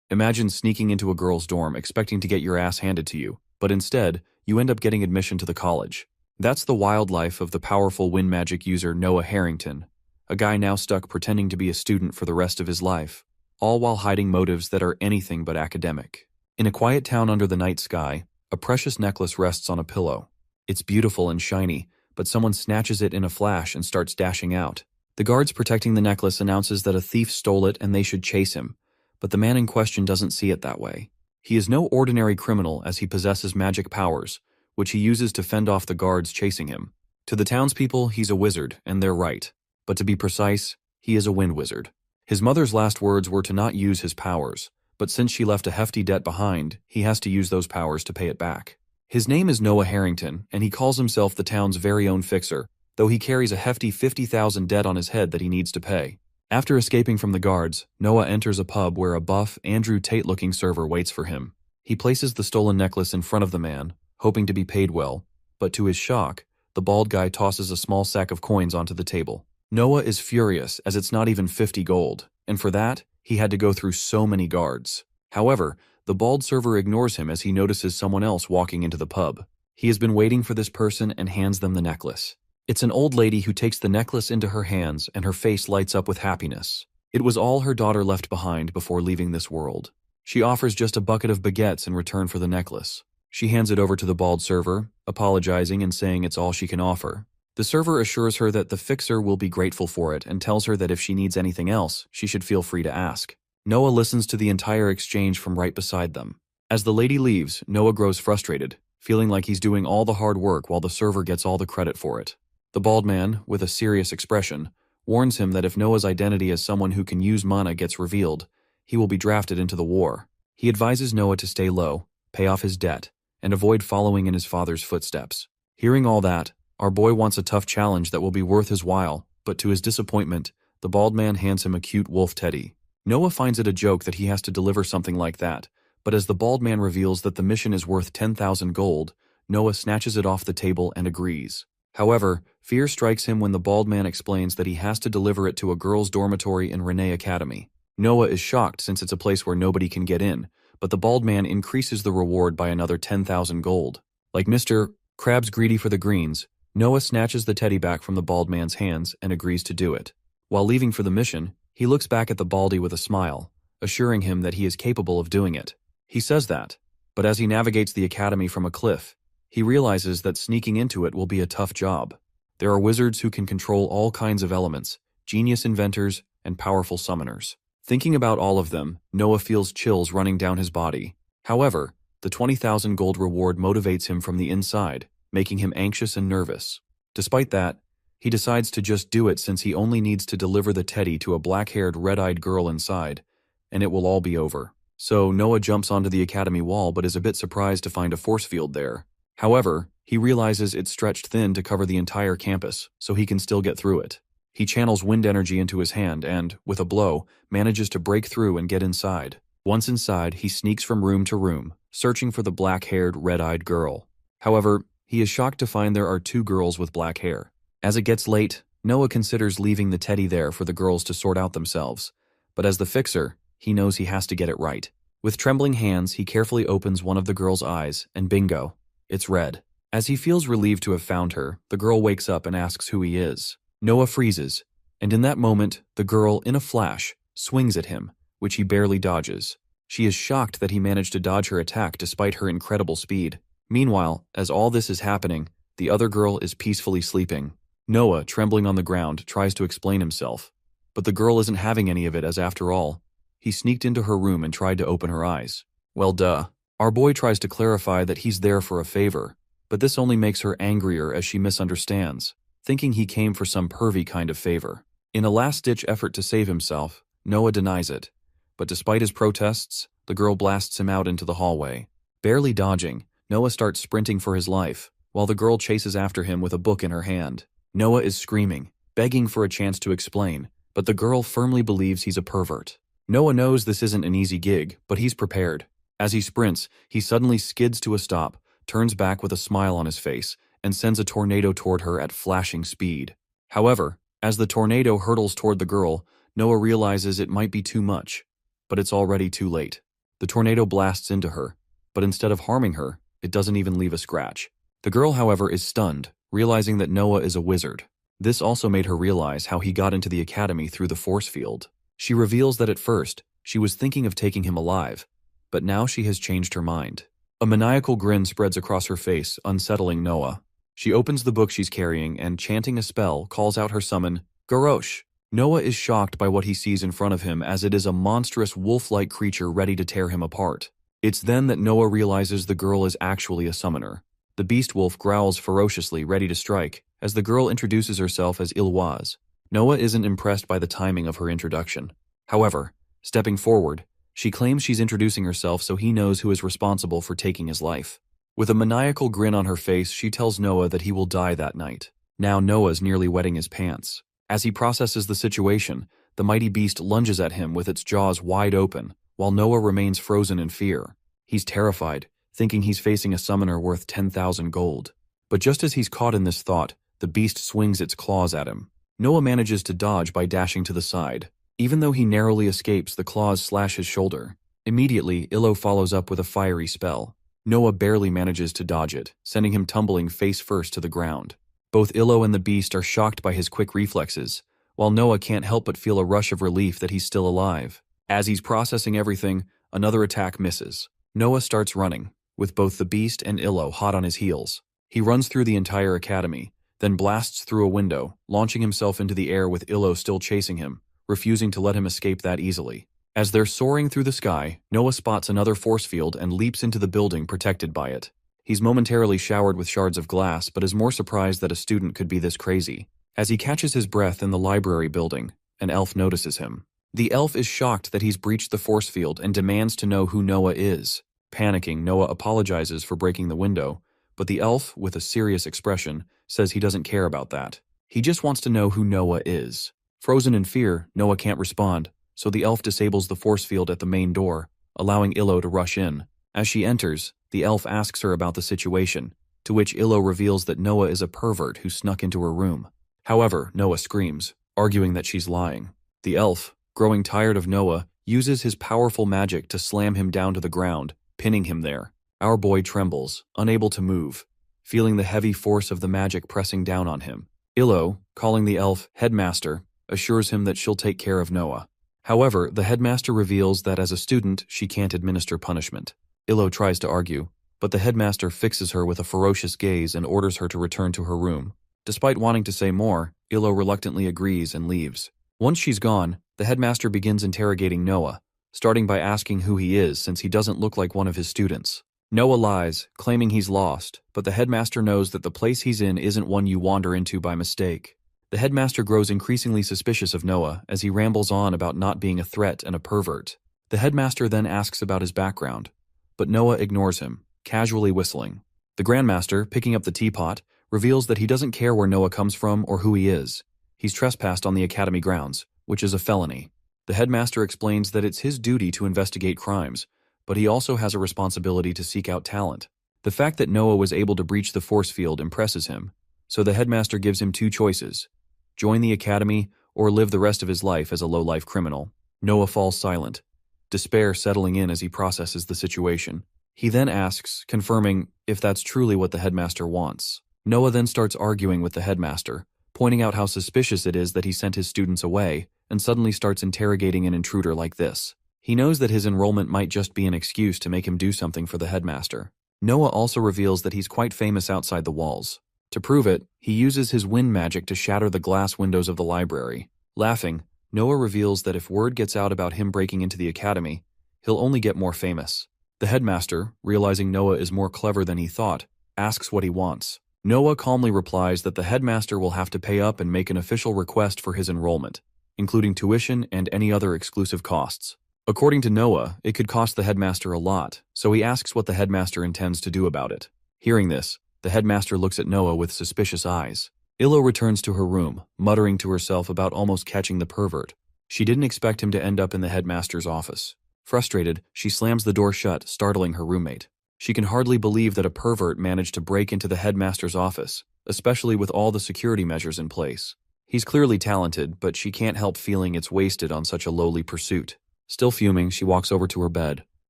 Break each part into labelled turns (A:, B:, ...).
A: Imagine sneaking into a girl's dorm expecting to get your ass handed to you, but instead, you end up getting admission to the college. That's the wild life of the powerful wind magic user Noah Harrington, a guy now stuck pretending to be a student for the rest of his life, all while hiding motives that are anything but academic. In a quiet town under the night sky, a precious necklace rests on a pillow. It's beautiful and shiny, but someone snatches it in a flash and starts dashing out. The guards protecting the necklace announces that a thief stole it and they should chase him, but the man in question doesn't see it that way. He is no ordinary criminal as he possesses magic powers, which he uses to fend off the guards chasing him. To the townspeople, he's a wizard, and they're right. But to be precise, he is a wind wizard. His mother's last words were to not use his powers, but since she left a hefty debt behind, he has to use those powers to pay it back. His name is Noah Harrington, and he calls himself the town's very own fixer, though he carries a hefty 50,000 debt on his head that he needs to pay. After escaping from the guards, Noah enters a pub where a buff, Andrew Tate-looking server waits for him. He places the stolen necklace in front of the man, hoping to be paid well, but to his shock, the bald guy tosses a small sack of coins onto the table. Noah is furious as it's not even 50 gold, and for that, he had to go through so many guards. However, the bald server ignores him as he notices someone else walking into the pub. He has been waiting for this person and hands them the necklace. It's an old lady who takes the necklace into her hands and her face lights up with happiness. It was all her daughter left behind before leaving this world. She offers just a bucket of baguettes in return for the necklace. She hands it over to the bald server, apologizing and saying it's all she can offer. The server assures her that the fixer will be grateful for it and tells her that if she needs anything else, she should feel free to ask. Noah listens to the entire exchange from right beside them. As the lady leaves, Noah grows frustrated, feeling like he's doing all the hard work while the server gets all the credit for it. The bald man, with a serious expression, warns him that if Noah's identity as someone who can use mana gets revealed, he will be drafted into the war. He advises Noah to stay low, pay off his debt, and avoid following in his father's footsteps. Hearing all that, our boy wants a tough challenge that will be worth his while, but to his disappointment, the bald man hands him a cute wolf teddy. Noah finds it a joke that he has to deliver something like that, but as the bald man reveals that the mission is worth 10,000 gold, Noah snatches it off the table and agrees. However, fear strikes him when the bald man explains that he has to deliver it to a girls' dormitory in Renee Academy. Noah is shocked since it's a place where nobody can get in, but the bald man increases the reward by another 10,000 gold. Like Mr. Krabs greedy for the greens, Noah snatches the teddy back from the bald man's hands and agrees to do it. While leaving for the mission, he looks back at the baldy with a smile, assuring him that he is capable of doing it. He says that, but as he navigates the academy from a cliff, he realizes that sneaking into it will be a tough job. There are wizards who can control all kinds of elements, genius inventors, and powerful summoners. Thinking about all of them, Noah feels chills running down his body. However, the 20,000 gold reward motivates him from the inside, making him anxious and nervous. Despite that, he decides to just do it since he only needs to deliver the teddy to a black-haired, red-eyed girl inside, and it will all be over. So Noah jumps onto the academy wall but is a bit surprised to find a force field there. However, he realizes it's stretched thin to cover the entire campus, so he can still get through it. He channels wind energy into his hand and, with a blow, manages to break through and get inside. Once inside, he sneaks from room to room, searching for the black-haired, red-eyed girl. However, he is shocked to find there are two girls with black hair. As it gets late, Noah considers leaving the teddy there for the girls to sort out themselves, but as the fixer, he knows he has to get it right. With trembling hands, he carefully opens one of the girl's eyes, and bingo, it's red. As he feels relieved to have found her, the girl wakes up and asks who he is. Noah freezes, and in that moment, the girl, in a flash, swings at him, which he barely dodges. She is shocked that he managed to dodge her attack despite her incredible speed. Meanwhile, as all this is happening, the other girl is peacefully sleeping. Noah, trembling on the ground, tries to explain himself, but the girl isn't having any of it as after all, he sneaked into her room and tried to open her eyes. Well, duh. Our boy tries to clarify that he's there for a favor, but this only makes her angrier as she misunderstands, thinking he came for some pervy kind of favor. In a last-ditch effort to save himself, Noah denies it, but despite his protests, the girl blasts him out into the hallway. Barely dodging, Noah starts sprinting for his life, while the girl chases after him with a book in her hand. Noah is screaming, begging for a chance to explain, but the girl firmly believes he's a pervert. Noah knows this isn't an easy gig, but he's prepared. As he sprints, he suddenly skids to a stop, turns back with a smile on his face, and sends a tornado toward her at flashing speed. However, as the tornado hurtles toward the girl, Noah realizes it might be too much, but it's already too late. The tornado blasts into her, but instead of harming her, it doesn't even leave a scratch. The girl, however, is stunned, realizing that Noah is a wizard. This also made her realize how he got into the academy through the force field. She reveals that at first, she was thinking of taking him alive, but now she has changed her mind. A maniacal grin spreads across her face, unsettling Noah. She opens the book she's carrying and, chanting a spell, calls out her summon, Garrosh. Noah is shocked by what he sees in front of him, as it is a monstrous wolf-like creature ready to tear him apart. It's then that Noah realizes the girl is actually a summoner. The beast wolf growls ferociously, ready to strike, as the girl introduces herself as Ilwaz. Noah isn't impressed by the timing of her introduction. However, stepping forward, she claims she's introducing herself so he knows who is responsible for taking his life. With a maniacal grin on her face, she tells Noah that he will die that night. Now Noah's nearly wetting his pants. As he processes the situation, the mighty beast lunges at him with its jaws wide open, while Noah remains frozen in fear. He's terrified, thinking he's facing a summoner worth 10,000 gold. But just as he's caught in this thought, the beast swings its claws at him. Noah manages to dodge by dashing to the side. Even though he narrowly escapes, the claws slash his shoulder. Immediately, Illo follows up with a fiery spell. Noah barely manages to dodge it, sending him tumbling face first to the ground. Both Illo and the beast are shocked by his quick reflexes, while Noah can't help but feel a rush of relief that he's still alive. As he's processing everything, another attack misses. Noah starts running, with both the beast and Illo hot on his heels. He runs through the entire academy, then blasts through a window, launching himself into the air with Illo still chasing him, refusing to let him escape that easily. As they're soaring through the sky, Noah spots another force field and leaps into the building protected by it. He's momentarily showered with shards of glass, but is more surprised that a student could be this crazy. As he catches his breath in the library building, an elf notices him. The elf is shocked that he's breached the force field and demands to know who Noah is. Panicking, Noah apologizes for breaking the window, but the elf, with a serious expression, says he doesn't care about that. He just wants to know who Noah is. Frozen in fear, Noah can't respond, so the elf disables the force field at the main door, allowing Illo to rush in. As she enters, the elf asks her about the situation, to which Illo reveals that Noah is a pervert who snuck into her room. However, Noah screams, arguing that she's lying. The elf, growing tired of Noah, uses his powerful magic to slam him down to the ground, pinning him there. Our boy trembles, unable to move, feeling the heavy force of the magic pressing down on him. Illo, calling the elf headmaster, assures him that she'll take care of Noah. However, the headmaster reveals that as a student, she can't administer punishment. Illo tries to argue, but the headmaster fixes her with a ferocious gaze and orders her to return to her room. Despite wanting to say more, Illo reluctantly agrees and leaves. Once she's gone, the headmaster begins interrogating Noah, starting by asking who he is since he doesn't look like one of his students. Noah lies, claiming he's lost, but the headmaster knows that the place he's in isn't one you wander into by mistake. The headmaster grows increasingly suspicious of Noah as he rambles on about not being a threat and a pervert. The headmaster then asks about his background, but Noah ignores him, casually whistling. The Grandmaster, picking up the teapot, reveals that he doesn't care where Noah comes from or who he is. He's trespassed on the academy grounds, which is a felony. The headmaster explains that it's his duty to investigate crimes, but he also has a responsibility to seek out talent. The fact that Noah was able to breach the force field impresses him, so the headmaster gives him two choices: join the academy or live the rest of his life as a low-life criminal. Noah falls silent, despair settling in as he processes the situation. He then asks, confirming if that's truly what the headmaster wants. Noah then starts arguing with the headmaster, pointing out how suspicious it is that he sent his students away, and suddenly starts interrogating an intruder like this. He knows that his enrollment might just be an excuse to make him do something for the headmaster. Noah also reveals that he's quite famous outside the walls. To prove it, he uses his wind magic to shatter the glass windows of the library. Laughing, Noah reveals that if word gets out about him breaking into the academy, he'll only get more famous. The headmaster, realizing Noah is more clever than he thought, asks what he wants. Noah calmly replies that the headmaster will have to pay up and make an official request for his enrollment, including tuition and any other exclusive costs. According to Noah, it could cost the headmaster a lot, so he asks what the headmaster intends to do about it. Hearing this, the headmaster looks at Noah with suspicious eyes. Illo returns to her room, muttering to herself about almost catching the pervert. She didn't expect him to end up in the headmaster's office. Frustrated, she slams the door shut, startling her roommate. She can hardly believe that a pervert managed to break into the headmaster's office, especially with all the security measures in place. He's clearly talented, but she can't help feeling it's wasted on such a lowly pursuit. Still fuming, she walks over to her bed.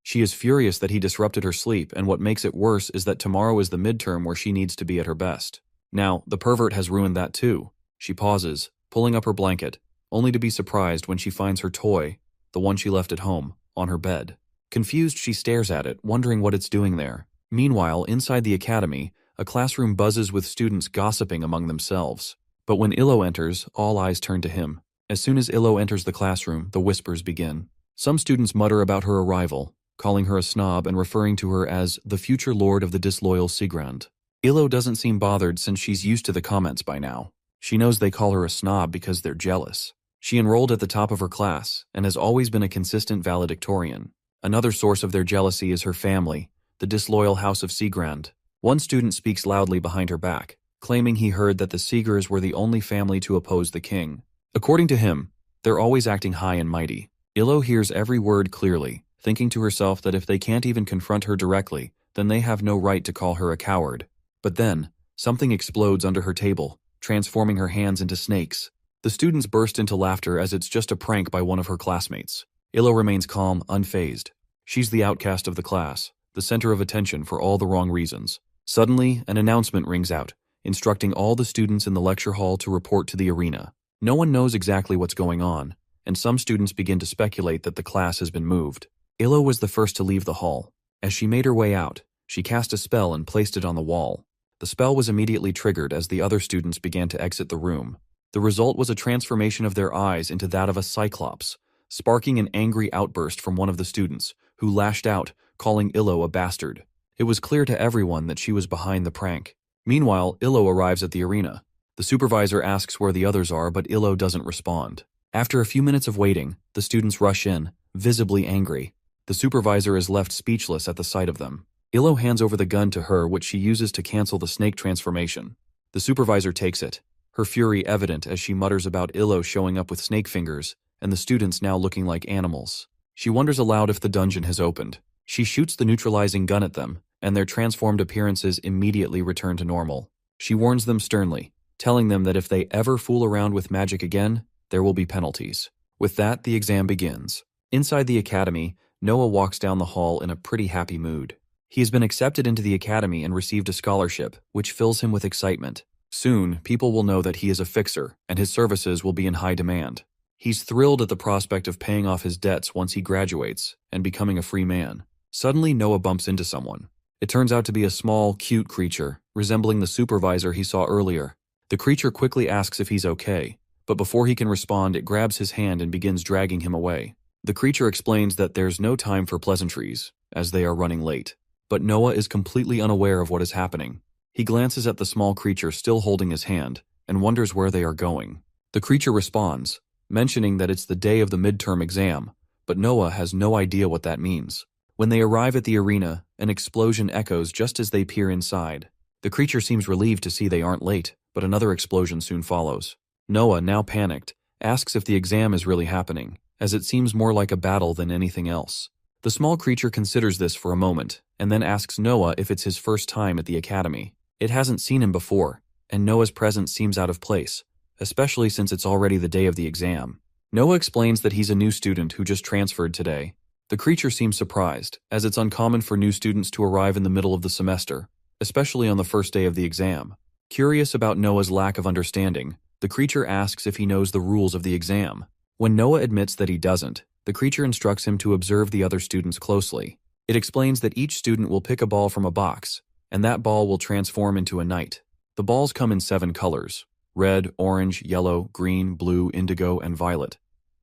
A: She is furious that he disrupted her sleep, and what makes it worse is that tomorrow is the midterm where she needs to be at her best. Now, the pervert has ruined that too. She pauses, pulling up her blanket, only to be surprised when she finds her toy, the one she left at home, on her bed. Confused, she stares at it, wondering what it's doing there. Meanwhile, inside the academy, a classroom buzzes with students gossiping among themselves. But when Illo enters, all eyes turn to him. As soon as Illo enters the classroom, the whispers begin. Some students mutter about her arrival, calling her a snob and referring to her as the future lord of the disloyal Sigrand. Illo doesn't seem bothered since she's used to the comments by now. She knows they call her a snob because they're jealous. She enrolled at the top of her class and has always been a consistent valedictorian. Another source of their jealousy is her family, the disloyal house of Sigrand. One student speaks loudly behind her back, claiming he heard that the Sigurs were the only family to oppose the king. According to him, they're always acting high and mighty. Illo hears every word clearly, thinking to herself that if they can't even confront her directly, then they have no right to call her a coward. But then, something explodes under her table, transforming her hands into snakes. The students burst into laughter as it's just a prank by one of her classmates. Illo remains calm, unfazed. She's the outcast of the class, the center of attention for all the wrong reasons. Suddenly, an announcement rings out, instructing all the students in the lecture hall to report to the arena. No one knows exactly what's going on, and some students begin to speculate that the class has been moved. Illo was the first to leave the hall. As she made her way out, she cast a spell and placed it on the wall. The spell was immediately triggered as the other students began to exit the room. The result was a transformation of their eyes into that of a cyclops, sparking an angry outburst from one of the students, who lashed out, calling Illo a bastard. It was clear to everyone that she was behind the prank. Meanwhile, Illo arrives at the arena. The supervisor asks where the others are, but Illo doesn't respond. After a few minutes of waiting, the students rush in, visibly angry. The supervisor is left speechless at the sight of them. Illo hands over the gun to her, which she uses to cancel the snake transformation. The supervisor takes it, her fury evident as she mutters about Illo showing up with snake fingers, and the students now looking like animals. She wonders aloud if the dungeon has opened. She shoots the neutralizing gun at them, and their transformed appearances immediately return to normal. She warns them sternly, telling them that if they ever fool around with magic again, there will be penalties. With that, the exam begins. Inside the academy, Noah walks down the hall in a pretty happy mood. He has been accepted into the academy and received a scholarship, which fills him with excitement. Soon, people will know that he is a fixer, and his services will be in high demand. He's thrilled at the prospect of paying off his debts once he graduates and becoming a free man. Suddenly, Noah bumps into someone. It turns out to be a small, cute creature, resembling the supervisor he saw earlier. The creature quickly asks if he's okay, but before he can respond, it grabs his hand and begins dragging him away. The creature explains that there's no time for pleasantries, as they are running late. But Noah is completely unaware of what is happening. He glances at the small creature still holding his hand, and wonders where they are going. The creature responds, mentioning that it's the day of the midterm exam, but Noah has no idea what that means. When they arrive at the arena, an explosion echoes just as they peer inside. The creature seems relieved to see they aren't late, but another explosion soon follows. Noah, now panicked, asks if the exam is really happening, as it seems more like a battle than anything else. The small creature considers this for a moment, and then asks Noah if it's his first time at the academy. It hasn't seen him before, and Noah's presence seems out of place, especially since it's already the day of the exam. Noah explains that he's a new student who just transferred today. The creature seems surprised, as it's uncommon for new students to arrive in the middle of the semester, especially on the first day of the exam. Curious about Noah's lack of understanding, the creature asks if he knows the rules of the exam. When Noah admits that he doesn't, the creature instructs him to observe the other students closely. It explains that each student will pick a ball from a box, and that ball will transform into a knight. The balls come in 7 colors: red, orange, yellow, green, blue, indigo, and violet.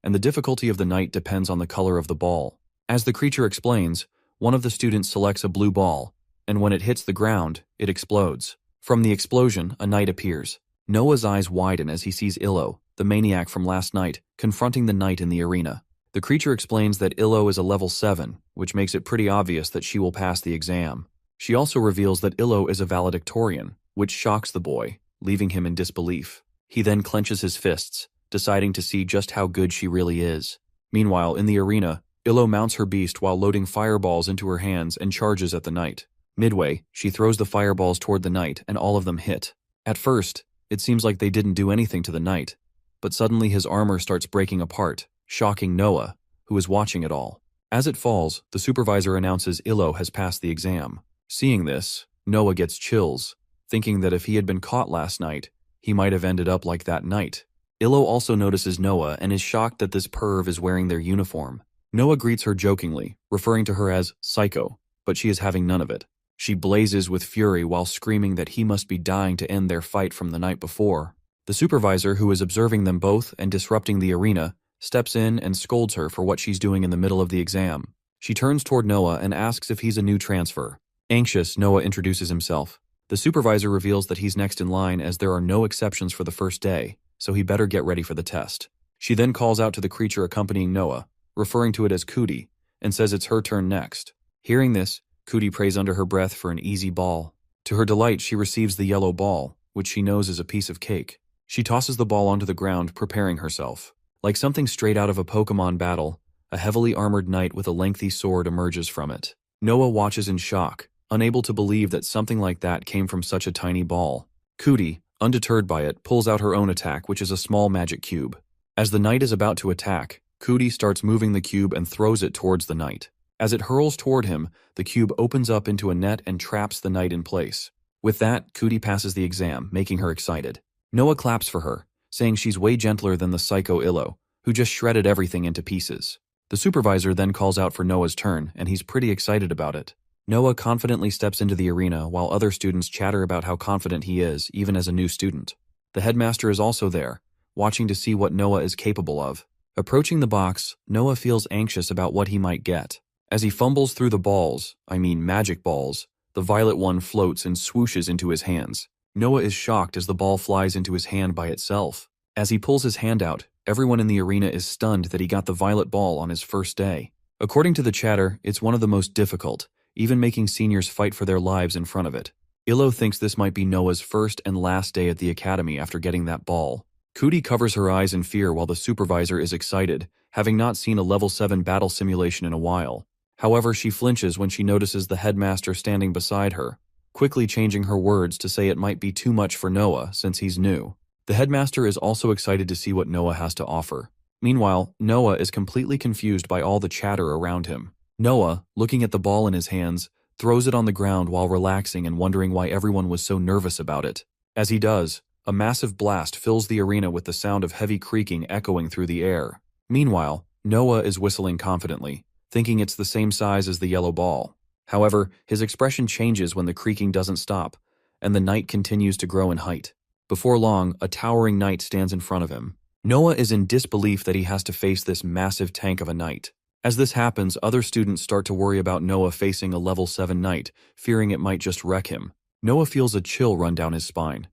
A: And the difficulty of the knight depends on the color of the ball. As the creature explains, one of the students selects a blue ball, and when it hits the ground, it explodes. From the explosion, a knight appears. Noah's eyes widen as he sees Illo, the maniac from last night, confronting the knight in the arena. The creature explains that Illo is a level 7, which makes it pretty obvious that she will pass the exam. She also reveals that Illo is a valedictorian, which shocks the boy, leaving him in disbelief. He then clenches his fists, deciding to see just how good she really is. Meanwhile, in the arena, Illo mounts her beast while loading fireballs into her hands and charges at the knight. Midway, she throws the fireballs toward the knight, and all of them hit. At first, it seems like they didn't do anything to the knight, but suddenly his armor starts breaking apart, shocking Noah, who is watching it all. As it falls, the supervisor announces Illo has passed the exam. Seeing this, Noah gets chills, thinking that if he had been caught last night, he might have ended up like that night. Illo also notices Noah and is shocked that this perv is wearing their uniform. Noah greets her jokingly, referring to her as psycho, but she is having none of it. She blazes with fury while screaming that he must be dying to end their fight from the night before. The supervisor, who is observing them both and disrupting the arena, steps in and scolds her for what she's doing in the middle of the exam. She turns toward Noah and asks if he's a new transfer. Anxious, Noah introduces himself. The supervisor reveals that he's next in line as there are no exceptions for the first day, so he better get ready for the test. She then calls out to the creature accompanying Noah, referring to it as Cootie, and says it's her turn next. Hearing this, Cootie prays under her breath for an easy ball. To her delight, she receives the yellow ball, which she knows is a piece of cake. She tosses the ball onto the ground, preparing herself. Like something straight out of a Pokemon battle, a heavily armored knight with a lengthy sword emerges from it. Noah watches in shock, unable to believe that something like that came from such a tiny ball. Cootie, undeterred by it, pulls out her own attack, which is a small magic cube. As the knight is about to attack, Cootie starts moving the cube and throws it towards the knight. As it hurls toward him, the cube opens up into a net and traps the knight in place. With that, Cootie passes the exam, making her excited. Noah claps for her, saying she's way gentler than the psycho Illo, who just shredded everything into pieces. The supervisor then calls out for Noah's turn, and he's pretty excited about it. Noah confidently steps into the arena while other students chatter about how confident he is, even as a new student. The headmaster is also there, watching to see what Noah is capable of. Approaching the box, Noah feels anxious about what he might get. As he fumbles through the balls, magic balls, the violet one floats and swooshes into his hands. Noah is shocked as the ball flies into his hand by itself. As he pulls his hand out, everyone in the arena is stunned that he got the violet ball on his first day. According to the chatter, it's one of the most difficult, even making seniors fight for their lives in front of it. Illo thinks this might be Noah's first and last day at the academy after getting that ball. Cootie covers her eyes in fear while the supervisor is excited, having not seen a level 7 battle simulation in a while. However, she flinches when she notices the headmaster standing beside her, quickly changing her words to say it might be too much for Noah since he's new. The headmaster is also excited to see what Noah has to offer. Meanwhile, Noah is completely confused by all the chatter around him. Noah, looking at the ball in his hands, throws it on the ground while relaxing and wondering why everyone was so nervous about it. As he does, a massive blast fills the arena with the sound of heavy creaking echoing through the air. Meanwhile, Noah is whistling confidently, thinking it's the same size as the yellow ball. However, his expression changes when the creaking doesn't stop, and the knight continues to grow in height. Before long, a towering knight stands in front of him. Noah is in disbelief that he has to face this massive tank of a knight. As this happens, other students start to worry about Noah facing a level 7 knight, fearing it might just wreck him. Noah feels a chill run down his spine.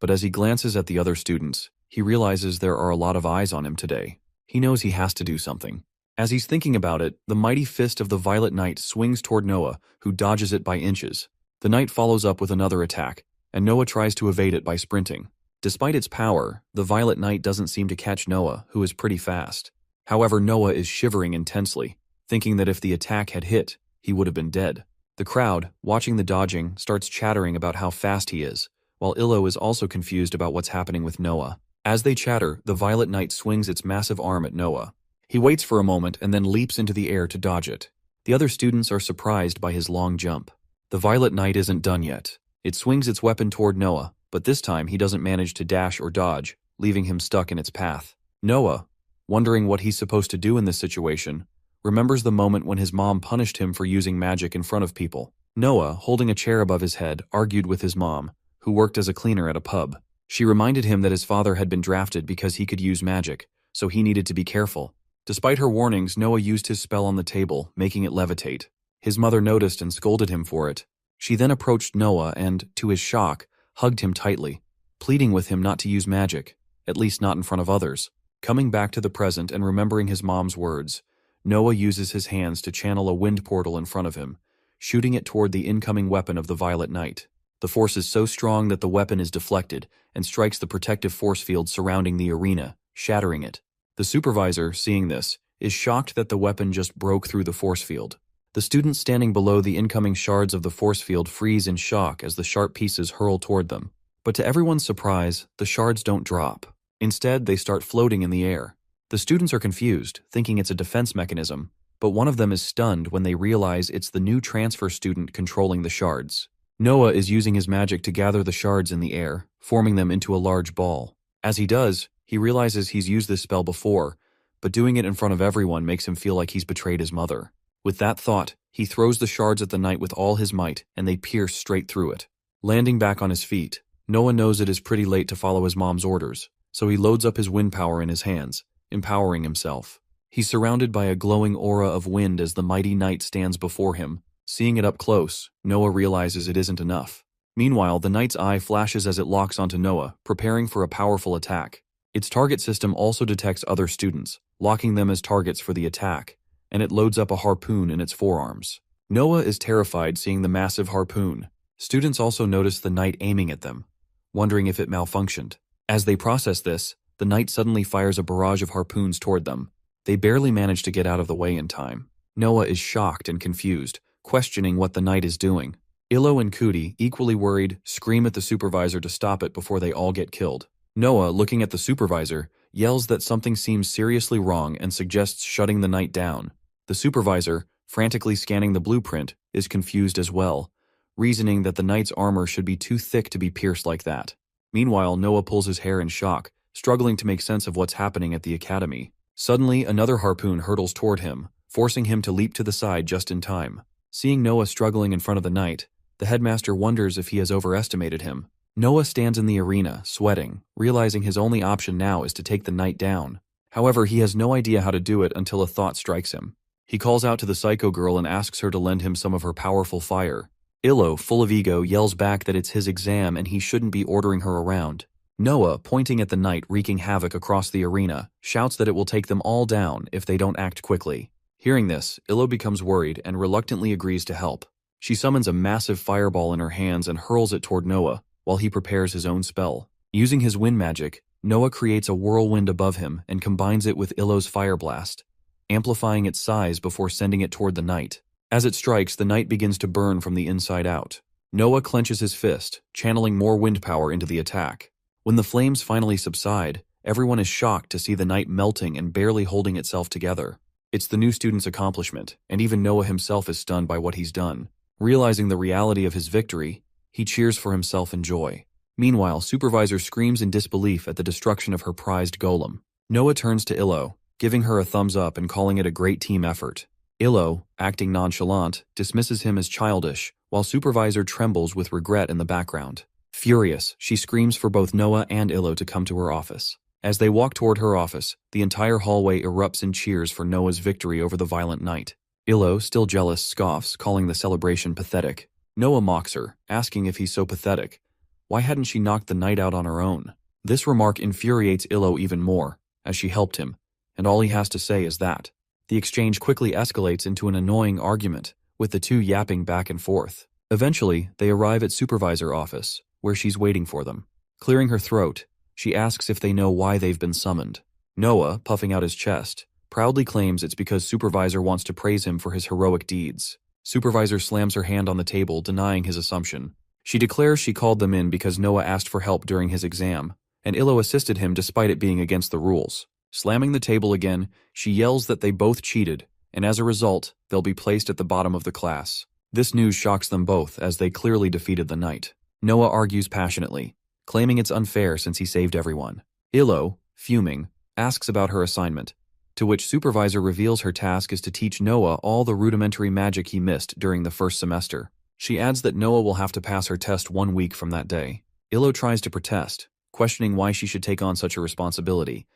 A: But as he glances at the other students, he realizes there are a lot of eyes on him today. He knows he has to do something. As he's thinking about it, the mighty fist of the Violet Knight swings toward Noah, who dodges it by inches. The knight follows up with another attack, and Noah tries to evade it by sprinting. Despite its power, the Violet Knight doesn't seem to catch Noah, who is pretty fast. However, Noah is shivering intensely, thinking that if the attack had hit, he would have been dead. The crowd, watching the dodging, starts chattering about how fast he is, while Illo is also confused about what's happening with Noah. As they chatter, the Violet Knight swings its massive arm at Noah. He waits for a moment and then leaps into the air to dodge it. The other students are surprised by his long jump. The Violet Knight isn't done yet. It swings its weapon toward Noah, but this time he doesn't manage to dash or dodge, leaving him stuck in its path. Noah, wondering what he's supposed to do in this situation, remembers the moment when his mom punished him for using magic in front of people. Noah, holding a chair above his head, argued with his mom, who worked as a cleaner at a pub. She reminded him that his father had been drafted because he could use magic, so he needed to be careful. Despite her warnings, Noah used his spell on the table, making it levitate. His mother noticed and scolded him for it. She then approached Noah and, to his shock, hugged him tightly, pleading with him not to use magic, at least not in front of others. Coming back to the present and remembering his mom's words, Noah uses his hands to channel a wind portal in front of him, shooting it toward the incoming weapon of the Violet Knight. The force is so strong that the weapon is deflected and strikes the protective force field surrounding the arena, shattering it. The supervisor, seeing this, is shocked that the weapon just broke through the force field. The students standing below the incoming shards of the force field freeze in shock as the sharp pieces hurl toward them. But to everyone's surprise, the shards don't drop. Instead, they start floating in the air. The students are confused, thinking it's a defense mechanism, but one of them is stunned when they realize it's the new transfer student controlling the shards. Noah is using his magic to gather the shards in the air, forming them into a large ball. As he does, he realizes he's used this spell before, but doing it in front of everyone makes him feel like he's betrayed his mother. With that thought, he throws the shards at the knight with all his might, and they pierce straight through it. Landing back on his feet, Noah knows it is pretty late to follow his mom's orders, so he loads up his wind power in his hands, empowering himself. He's surrounded by a glowing aura of wind as the mighty knight stands before him. Seeing it up close, Noah realizes it isn't enough. Meanwhile, the knight's eye flashes as it locks onto Noah, preparing for a powerful attack. Its target system also detects other students, locking them as targets for the attack, and it loads up a harpoon in its forearms. Noah is terrified seeing the massive harpoon. Students also notice the knight aiming at them, wondering if it malfunctioned. As they process this, the knight suddenly fires a barrage of harpoons toward them. They barely manage to get out of the way in time. Noah is shocked and confused, questioning what the knight is doing. Illo and Cootie, equally worried, scream at the supervisor to stop it before they all get killed. Noah, looking at the supervisor, yells that something seems seriously wrong and suggests shutting the knight down. The supervisor, frantically scanning the blueprint, is confused as well, reasoning that the knight's armor should be too thick to be pierced like that. Meanwhile, Noah pulls his hair in shock, struggling to make sense of what's happening at the academy. Suddenly, another harpoon hurtles toward him, forcing him to leap to the side just in time. Seeing Noah struggling in front of the knight, the headmaster wonders if he has overestimated him. Noah stands in the arena, sweating, realizing his only option now is to take the knight down. However, he has no idea how to do it until a thought strikes him. He calls out to the psycho girl and asks her to lend him some of her powerful fire. Illo, full of ego, yells back that it's his exam and he shouldn't be ordering her around. Noah, pointing at the knight wreaking havoc across the arena, shouts that it will take them all down if they don't act quickly. Hearing this, Illo becomes worried and reluctantly agrees to help. She summons a massive fireball in her hands and hurls it toward Noah, while he prepares his own spell. Using his wind magic, Noah creates a whirlwind above him and combines it with Illo's fire blast, amplifying its size before sending it toward the knight. As it strikes, the knight begins to burn from the inside out. Noah clenches his fist, channeling more wind power into the attack. When the flames finally subside, everyone is shocked to see the knight melting and barely holding itself together. It's the new student's accomplishment, and even Noah himself is stunned by what he's done. Realizing the reality of his victory, he cheers for himself in joy. Meanwhile, Supervisor screams in disbelief at the destruction of her prized golem. Noah turns to Illo, giving her a thumbs up and calling it a great team effort. Illo, acting nonchalant, dismisses him as childish, while Supervisor trembles with regret in the background. Furious, she screams for both Noah and Illo to come to her office. As they walk toward her office, the entire hallway erupts in cheers for Noah's victory over the violent knight. Illo, still jealous, scoffs, calling the celebration pathetic. Noah mocks her, asking if he's so pathetic. Why hadn't she knocked the knight out on her own? This remark infuriates Illo even more, as she helped him, and all he has to say is that. The exchange quickly escalates into an annoying argument, with the two yapping back and forth. Eventually, they arrive at Supervisor office, where she's waiting for them. Clearing her throat, she asks if they know why they've been summoned. Noah, puffing out his chest, proudly claims it's because Supervisor wants to praise him for his heroic deeds. Supervisor slams her hand on the table, denying his assumption. She declares she called them in because Noah asked for help during his exam, and Illo assisted him despite it being against the rules. Slamming the table again, she yells that they both cheated, and as a result, they'll be placed at the bottom of the class. This news shocks them both, as they clearly defeated the knight. Noah argues passionately, claiming it's unfair since he saved everyone. Illo, fuming, asks about her assignment, to which Supervisor reveals her task is to teach Noah all the rudimentary magic he missed during the first semester. She adds that Noah will have to pass her test 1 week from that day. Illo tries to protest, questioning why she should take on such a responsibility,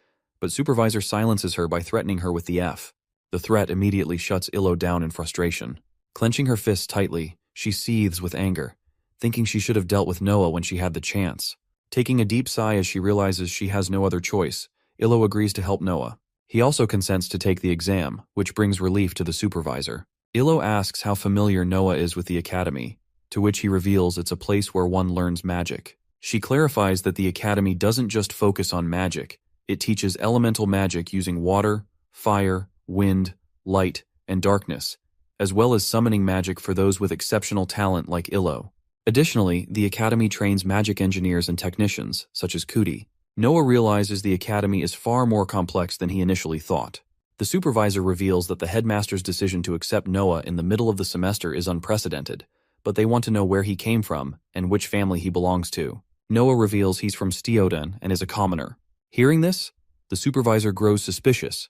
A: but Supervisor silences her by threatening her with the F. The threat immediately shuts Illo down in frustration. Clenching her fists tightly, she seethes with anger, thinking she should have dealt with Noah when she had the chance. Taking a deep sigh as she realizes she has no other choice, Illo agrees to help Noah. He also consents to take the exam, which brings relief to the supervisor. Illo asks how familiar Noah is with the academy, to which he reveals it's a place where one learns magic. She clarifies that the academy doesn't just focus on magic, it teaches elemental magic using water, fire, wind, light, and darkness, as well as summoning magic for those with exceptional talent like Illo. Additionally, the academy trains magic engineers and technicians, such as Cootie. Noah realizes the academy is far more complex than he initially thought. The supervisor reveals that the headmaster's decision to accept Noah in the middle of the semester is unprecedented, but they want to know where he came from and which family he belongs to. Noah reveals he's from Stioden and is a commoner. Hearing this, the supervisor grows suspicious,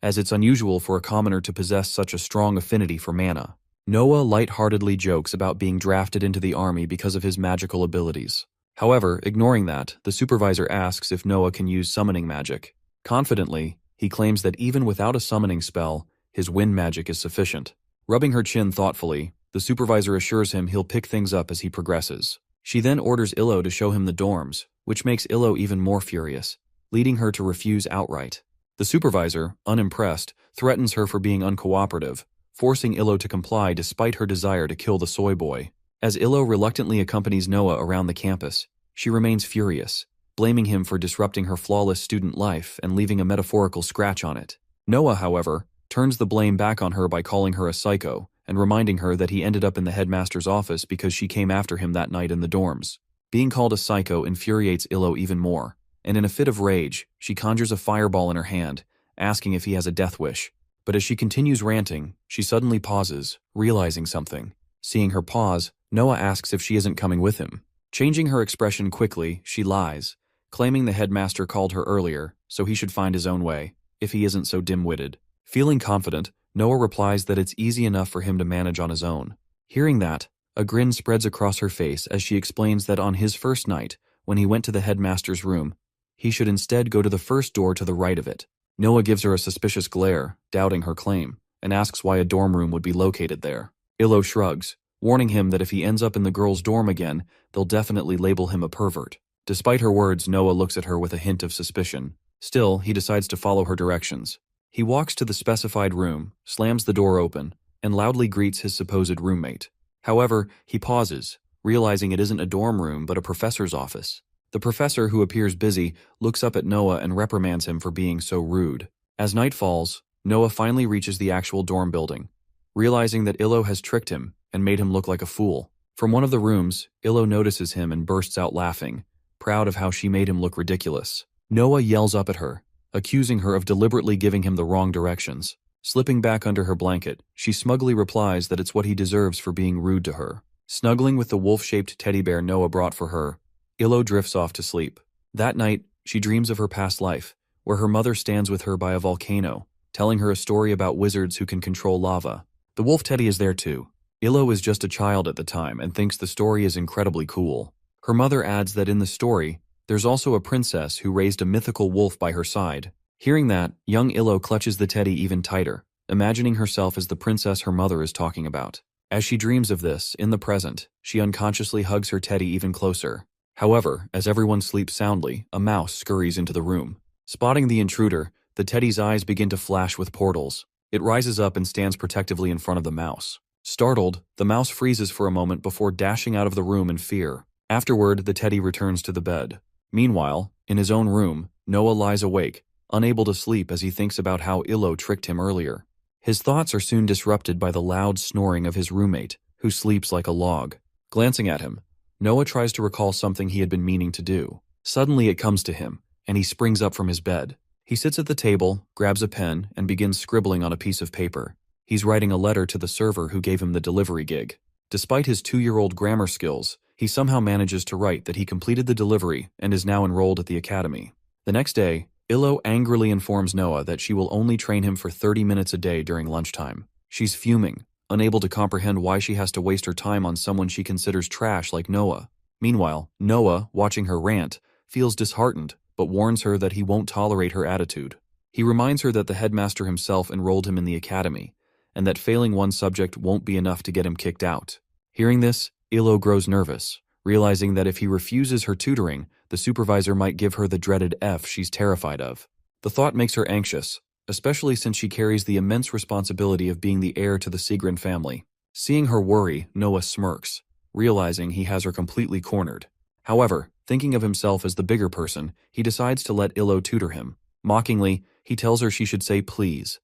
A: as it's unusual for a commoner to possess such a strong affinity for mana. Noah lightheartedly jokes about being drafted into the army because of his magical abilities. However, ignoring that, the supervisor asks if Noah can use summoning magic. Confidently, he claims that even without a summoning spell, his wind magic is sufficient. Rubbing her chin thoughtfully, the supervisor assures him he'll pick things up as he progresses. She then orders Illo to show him the dorms, which makes Illo even more furious, leading her to refuse outright. The supervisor, unimpressed, threatens her for being uncooperative, forcing Illo to comply despite her desire to kill the soy boy. As Illo reluctantly accompanies Noah around the campus, she remains furious, blaming him for disrupting her flawless student life and leaving a metaphorical scratch on it. Noah, however, turns the blame back on her by calling her a psycho and reminding her that he ended up in the headmaster's office because she came after him that night in the dorms. Being called a psycho infuriates Illo even more, and in a fit of rage, she conjures a fireball in her hand, asking if he has a death wish. But as she continues ranting, she suddenly pauses, realizing something. Seeing her pause, Noah asks if she isn't coming with him. Changing her expression quickly, she lies, claiming the headmaster called her earlier, so he should find his own way, if he isn't so dim-witted. Feeling confident, Noah replies that it's easy enough for him to manage on his own. Hearing that, a grin spreads across her face as she explains that on his first night, when he went to the headmaster's room, he should instead go to the first door to the right of it. Noah gives her a suspicious glare, doubting her claim, and asks why a dorm room would be located there. Illo shrugs, warning him that if he ends up in the girls' dorm again, they'll definitely label him a pervert. Despite her words, Noah looks at her with a hint of suspicion. Still, he decides to follow her directions. He walks to the specified room, slams the door open, and loudly greets his supposed roommate. However, he pauses, realizing it isn't a dorm room but a professor's office. The professor, who appears busy, looks up at Noah and reprimands him for being so rude. As night falls, Noah finally reaches the actual dorm building, realizing that Illo has tricked him and made him look like a fool. From one of the rooms, Illo notices him and bursts out laughing, proud of how she made him look ridiculous. Noah yells up at her, accusing her of deliberately giving him the wrong directions. Slipping back under her blanket, she smugly replies that it's what he deserves for being rude to her. Snuggling with the wolf-shaped teddy bear Noah brought for her, Illo drifts off to sleep. That night, she dreams of her past life, where her mother stands with her by a volcano, telling her a story about wizards who can control lava. The wolf teddy is there too. Illo is just a child at the time and thinks the story is incredibly cool. Her mother adds that in the story, there's also a princess who raised a mythical wolf by her side. Hearing that, young Illo clutches the teddy even tighter, imagining herself as the princess her mother is talking about. As she dreams of this, in the present, she unconsciously hugs her teddy even closer. However, as everyone sleeps soundly, a mouse scurries into the room. Spotting the intruder, the teddy's eyes begin to flash with portals. It rises up and stands protectively in front of the mouse. Startled, the mouse freezes for a moment before dashing out of the room in fear. Afterward, the teddy returns to the bed. Meanwhile, in his own room, Noah lies awake, unable to sleep as he thinks about how Illo tricked him earlier. His thoughts are soon disrupted by the loud snoring of his roommate, who sleeps like a log. Glancing at him, Noah tries to recall something he had been meaning to do. Suddenly it comes to him, and he springs up from his bed. He sits at the table, grabs a pen, and begins scribbling on a piece of paper. He's writing a letter to the server who gave him the delivery gig. Despite his 2-year-old grammar skills, he somehow manages to write that he completed the delivery and is now enrolled at the academy. The next day, Illo angrily informs Noah that she will only train him for 30 minutes a day during lunchtime. She's fuming, unable to comprehend why she has to waste her time on someone she considers trash like Noah. Meanwhile, Noah, watching her rant, feels disheartened, but warns her that he won't tolerate her attitude. He reminds her that the headmaster himself enrolled him in the academy, and that failing one subject won't be enough to get him kicked out. Hearing this, Illo grows nervous, realizing that if he refuses her tutoring, the supervisor might give her the dreaded F she's terrified of. The thought makes her anxious, especially since she carries the immense responsibility of being the heir to the Sigrin family. Seeing her worry, Noah smirks, realizing he has her completely cornered. However, thinking of himself as the bigger person, he decides to let Illo tutor him. Mockingly, he tells her she should say please.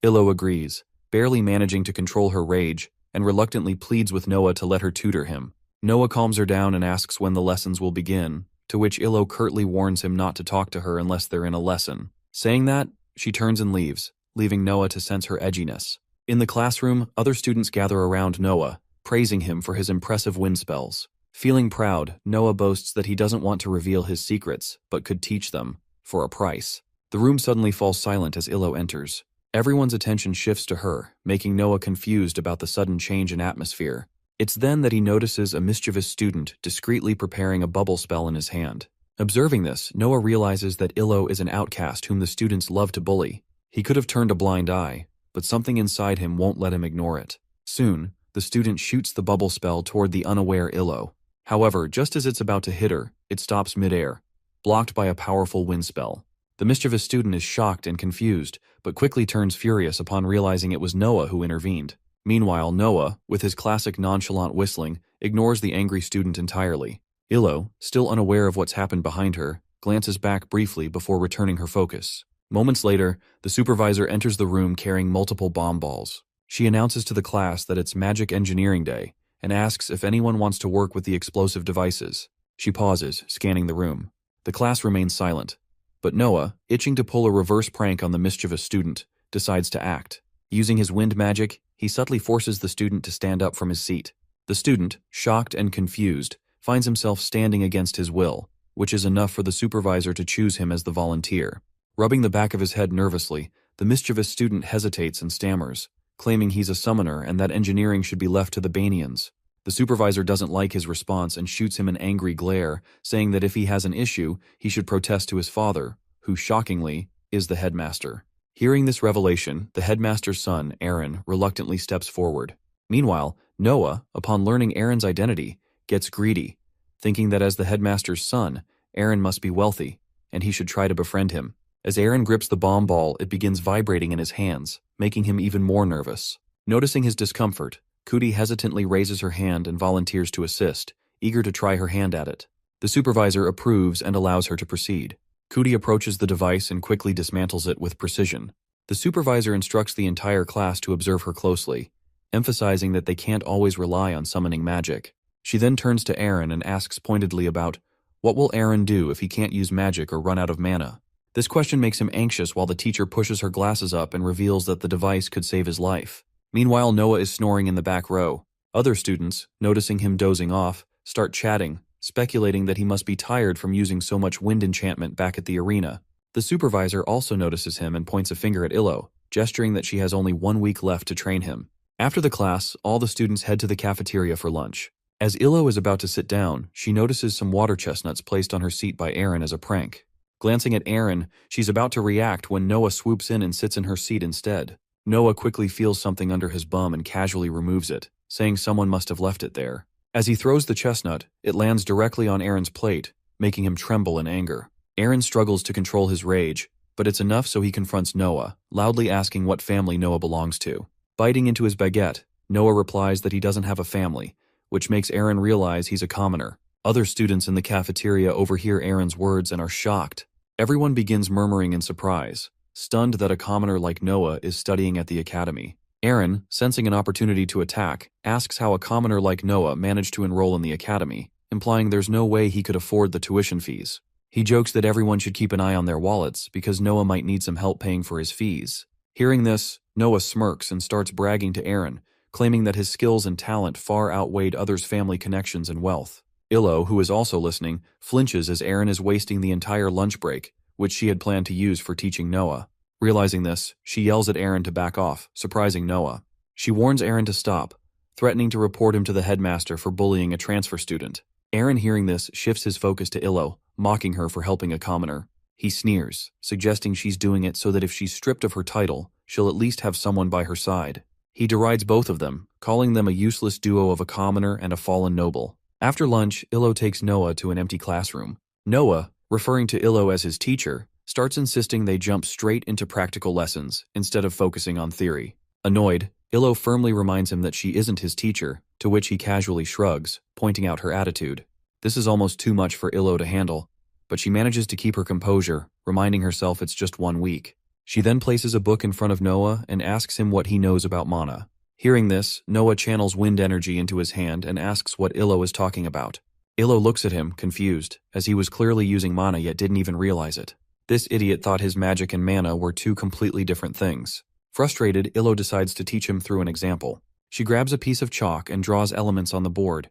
A: Illo agrees, barely managing to control her rage, and reluctantly pleads with Noah to let her tutor him. Noah calms her down and asks when the lessons will begin, to which Illo curtly warns him not to talk to her unless they're in a lesson. Saying that, she turns and leaves, leaving Noah to sense her edginess. In the classroom, other students gather around Noah, praising him for his impressive wind spells. Feeling proud, Noah boasts that he doesn't want to reveal his secrets, but could teach them, for a price. The room suddenly falls silent as Illo enters. Everyone's attention shifts to her, making Noah confused about the sudden change in atmosphere. It's then that he notices a mischievous student discreetly preparing a bubble spell in his hand. Observing this, Noah realizes that Illo is an outcast whom the students love to bully. He could have turned a blind eye, but something inside him won't let him ignore it. Soon, the student shoots the bubble spell toward the unaware Illo. However, just as it's about to hit her, it stops midair, blocked by a powerful wind spell. The mischievous student is shocked and confused, but quickly turns furious upon realizing it was Noah who intervened. Meanwhile, Noah, with his classic nonchalant whistling, ignores the angry student entirely. Illo, still unaware of what's happened behind her, glances back briefly before returning her focus. Moments later, the supervisor enters the room carrying multiple bomb balls. She announces to the class that it's Magic Engineering Day and asks if anyone wants to work with the explosive devices. She pauses, scanning the room. The class remains silent, but Noah, itching to pull a reverse prank on the mischievous student, decides to act. Using his wind magic, he subtly forces the student to stand up from his seat. The student, shocked and confused, finds himself standing against his will, which is enough for the supervisor to choose him as the volunteer. Rubbing the back of his head nervously, the mischievous student hesitates and stammers, claiming he's a summoner and that engineering should be left to the Banians. The supervisor doesn't like his response and shoots him an angry glare, saying that if he has an issue, he should protest to his father, who, shockingly, is the headmaster. Hearing this revelation, the headmaster's son, Aaron, reluctantly steps forward. Meanwhile, Noah, upon learning Aaron's identity, gets greedy, thinking that as the headmaster's son, Aaron must be wealthy, and he should try to befriend him. As Aaron grips the bomb ball, it begins vibrating in his hands, making him even more nervous. Noticing his discomfort, Cootie hesitantly raises her hand and volunteers to assist, eager to try her hand at it. The supervisor approves and allows her to proceed. Cootie approaches the device and quickly dismantles it with precision. The supervisor instructs the entire class to observe her closely, emphasizing that they can't always rely on summoning magic. She then turns to Aaron and asks pointedly about, what will Aaron do if he can't use magic or run out of mana? This question makes him anxious while the teacher pushes her glasses up and reveals that the device could save his life. Meanwhile, Noah is snoring in the back row. Other students, noticing him dozing off, start chatting, speculating that he must be tired from using so much wind enchantment back at the arena. The supervisor also notices him and points a finger at Illo, gesturing that she has only 1 week left to train him. After the class, all the students head to the cafeteria for lunch. As Illo is about to sit down, she notices some water chestnuts placed on her seat by Aaron as a prank. Glancing at Aaron, she's about to react when Noah swoops in and sits in her seat instead. Noah quickly feels something under his bum and casually removes it, saying someone must have left it there. As he throws the chestnut, it lands directly on Aaron's plate, making him tremble in anger. Aaron struggles to control his rage, but it's enough so he confronts Noah, loudly asking what family Noah belongs to. Biting into his baguette, Noah replies that he doesn't have a family, which makes Aaron realize he's a commoner. Other students in the cafeteria overhear Aaron's words and are shocked. Everyone begins murmuring in surprise, stunned that a commoner like Noah is studying at the academy. Aaron, sensing an opportunity to attack, asks how a commoner like Noah managed to enroll in the academy, implying there's no way he could afford the tuition fees. He jokes that everyone should keep an eye on their wallets because Noah might need some help paying for his fees. Hearing this, Noah smirks and starts bragging to Aaron, claiming that his skills and talent far outweighed others' family connections and wealth. Illo, who is also listening, flinches as Aaron is wasting the entire lunch break, which she had planned to use for teaching Noah. Realizing this, she yells at Aaron to back off, surprising Noah. She warns Aaron to stop, threatening to report him to the headmaster for bullying a transfer student. Aaron, hearing this, shifts his focus to Illo, mocking her for helping a commoner. He sneers, suggesting she's doing it so that if she's stripped of her title, she'll at least have someone by her side. He derides both of them, calling them a useless duo of a commoner and a fallen noble. After lunch, Illo takes Noah to an empty classroom. Noah, referring to Illo as his teacher, starts insisting they jump straight into practical lessons instead of focusing on theory. Annoyed, Illo firmly reminds him that she isn't his teacher, to which he casually shrugs, pointing out her attitude. This is almost too much for Illo to handle, but she manages to keep her composure, reminding herself it's just 1 week. She then places a book in front of Noah and asks him what he knows about mana. Hearing this, Noah channels wind energy into his hand and asks what Illo is talking about. Illo looks at him, confused, as he was clearly using mana yet didn't even realize it. This idiot thought his magic and mana were two completely different things. Frustrated, Illo decides to teach him through an example. She grabs a piece of chalk and draws elements on the board,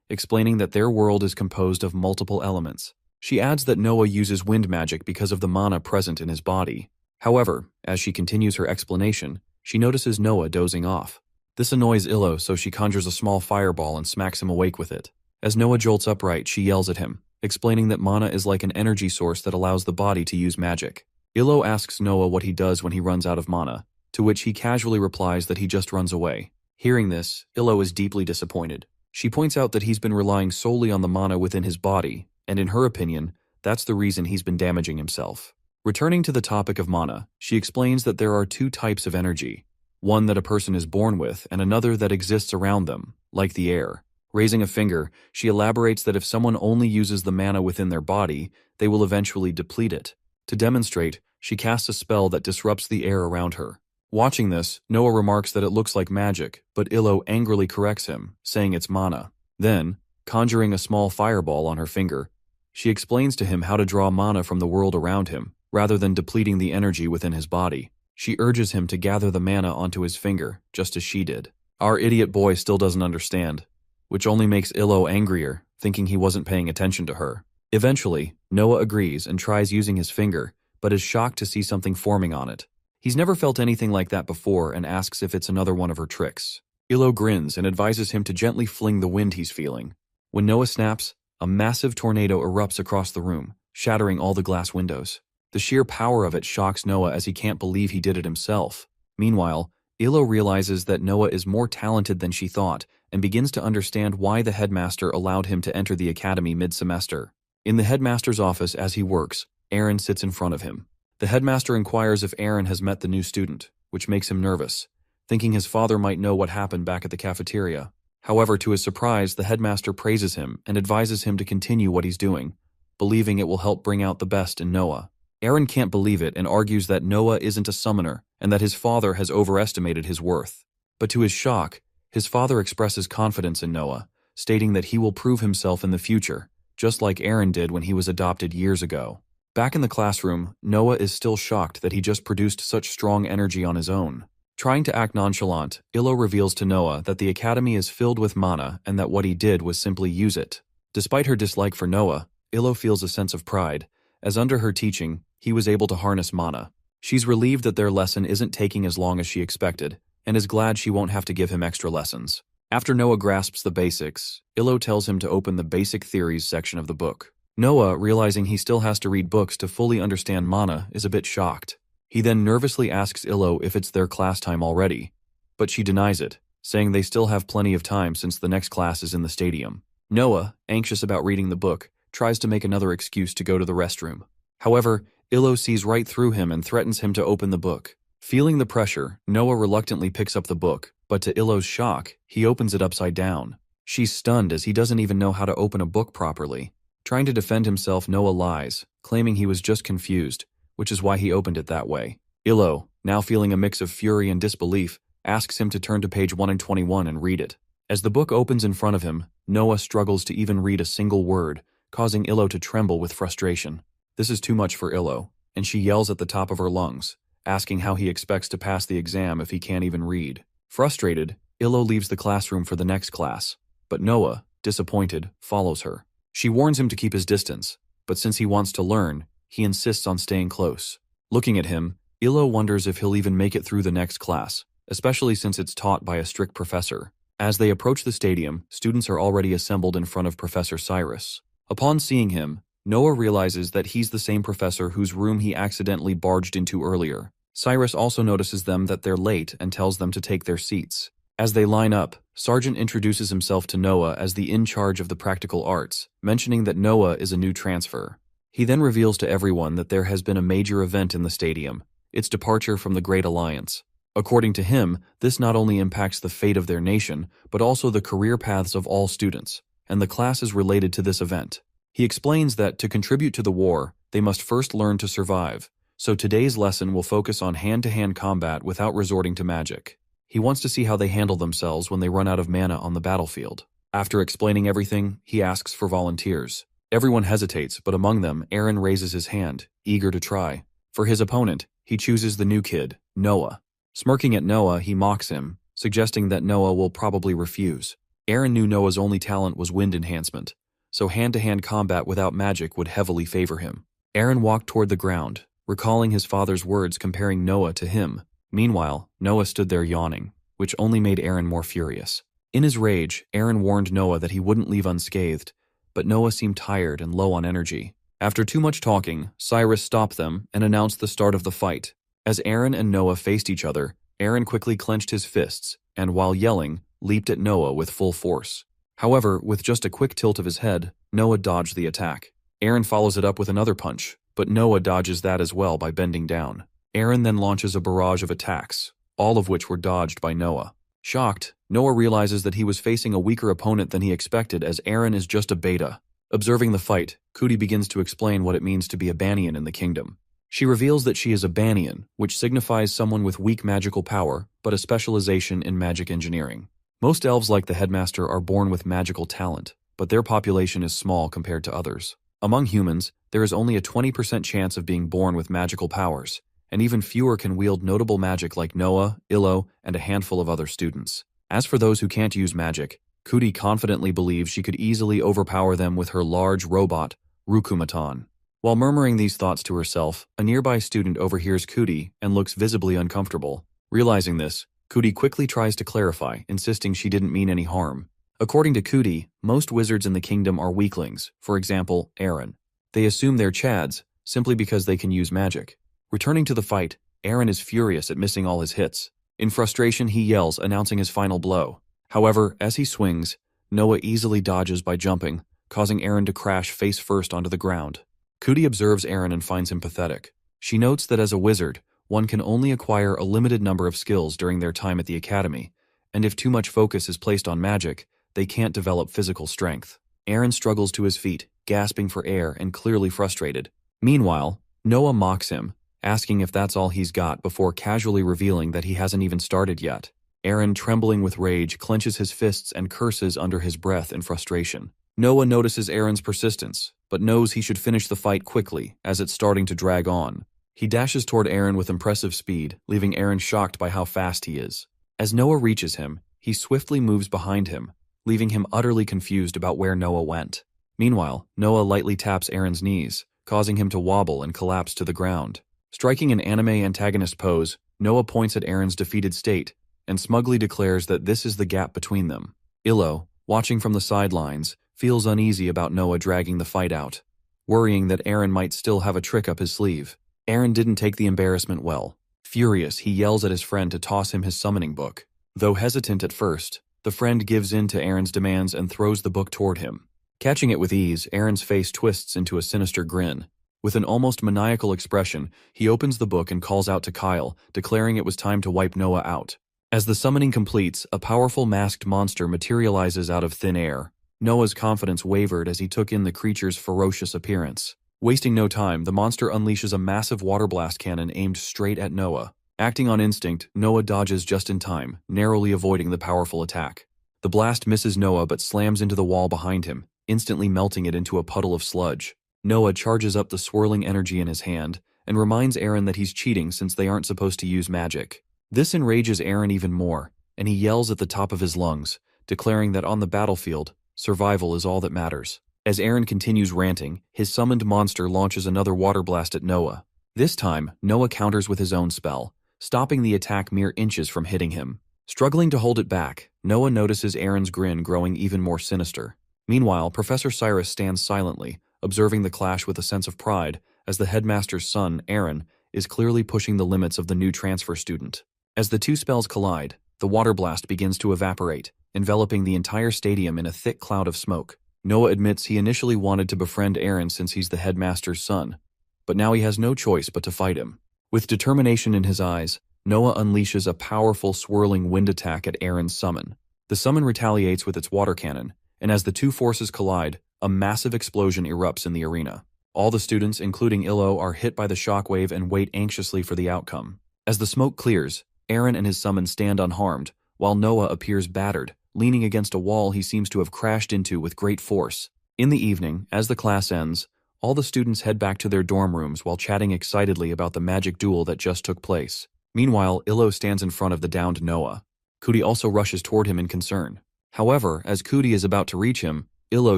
A: explaining that their world is composed of multiple elements. She adds that Noah uses wind magic because of the mana present in his body. However, as she continues her explanation, she notices Noah dozing off. This annoys Illo, so she conjures a small fireball and smacks him awake with it. As Noah jolts upright, she yells at him, explaining that mana is like an energy source that allows the body to use magic. Illo asks Noah what he does when he runs out of mana, to which he casually replies that he just runs away. Hearing this, Illo is deeply disappointed. She points out that he's been relying solely on the mana within his body, and in her opinion, that's the reason he's been damaging himself. Returning to the topic of mana, she explains that there are two types of energy, one that a person is born with and another that exists around them, like the air. Raising a finger, she elaborates that if someone only uses the mana within their body, they will eventually deplete it. To demonstrate, she casts a spell that disrupts the air around her. Watching this, Noah remarks that it looks like magic, but Illo angrily corrects him, saying it's mana. Then, conjuring a small fireball on her finger, she explains to him how to draw mana from the world around him, rather than depleting the energy within his body. She urges him to gather the mana onto his finger, just as she did. Our idiot boy still doesn't understand, which only makes Illo angrier, thinking he wasn't paying attention to her. Eventually, Noah agrees and tries using his finger, but is shocked to see something forming on it. He's never felt anything like that before and asks if it's another one of her tricks. Illo grins and advises him to gently fling the wind he's feeling. When Noah snaps, a massive tornado erupts across the room, shattering all the glass windows. The sheer power of it shocks Noah as he can't believe he did it himself. Meanwhile, Illo realizes that Noah is more talented than she thought and begins to understand why the headmaster allowed him to enter the academy mid-semester. In the headmaster's office as he works, Aaron sits in front of him. The headmaster inquires if Aaron has met the new student, which makes him nervous, thinking his father might know what happened back at the cafeteria. However, to his surprise, the headmaster praises him and advises him to continue what he's doing, believing it will help bring out the best in Noah. Aaron can't believe it and argues that Noah isn't a summoner and that his father has overestimated his worth. But to his shock, his father expresses confidence in Noah, stating that he will prove himself in the future, just like Aaron did when he was adopted years ago. Back in the classroom, Noah is still shocked that he just produced such strong energy on his own. Trying to act nonchalant, Illo reveals to Noah that the academy is filled with mana and that what he did was simply use it. Despite her dislike for Noah, Illo feels a sense of pride, as under her teaching, he was able to harness mana. She's relieved that their lesson isn't taking as long as she expected, and is glad she won't have to give him extra lessons. After Noah grasps the basics, Illo tells him to open the basic theories section of the book. Noah, realizing he still has to read books to fully understand mana, is a bit shocked. He then nervously asks Illo if it's their class time already, but she denies it, saying they still have plenty of time since the next class is in the stadium. Noah, anxious about reading the book, tries to make another excuse to go to the restroom. However, Illo sees right through him and threatens him to open the book. Feeling the pressure, Noah reluctantly picks up the book, but to Illo's shock, he opens it upside down. She's stunned as he doesn't even know how to open a book properly. Trying to defend himself, Noah lies, claiming he was just confused, which is why he opened it that way. Illo, now feeling a mix of fury and disbelief, asks him to turn to page 121 and read it. As the book opens in front of him, Noah struggles to even read a single word, causing Illo to tremble with frustration. This is too much for Illo, and she yells at the top of her lungs, asking how he expects to pass the exam if he can't even read. Frustrated, Illo leaves the classroom for the next class, but Noah, disappointed, follows her. She warns him to keep his distance, but since he wants to learn, he insists on staying close. Looking at him, Illo wonders if he'll even make it through the next class, especially since it's taught by a strict professor. As they approach the stadium, students are already assembled in front of Professor Cyrus. Upon seeing him, Noah realizes that he's the same professor whose room he accidentally barged into earlier. Cyrus also notices them that they're late and tells them to take their seats. As they line up, Sargent introduces himself to Noah as the in charge of the practical arts, mentioning that Noah is a new transfer. He then reveals to everyone that there has been a major event in the stadium, its departure from the Great Alliance. According to him, this not only impacts the fate of their nation, but also the career paths of all students, and the classes related to this event. He explains that to contribute to the war, they must first learn to survive, so today's lesson will focus on hand-to-hand combat without resorting to magic. He wants to see how they handle themselves when they run out of mana on the battlefield. After explaining everything, he asks for volunteers. Everyone hesitates, but among them, Aaron raises his hand, eager to try. For his opponent, he chooses the new kid, Noah. Smirking at Noah, he mocks him, suggesting that Noah will probably refuse. Aaron knew Noah's only talent was wind enhancement, so hand-to-hand combat without magic would heavily favor him. Aaron walked toward the ground, recalling his father's words comparing Noah to him. Meanwhile, Noah stood there yawning, which only made Aaron more furious. In his rage, Aaron warned Noah that he wouldn't leave unscathed, but Noah seemed tired and low on energy. After too much talking, Cyrus stopped them and announced the start of the fight. As Aaron and Noah faced each other, Aaron quickly clenched his fists and, while yelling, leaped at Noah with full force. However, with just a quick tilt of his head, Noah dodged the attack. Aaron follows it up with another punch, but Noah dodges that as well by bending down. Aaron then launches a barrage of attacks, all of which were dodged by Noah. Shocked, Noah realizes that he was facing a weaker opponent than he expected, as Aaron is just a beta. Observing the fight, Kuti begins to explain what it means to be a Banyan in the kingdom. She reveals that she is a Banyan, which signifies someone with weak magical power, but a specialization in magic engineering. Most elves like the headmaster are born with magical talent, but their population is small compared to others. Among humans, there is only a 20% chance of being born with magical powers, and even fewer can wield notable magic like Noah, Illo, and a handful of other students. As for those who can't use magic, Kuti confidently believes she could easily overpower them with her large robot, Rukumatan. While murmuring these thoughts to herself, a nearby student overhears Kuti and looks visibly uncomfortable. Realizing this, Kuti quickly tries to clarify, insisting she didn't mean any harm. According to Kuti, most wizards in the kingdom are weaklings, for example, Aaron. They assume they're chads, simply because they can use magic. Returning to the fight, Aaron is furious at missing all his hits. In frustration, he yells, announcing his final blow. However, as he swings, Noah easily dodges by jumping, causing Aaron to crash face first onto the ground. Kuti observes Aaron and finds him pathetic. She notes that as a wizard, one can only acquire a limited number of skills during their time at the academy, and if too much focus is placed on magic, they can't develop physical strength. Aaron struggles to his feet, gasping for air and clearly frustrated. Meanwhile, Noah mocks him, asking if that's all he's got before casually revealing that he hasn't even started yet. Aaron, trembling with rage, clenches his fists and curses under his breath in frustration. Noah notices Aaron's persistence, but knows he should finish the fight quickly, as it's starting to drag on. He dashes toward Aaron with impressive speed, leaving Aaron shocked by how fast he is. As Noah reaches him, he swiftly moves behind him, leaving him utterly confused about where Noah went. Meanwhile, Noah lightly taps Aaron's knees, causing him to wobble and collapse to the ground. Striking an anime antagonist pose, Noah points at Aaron's defeated state and smugly declares that this is the gap between them. Illo, watching from the sidelines, feels uneasy about Noah dragging the fight out, worrying that Aaron might still have a trick up his sleeve. Aaron didn't take the embarrassment well. Furious, he yells at his friend to toss him his summoning book. Though hesitant at first, the friend gives in to Aaron's demands and throws the book toward him. Catching it with ease, Aaron's face twists into a sinister grin. With an almost maniacal expression, he opens the book and calls out to Kyle, declaring it was time to wipe Noah out. As the summoning completes, a powerful masked monster materializes out of thin air. Noah's confidence wavered as he took in the creature's ferocious appearance. Wasting no time, the monster unleashes a massive water blast cannon aimed straight at Noah. Acting on instinct, Noah dodges just in time, narrowly avoiding the powerful attack. The blast misses Noah but slams into the wall behind him, instantly melting it into a puddle of sludge. Noah charges up the swirling energy in his hand and reminds Aaron that he's cheating since they aren't supposed to use magic. This enrages Aaron even more, and he yells at the top of his lungs, declaring that on the battlefield, survival is all that matters. As Aaron continues ranting, his summoned monster launches another water blast at Noah. This time, Noah counters with his own spell, stopping the attack mere inches from hitting him. Struggling to hold it back, Noah notices Aaron's grin growing even more sinister. Meanwhile, Professor Cyrus stands silently, observing the clash with a sense of pride, as the headmaster's son, Aaron, is clearly pushing the limits of the new transfer student. As the two spells collide, the water blast begins to evaporate, enveloping the entire stadium in a thick cloud of smoke. Noah admits he initially wanted to befriend Aaron since he's the headmaster's son, but now he has no choice but to fight him. With determination in his eyes, Noah unleashes a powerful swirling wind attack at Aaron's summon. The summon retaliates with its water cannon, and as the two forces collide, a massive explosion erupts in the arena. All the students, including Illo, are hit by the shockwave and wait anxiously for the outcome. As the smoke clears, Aaron and his summon stand unharmed, while Noah appears battered, leaning against a wall he seems to have crashed into with great force. In the evening, as the class ends, all the students head back to their dorm rooms while chatting excitedly about the magic duel that just took place. Meanwhile, Illo stands in front of the downed Noah. Cootie also rushes toward him in concern. However, as Cootie is about to reach him, Illo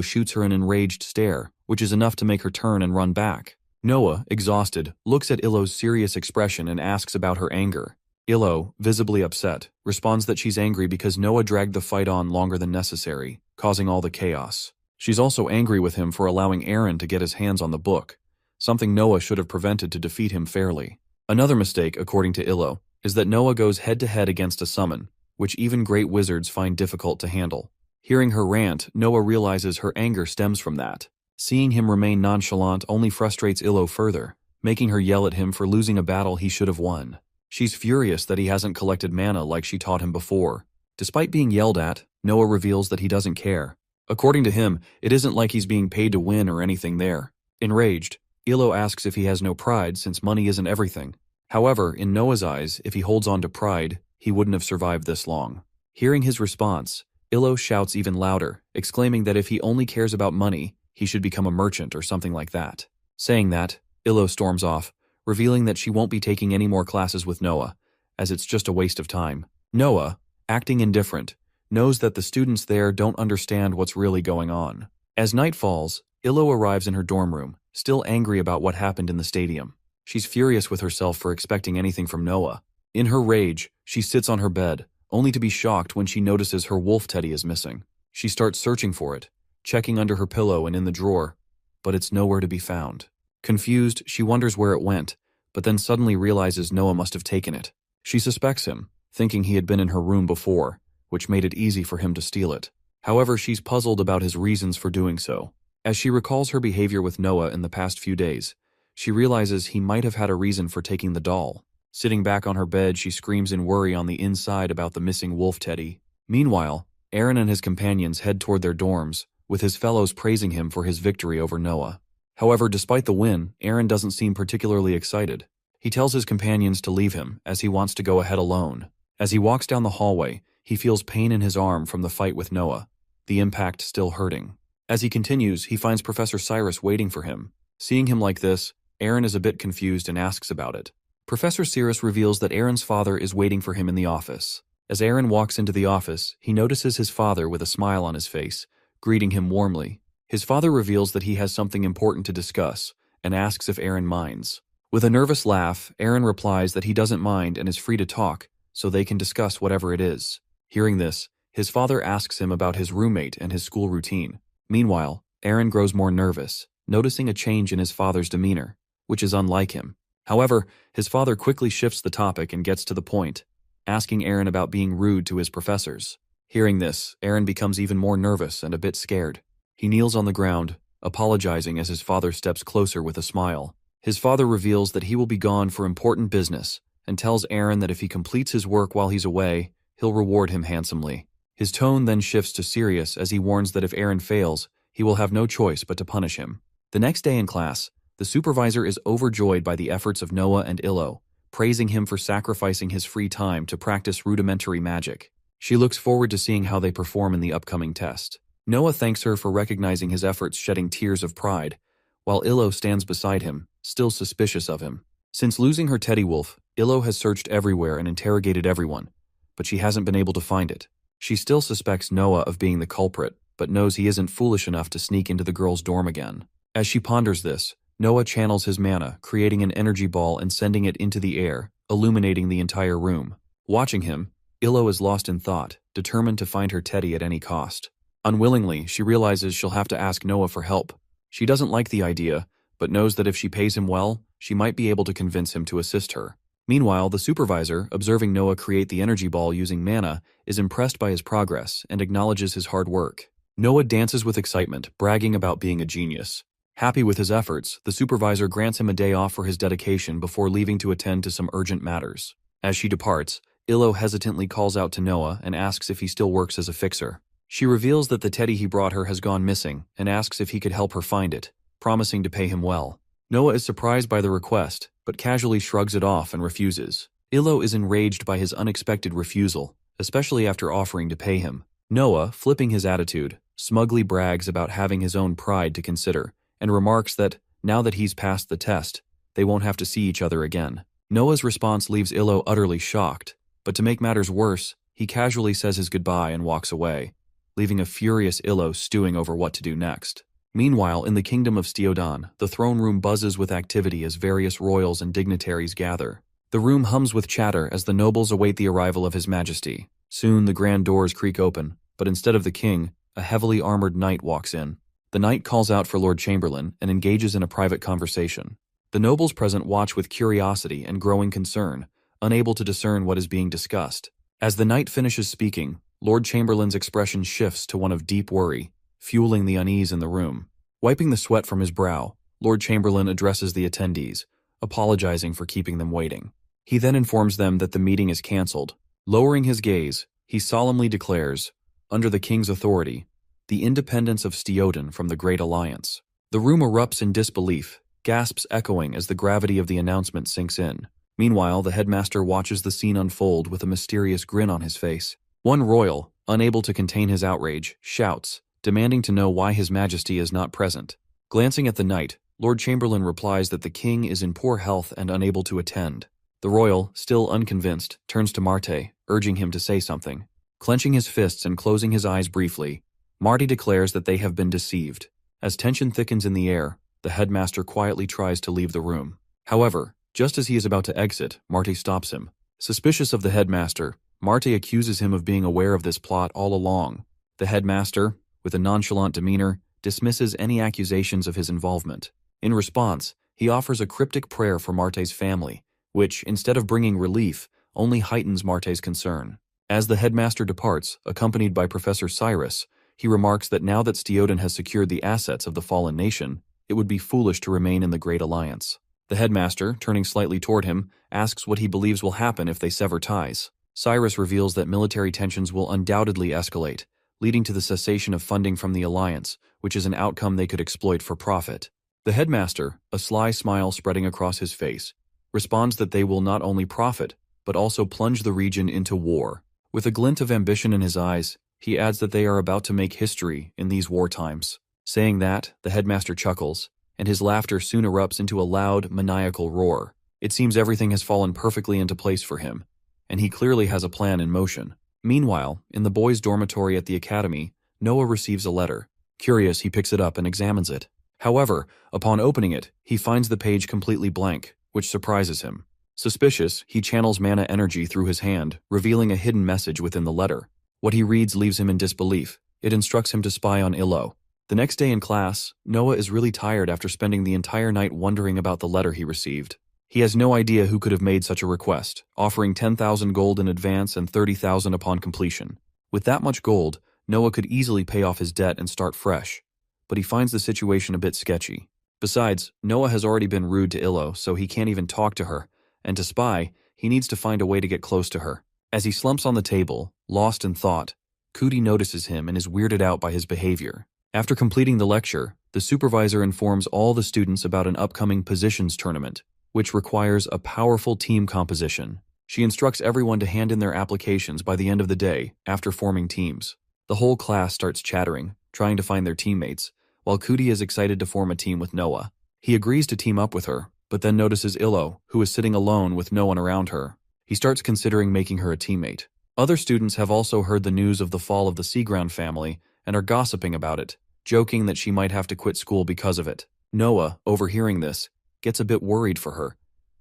A: shoots her an enraged stare, which is enough to make her turn and run back. Noah, exhausted, looks at Illo's serious expression and asks about her anger. Illo, visibly upset, responds that she's angry because Noah dragged the fight on longer than necessary, causing all the chaos. She's also angry with him for allowing Eren to get his hands on the book, something Noah should have prevented to defeat him fairly. Another mistake, according to Illo, is that Noah goes head-to-head against a summon, which even great wizards find difficult to handle. Hearing her rant, Noah realizes her anger stems from that. Seeing him remain nonchalant only frustrates Illo further, making her yell at him for losing a battle he should have won. She's furious that he hasn't collected mana like she taught him before. Despite being yelled at, Noah reveals that he doesn't care. According to him, it isn't like he's being paid to win or anything there. Enraged, Illo asks if he has no pride since money isn't everything. However, in Noah's eyes, if he holds on to pride, he wouldn't have survived this long. Hearing his response, Illo shouts even louder, exclaiming that if he only cares about money, he should become a merchant or something like that. Saying that, Illo storms off, revealing that she won't be taking any more classes with Noah, as it's just a waste of time. Noah, acting indifferent, knows that the students there don't understand what's really going on. As night falls, Illo arrives in her dorm room, still angry about what happened in the stadium. She's furious with herself for expecting anything from Noah. In her rage, she sits on her bed, only to be shocked when she notices her wolf teddy is missing. She starts searching for it, checking under her pillow and in the drawer, but it's nowhere to be found. Confused, she wonders where it went, but then suddenly realizes Noah must have taken it. She suspects him, thinking he had been in her room before, which made it easy for him to steal it. However, she's puzzled about his reasons for doing so. As she recalls her behavior with Noah in the past few days, she realizes he might have had a reason for taking the doll. Sitting back on her bed, she screams in worry on the inside about the missing wolf teddy. Meanwhile, Eren and his companions head toward their dorms, with his fellows praising him for his victory over Noah. However, despite the win, Eren doesn't seem particularly excited. He tells his companions to leave him, as he wants to go ahead alone. As he walks down the hallway, he feels pain in his arm from the fight with Noah, the impact still hurting. As he continues, he finds Professor Cyrus waiting for him. Seeing him like this, Eren is a bit confused and asks about it. Professor Cyrus reveals that Eren's father is waiting for him in the office. As Eren walks into the office, he notices his father with a smile on his face, greeting him warmly. His father reveals that he has something important to discuss, and asks if Eren minds. With a nervous laugh, Eren replies that he doesn't mind and is free to talk, so they can discuss whatever it is. Hearing this, his father asks him about his roommate and his school routine. Meanwhile, Eren grows more nervous, noticing a change in his father's demeanor, which is unlike him. However, his father quickly shifts the topic and gets to the point, asking Eren about being rude to his professors. Hearing this, Eren becomes even more nervous and a bit scared. He kneels on the ground, apologizing as his father steps closer with a smile. His father reveals that he will be gone for important business and tells Eren that if he completes his work while he's away, he'll reward him handsomely. His tone then shifts to serious as he warns that if Eren fails, he will have no choice but to punish him. The next day in class, the supervisor is overjoyed by the efforts of Noah and Illo, praising him for sacrificing his free time to practice rudimentary magic. She looks forward to seeing how they perform in the upcoming test. Noah thanks her for recognizing his efforts, shedding tears of pride, while Illo stands beside him, still suspicious of him. Since losing her teddy wolf, Illo has searched everywhere and interrogated everyone, but she hasn't been able to find it. She still suspects Noah of being the culprit, but knows he isn't foolish enough to sneak into the girls' dorm again. As she ponders this, Noah channels his mana, creating an energy ball and sending it into the air, illuminating the entire room. Watching him, Illo is lost in thought, determined to find her teddy at any cost. Unwillingly, she realizes she'll have to ask Noah for help. She doesn't like the idea, but knows that if she pays him well, she might be able to convince him to assist her. Meanwhile, the supervisor, observing Noah create the energy ball using mana, is impressed by his progress and acknowledges his hard work. Noah dances with excitement, bragging about being a genius. Happy with his efforts, the supervisor grants him a day off for his dedication before leaving to attend to some urgent matters. As she departs, Illo hesitantly calls out to Noah and asks if he still works as a fixer. She reveals that the teddy he brought her has gone missing and asks if he could help her find it, promising to pay him well. Noah is surprised by the request, but casually shrugs it off and refuses. Illo is enraged by his unexpected refusal, especially after offering to pay him. Noah, flipping his attitude, smugly brags about having his own pride to consider, and remarks that, now that he's passed the test, they won't have to see each other again. Noah's response leaves Illo utterly shocked, but to make matters worse, he casually says his goodbye and walks away, leaving a furious Illo stewing over what to do next. Meanwhile, in the kingdom of Stiodan, the throne room buzzes with activity as various royals and dignitaries gather. The room hums with chatter as the nobles await the arrival of His Majesty. Soon the grand doors creak open, but instead of the king, a heavily armored knight walks in. The knight calls out for Lord Chamberlain and engages in a private conversation. The nobles present watch with curiosity and growing concern, unable to discern what is being discussed. As the knight finishes speaking, Lord Chamberlain's expression shifts to one of deep worry, fueling the unease in the room. Wiping the sweat from his brow, Lord Chamberlain addresses the attendees, apologizing for keeping them waiting. He then informs them that the meeting is cancelled. Lowering his gaze, he solemnly declares, under the king's authority, the independence of Stiodan from the Great Alliance. The room erupts in disbelief, gasps echoing as the gravity of the announcement sinks in. Meanwhile, the headmaster watches the scene unfold with a mysterious grin on his face. One royal, unable to contain his outrage, shouts, demanding to know why His Majesty is not present. Glancing at the knight, Lord Chamberlain replies that the king is in poor health and unable to attend. The royal, still unconvinced, turns to Marte, urging him to say something. Clenching his fists and closing his eyes briefly, Marte declares that they have been deceived. As tension thickens in the air, the headmaster quietly tries to leave the room. However, just as he is about to exit, Marte stops him. Suspicious of the headmaster, Marte accuses him of being aware of this plot all along. The headmaster, with a nonchalant demeanor, dismisses any accusations of his involvement. In response, he offers a cryptic prayer for Marte's family, which, instead of bringing relief, only heightens Marte's concern. As the headmaster departs, accompanied by Professor Cyrus, he remarks that now that Stiodan has secured the assets of the fallen nation, it would be foolish to remain in the Great Alliance. The headmaster, turning slightly toward him, asks what he believes will happen if they sever ties. Cyrus reveals that military tensions will undoubtedly escalate, leading to the cessation of funding from the alliance, which is an outcome they could exploit for profit. The headmaster, a sly smile spreading across his face, responds that they will not only profit, but also plunge the region into war. With a glint of ambition in his eyes, he adds that they are about to make history in these war times. Saying that, the headmaster chuckles, and his laughter soon erupts into a loud, maniacal roar. It seems everything has fallen perfectly into place for him, and he clearly has a plan in motion. Meanwhile, in the boys' dormitory at the academy, Noah receives a letter. Curious, he picks it up and examines it. However, upon opening it, he finds the page completely blank, which surprises him. Suspicious, he channels mana energy through his hand, revealing a hidden message within the letter. What he reads leaves him in disbelief. It instructs him to spy on Illo. The next day in class, Noah is really tired after spending the entire night wondering about the letter he received. He has no idea who could have made such a request, offering 10,000 gold in advance and 30,000 upon completion. With that much gold, Noah could easily pay off his debt and start fresh, but he finds the situation a bit sketchy. Besides, Noah has already been rude to Illo, so he can't even talk to her, and to spy, he needs to find a way to get close to her. As he slumps on the table, lost in thought, Cootie notices him and is weirded out by his behavior. After completing the lecture, the supervisor informs all the students about an upcoming positions tournament, which requires a powerful team composition. She instructs everyone to hand in their applications by the end of the day, after forming teams. The whole class starts chattering, trying to find their teammates, while Cootie is excited to form a team with Noah. He agrees to team up with her, but then notices Illo, who is sitting alone with no one around her. He starts considering making her a teammate. Other students have also heard the news of the fall of the Seaground family and are gossiping about it, joking that she might have to quit school because of it. Noah, overhearing this, gets a bit worried for her,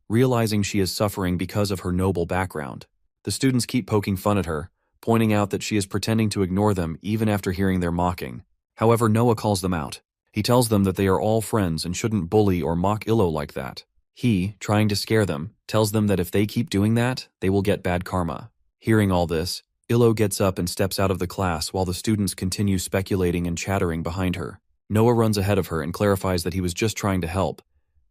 A: realizing she is suffering because of her noble background. The students keep poking fun at her, pointing out that she is pretending to ignore them even after hearing their mocking. However, Noah calls them out. He tells them that they are all friends and shouldn't bully or mock Illo like that. He, trying to scare them, tells them that if they keep doing that, they will get bad karma. Hearing all this, Illo gets up and steps out of the class while the students continue speculating and chattering behind her. Noah runs ahead of her and clarifies that he was just trying to help,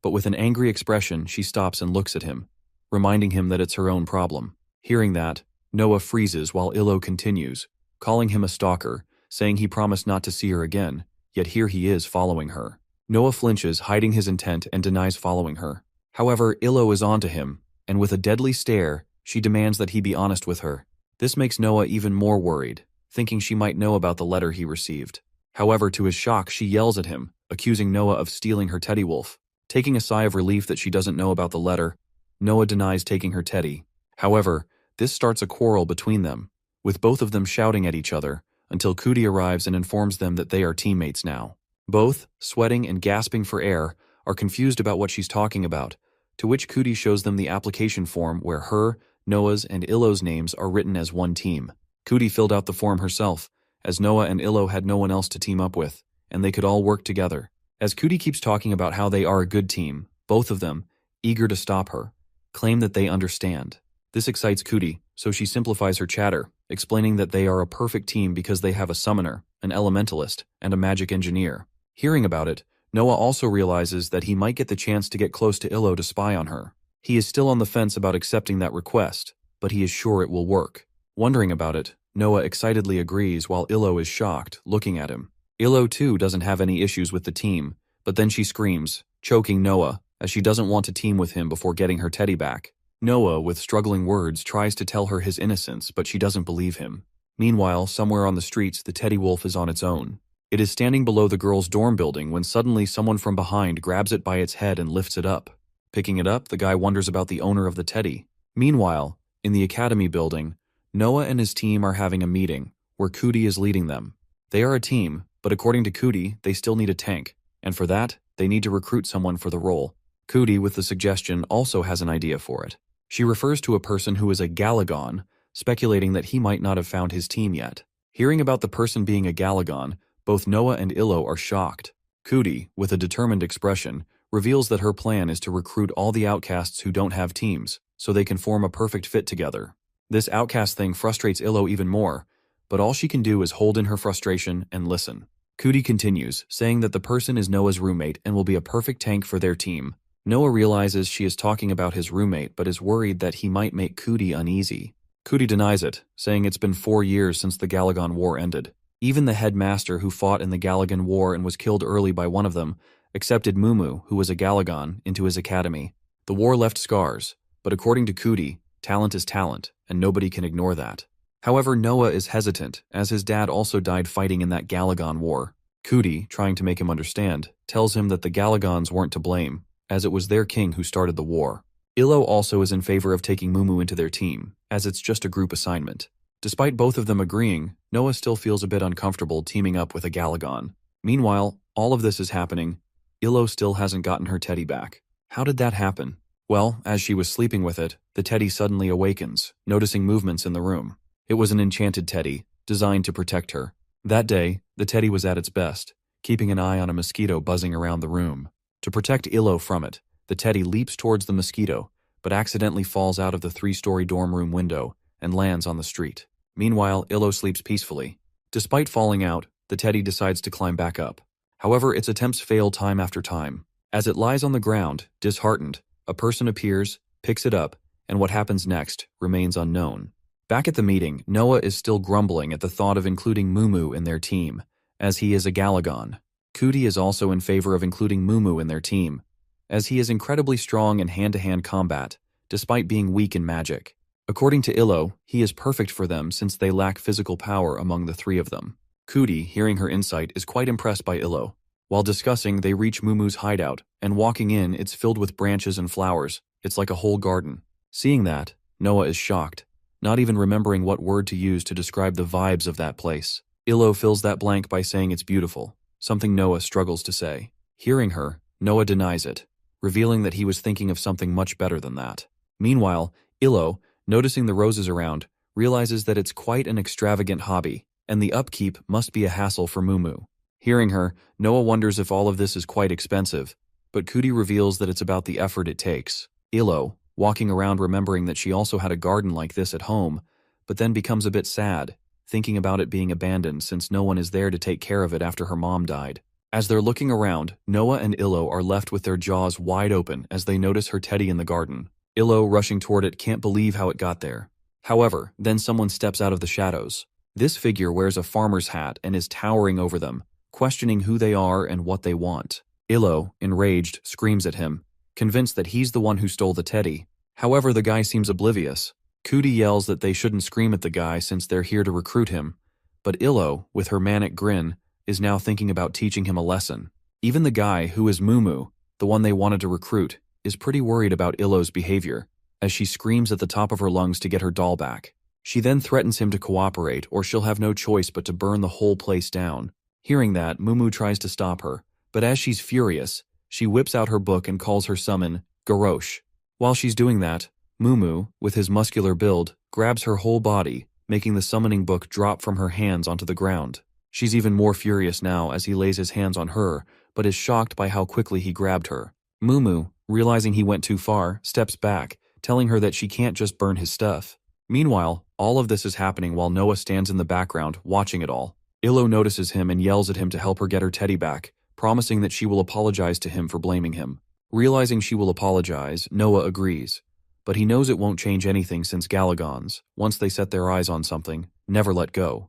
A: but with an angry expression, she stops and looks at him, reminding him that it's her own problem. Hearing that, Noah freezes while Illo continues, calling him a stalker, saying he promised not to see her again, yet here he is following her. Noah flinches, hiding his intent, and denies following her. However, Illo is on to him, and with a deadly stare, she demands that he be honest with her. This makes Noah even more worried. thinking she might know about the letter he received. However, to his shock, she yells at him, accusing Noah of stealing her teddy wolf. Taking a sigh of relief that she doesn't know about the letter, Noah denies taking her teddy. However, this starts a quarrel between them, with both of them shouting at each other, until Cootie arrives and informs them that they are teammates now. Both, sweating and gasping for air, are confused about what she's talking about, to which Cootie shows them the application form where her, Noah's, and Illo's names are written as one team. Cootie filled out the form herself, as Noah and Illo had no one else to team up with, and they could all work together. As Cootie keeps talking about how they are a good team, both of them, eager to stop her, claim that they understand. This excites Cootie, so she simplifies her chatter, explaining that they are a perfect team because they have a summoner, an elementalist, and a magic engineer. Hearing about it, Noah also realizes that he might get the chance to get close to Illo to spy on her. He is still on the fence about accepting that request, but he is sure it will work. Wondering about it, Noah excitedly agrees while Illo is shocked, looking at him. Illo too doesn't have any issues with the team, but then she screams, choking Noah, as she doesn't want to team with him before getting her teddy back. Noah, with struggling words, tries to tell her his innocence, but she doesn't believe him. Meanwhile, somewhere on the streets, the teddy wolf is on its own. It is standing below the girls' dorm building when suddenly someone from behind grabs it by its head and lifts it up. Picking it up, the guy wonders about the owner of the teddy. Meanwhile, in the academy building, Noah and his team are having a meeting, where Cootie is leading them. They are a team, but according to Cootie, they still need a tank, and for that, they need to recruit someone for the role. Cootie, with the suggestion, also has an idea for it. She refers to a person who is a Galagon, speculating that he might not have found his team yet. Hearing about the person being a Galagon, both Noah and Illo are shocked. Cootie, with a determined expression, reveals that her plan is to recruit all the outcasts who don't have teams, so they can form a perfect fit together. This outcast thing frustrates Illo even more, but all she can do is hold in her frustration and listen. Cootie continues, saying that the person is Noah's roommate and will be a perfect tank for their team. Noah realizes she is talking about his roommate but is worried that he might make Cootie uneasy. Cootie denies it, saying it's been 4 years since the Galagon War ended. Even the headmaster who fought in the Galagon War and was killed early by one of them accepted Mumu, who was a Galagon, into his academy. The war left scars, but according to Cootie, talent is talent, and nobody can ignore that. However, Noah is hesitant, as his dad also died fighting in that Galagon War. Cootie, trying to make him understand, tells him that the Galagons weren't to blame, as it was their king who started the war. Illo also is in favor of taking Mumu into their team, as it's just a group assignment. Despite both of them agreeing, Noah still feels a bit uncomfortable teaming up with a Galagon. Meanwhile, all of this is happening. Illo still hasn't gotten her teddy back. How did that happen? Well, as she was sleeping with it, the teddy suddenly awakens, noticing movements in the room. It was an enchanted teddy, designed to protect her. That day, the teddy was at its best, keeping an eye on a mosquito buzzing around the room. To protect Illo from it, the teddy leaps towards the mosquito, but accidentally falls out of the 3-story dorm room window and lands on the street. Meanwhile, Illo sleeps peacefully. Despite falling out, the teddy decides to climb back up. However, its attempts fail time after time. As it lies on the ground, disheartened, a person appears, picks it up, and what happens next remains unknown. Back at the meeting, Noah is still grumbling at the thought of including Mumu in their team, as he is a Galagon. Cootie is also in favor of including Mumu in their team, as he is incredibly strong in hand-to-hand combat, despite being weak in magic. According to Illo, he is perfect for them since they lack physical power among the 3 of them. Cootie, hearing her insight, is quite impressed by Illo. While discussing, they reach Mumu's hideout, and walking in, it's filled with branches and flowers. It's like a whole garden. Seeing that, Noah is shocked, not even remembering what word to use to describe the vibes of that place. Illo fills that blank by saying it's beautiful, something Noah struggles to say. Hearing her, Noah denies it, revealing that he was thinking of something much better than that. Meanwhile, Illo, noticing the roses around, realizes that it's quite an extravagant hobby, and the upkeep must be a hassle for Mumu. Hearing her, Noah wonders if all of this is quite expensive, but Cootie reveals that it's about the effort it takes. Illo, walking around remembering that she also had a garden like this at home, but then becomes a bit sad, thinking about it being abandoned since no one is there to take care of it after her mom died. As they're looking around, Noah and Illo are left with their jaws wide open as they notice her teddy in the garden. Illo, rushing toward it, can't believe how it got there. However, then someone steps out of the shadows. This figure wears a farmer's hat and is towering over them, questioning who they are and what they want. Illo, enraged, screams at him, convinced that he's the one who stole the teddy. However, the guy seems oblivious. Cootie yells that they shouldn't scream at the guy since they're here to recruit him, But Illo, with her manic grin, is now thinking about teaching him a lesson. Even the guy, who is Mumu, the one they wanted to recruit, is pretty worried about Illo's behavior, as she screams at the top of her lungs to get her doll back. She then threatens him to cooperate or she'll have no choice but to burn the whole place down. Hearing that, Mumu tries to stop her, but as she's furious, she whips out her book and calls her summon Garrosh. While she's doing that, Mumu, with his muscular build, grabs her whole body, making the summoning book drop from her hands onto the ground. She's even more furious now as he lays his hands on her, but is shocked by how quickly he grabbed her. Mumu, realizing he went too far, steps back, telling her that she can't just burn his stuff. Meanwhile, all of this is happening while Noah stands in the background, watching it all. Illo notices him and yells at him to help her get her teddy back, promising that she will apologize to him for blaming him. Realizing she will apologize, Noah agrees. But he knows it won't change anything since Galagons, once they set their eyes on something, never let go.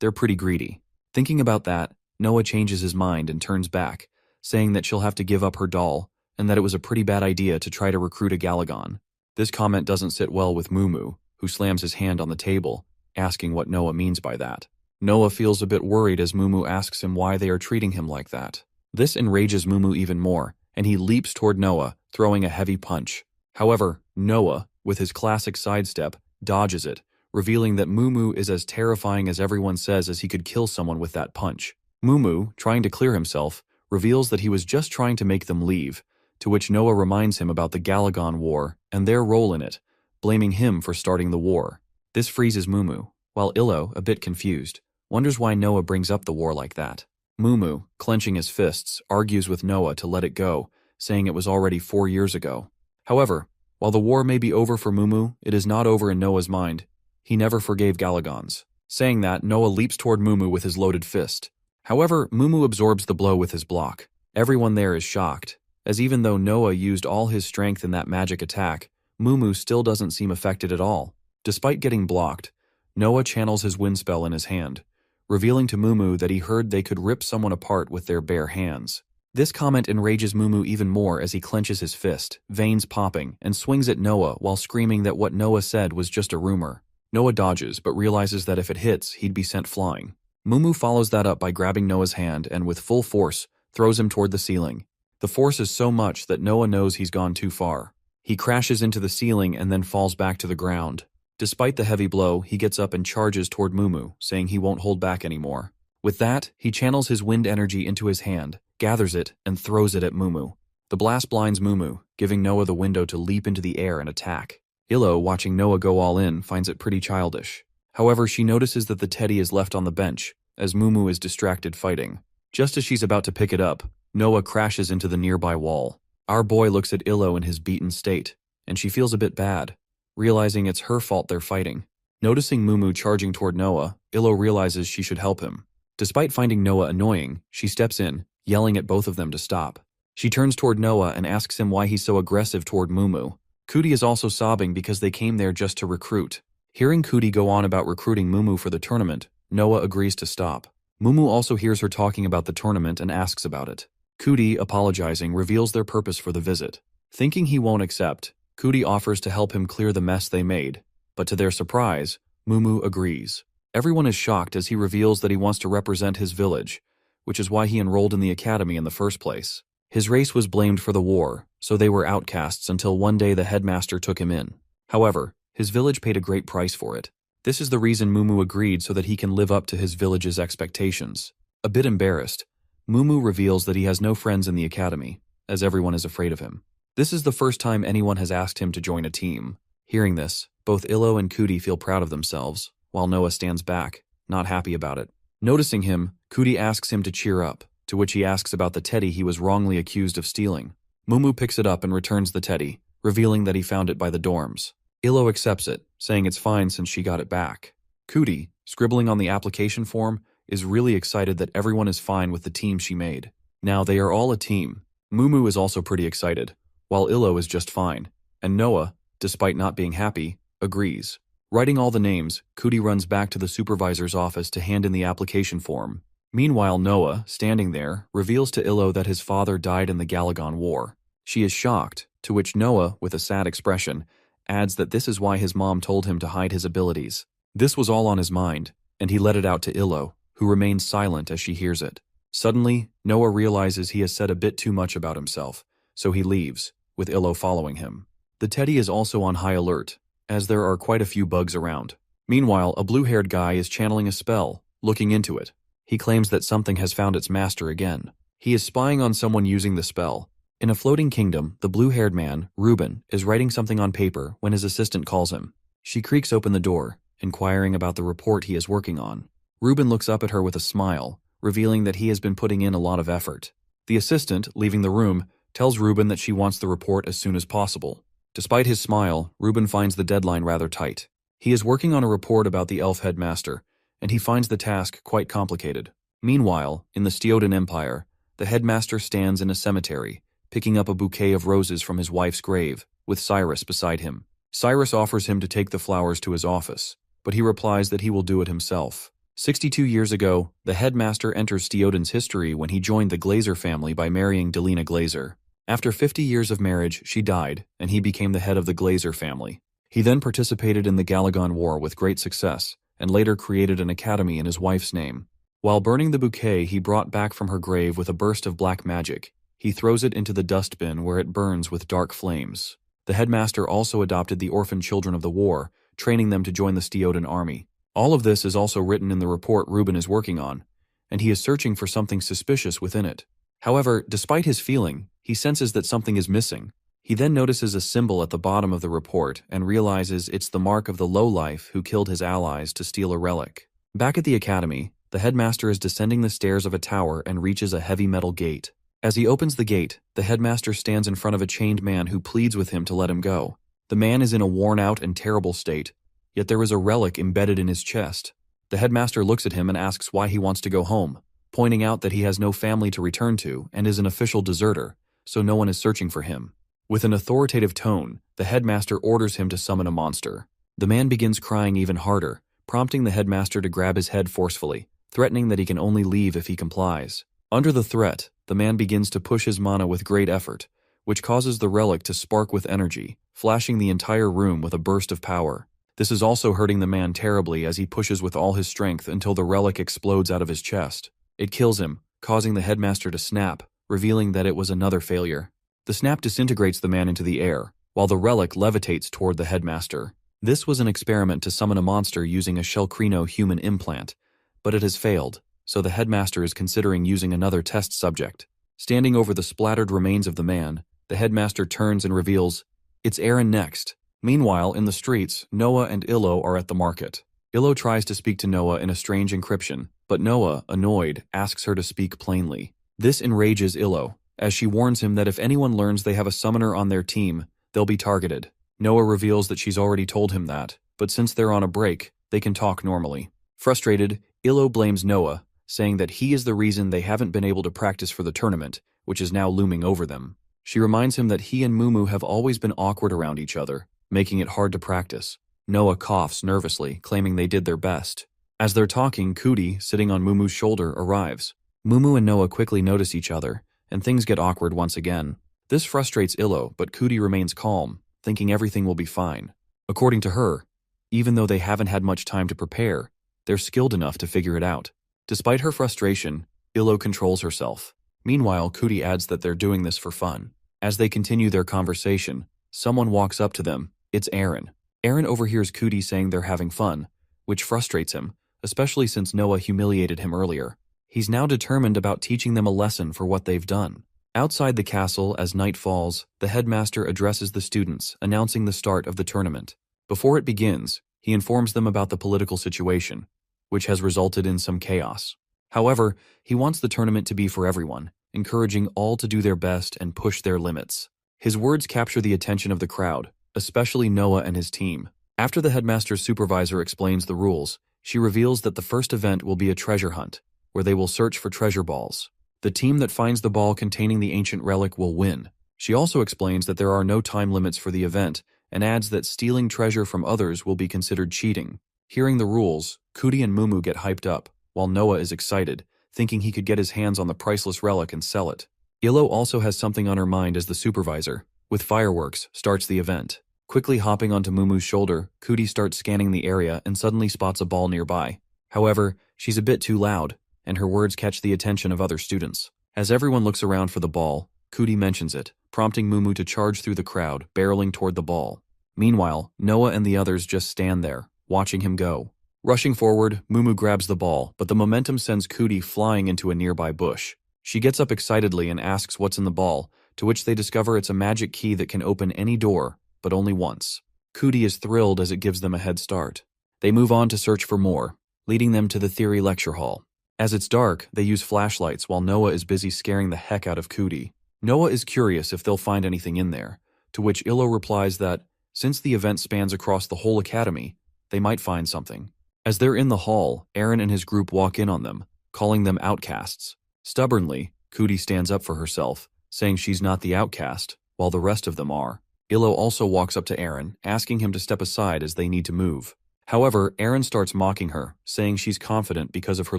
A: They're pretty greedy. Thinking about that, Noah changes his mind and turns back, saying that she'll have to give up her doll, and that it was a pretty bad idea to try to recruit a Galagon. This comment doesn't sit well with Mumu, who slams his hand on the table, asking what Noah means by that. Noah feels a bit worried as Mumu asks him why they are treating him like that. This enrages Mumu even more, and he leaps toward Noah, throwing a heavy punch. However, Noah, with his classic sidestep, dodges it, revealing that Mumu is as terrifying as everyone says as he could kill someone with that punch. Mumu, trying to clear himself, reveals that he was just trying to make them leave, to which Noah reminds him about the Galagon War and their role in it, blaming him for starting the war. This freezes Mumu, while Illo, a bit confused, wonders why Noah brings up the war like that. Mumu, clenching his fists, argues with Noah to let it go, saying it was already 4 years ago. However, while the war may be over for Mumu, it is not over in Noah's mind. He never forgave Galagons. Saying that, Noah leaps toward Mumu with his loaded fist. However, Mumu absorbs the blow with his block. Everyone there is shocked, as even though Noah used all his strength in that magic attack, Mumu still doesn't seem affected at all. Despite getting blocked, Noah channels his wind spell in his hand, revealing to Mumu that he heard they could rip someone apart with their bare hands. This comment enrages Mumu even more as he clenches his fist, veins popping, and swings at Noah while screaming that what Noah said was just a rumor. Noah dodges, but realizes that if it hits, he'd be sent flying. Mumu follows that up by grabbing Noah's hand and with full force, throws him toward the ceiling. The force is so much that Noah knows he's gone too far. He crashes into the ceiling and then falls back to the ground. Despite the heavy blow, he gets up and charges toward Mumu, saying he won't hold back anymore. With that, he channels his wind energy into his hand, gathers it, and throws it at Mumu. The blast blinds Mumu, giving Noah the window to leap into the air and attack. Illo, watching Noah go all in, finds it pretty childish. However, she notices that the teddy is left on the bench, as Mumu is distracted fighting. Just as she's about to pick it up, Noah crashes into the nearby wall. Our boy looks at Illo in his beaten state, and she feels a bit bad, realizing it's her fault they're fighting. Noticing Mumu charging toward Noah, Illo realizes she should help him. Despite finding Noah annoying, she steps in, yelling at both of them to stop. She turns toward Noah and asks him why he's so aggressive toward Mumu. Cootie is also sobbing because they came there just to recruit. Hearing Cootie go on about recruiting Mumu for the tournament, Noah agrees to stop. Mumu also hears her talking about the tournament and asks about it. Cootie, apologizing, reveals their purpose for the visit. Thinking he won't accept, Cootie offers to help him clear the mess they made, but to their surprise, Mumu agrees. Everyone is shocked as he reveals that he wants to represent his village, which is why he enrolled in the academy in the first place. His race was blamed for the war, so they were outcasts until one day the headmaster took him in. However, his village paid a great price for it. This is the reason Mumu agreed so that he can live up to his village's expectations. A bit embarrassed, Mumu reveals that he has no friends in the academy, as everyone is afraid of him. This is the first time anyone has asked him to join a team. Hearing this, both Illo and Cootie feel proud of themselves, while Noah stands back, not happy about it. Noticing him, Cootie asks him to cheer up, to which he asks about the teddy he was wrongly accused of stealing. Mumu picks it up and returns the teddy, revealing that he found it by the dorms. Illo accepts it, saying it's fine since she got it back. Cootie, scribbling on the application form, is really excited that everyone is fine with the team she made. Now they are all a team. Mumu is also pretty excited, while Illo is just fine, and Noah, despite not being happy, agrees. Writing all the names, Cootie runs back to the supervisor's office to hand in the application form. Meanwhile, Noah, standing there, reveals to Illo that his father died in the Galagon War. She is shocked, to which Noah, with a sad expression, adds that this is why his mom told him to hide his abilities. This was all on his mind, and he let it out to Illo, who remains silent as she hears it. Suddenly, Noah realizes he has said a bit too much about himself, so he leaves, with Illo following him. The teddy is also on high alert, as there are quite a few bugs around. Meanwhile, a blue-haired guy is channeling a spell, looking into it. He claims that something has found its master again. He is spying on someone using the spell. In a floating kingdom, the blue-haired man, Ruben, is writing something on paper when his assistant calls him. She creaks open the door, inquiring about the report he is working on. Ruben looks up at her with a smile, revealing that he has been putting in a lot of effort. The assistant, leaving the room, tells Ruben that she wants the report as soon as possible. Despite his smile, Ruben finds the deadline rather tight. He is working on a report about the elf headmaster, and he finds the task quite complicated. Meanwhile, in the Steodan Empire, the headmaster stands in a cemetery, picking up a bouquet of roses from his wife's grave, with Cyrus beside him. Cyrus offers him to take the flowers to his office, but he replies that he will do it himself. 62 years ago, the headmaster enters Steodan's history when he joined the Glazer family by marrying Delina Glazer. After 50 years of marriage, she died, and he became the head of the Glazer family. He then participated in the Galagon War with great success, and later created an academy in his wife's name. While burning the bouquet he brought back from her grave with a burst of black magic, he throws it into the dustbin where it burns with dark flames. The headmaster also adopted the orphan children of the war, training them to join the Steodan army. All of this is also written in the report Ruben is working on, and he is searching for something suspicious within it. However, despite his feeling, he senses that something is missing. He then notices a symbol at the bottom of the report and realizes it's the mark of the lowlife who killed his allies to steal a relic. Back at the academy, the headmaster is descending the stairs of a tower and reaches a heavy metal gate. As he opens the gate, the headmaster stands in front of a chained man who pleads with him to let him go. The man is in a worn-out and terrible state, yet there is a relic embedded in his chest. The headmaster looks at him and asks why he wants to go home, pointing out that he has no family to return to and is an official deserter, so no one is searching for him. With an authoritative tone, the headmaster orders him to summon a monster. The man begins crying even harder, prompting the headmaster to grab his head forcefully, threatening that he can only leave if he complies. Under the threat, the man begins to push his mana with great effort, which causes the relic to spark with energy, flashing the entire room with a burst of power. This is also hurting the man terribly as he pushes with all his strength until the relic explodes out of his chest. It kills him, causing the headmaster to snap, revealing that it was another failure. The snap disintegrates the man into the air, while the relic levitates toward the headmaster. This was an experiment to summon a monster using a Shellcrino human implant, but it has failed, so the headmaster is considering using another test subject. Standing over the splattered remains of the man, the headmaster turns and reveals, "It's Aaron next." Meanwhile, in the streets, Noah and Illo are at the market. Illo tries to speak to Noah in a strange encryption, but Noah, annoyed, asks her to speak plainly. This enrages Illo, as she warns him that if anyone learns they have a summoner on their team, they'll be targeted. Noah reveals that she's already told him that, but since they're on a break, they can talk normally. Frustrated, Illo blames Noah, saying that he is the reason they haven't been able to practice for the tournament, which is now looming over them. She reminds him that he and Mumu have always been awkward around each other, making it hard to practice. Noah coughs nervously, claiming they did their best. As they're talking, Cootie, sitting on Mumu's shoulder, arrives. Mumu and Noah quickly notice each other, and things get awkward once again. This frustrates Illo, but Cootie remains calm, thinking everything will be fine. According to her, even though they haven't had much time to prepare, they're skilled enough to figure it out. Despite her frustration, Illo controls herself. Meanwhile, Cootie adds that they're doing this for fun. As they continue their conversation, someone walks up to them. It's Aaron. Aaron overhears Cootie saying they're having fun, which frustrates him, especially since Noah humiliated him earlier. He's now determined about teaching them a lesson for what they've done. Outside the castle, as night falls, the headmaster addresses the students, announcing the start of the tournament. Before it begins, he informs them about the political situation, which has resulted in some chaos. However, he wants the tournament to be for everyone, encouraging all to do their best and push their limits. His words capture the attention of the crowd, especially Noah and his team. After the headmaster's supervisor explains the rules, she reveals that the first event will be a treasure hunt, where they will search for treasure balls. The team that finds the ball containing the ancient relic will win. She also explains that there are no time limits for the event, and adds that stealing treasure from others will be considered cheating. Hearing the rules, Cootie and Mumu get hyped up, while Noah is excited, thinking he could get his hands on the priceless relic and sell it. Illo also has something on her mind as the supervisor. With fireworks, starts the event. Quickly hopping onto Mumu's shoulder, Cootie starts scanning the area and suddenly spots a ball nearby. However, she's a bit too loud, and her words catch the attention of other students. As everyone looks around for the ball, Cootie mentions it, prompting Mumu to charge through the crowd, barreling toward the ball. Meanwhile, Noah and the others just stand there, watching him go. Rushing forward, Mumu grabs the ball, but the momentum sends Cootie flying into a nearby bush. She gets up excitedly and asks what's in the ball, to which they discover it's a magic key that can open any door, but only once. Cootie is thrilled as it gives them a head start. They move on to search for more, leading them to the theory lecture hall. As it's dark, they use flashlights while Noah is busy scaring the heck out of Cootie. Noah is curious if they'll find anything in there, to which Illo replies that, since the event spans across the whole academy, they might find something. As they're in the hall, Aaron and his group walk in on them, calling them outcasts. Stubbornly, Cootie stands up for herself, saying she's not the outcast, while the rest of them are. Illo also walks up to Aaron, asking him to step aside as they need to move. However, Aaron starts mocking her, saying she's confident because of her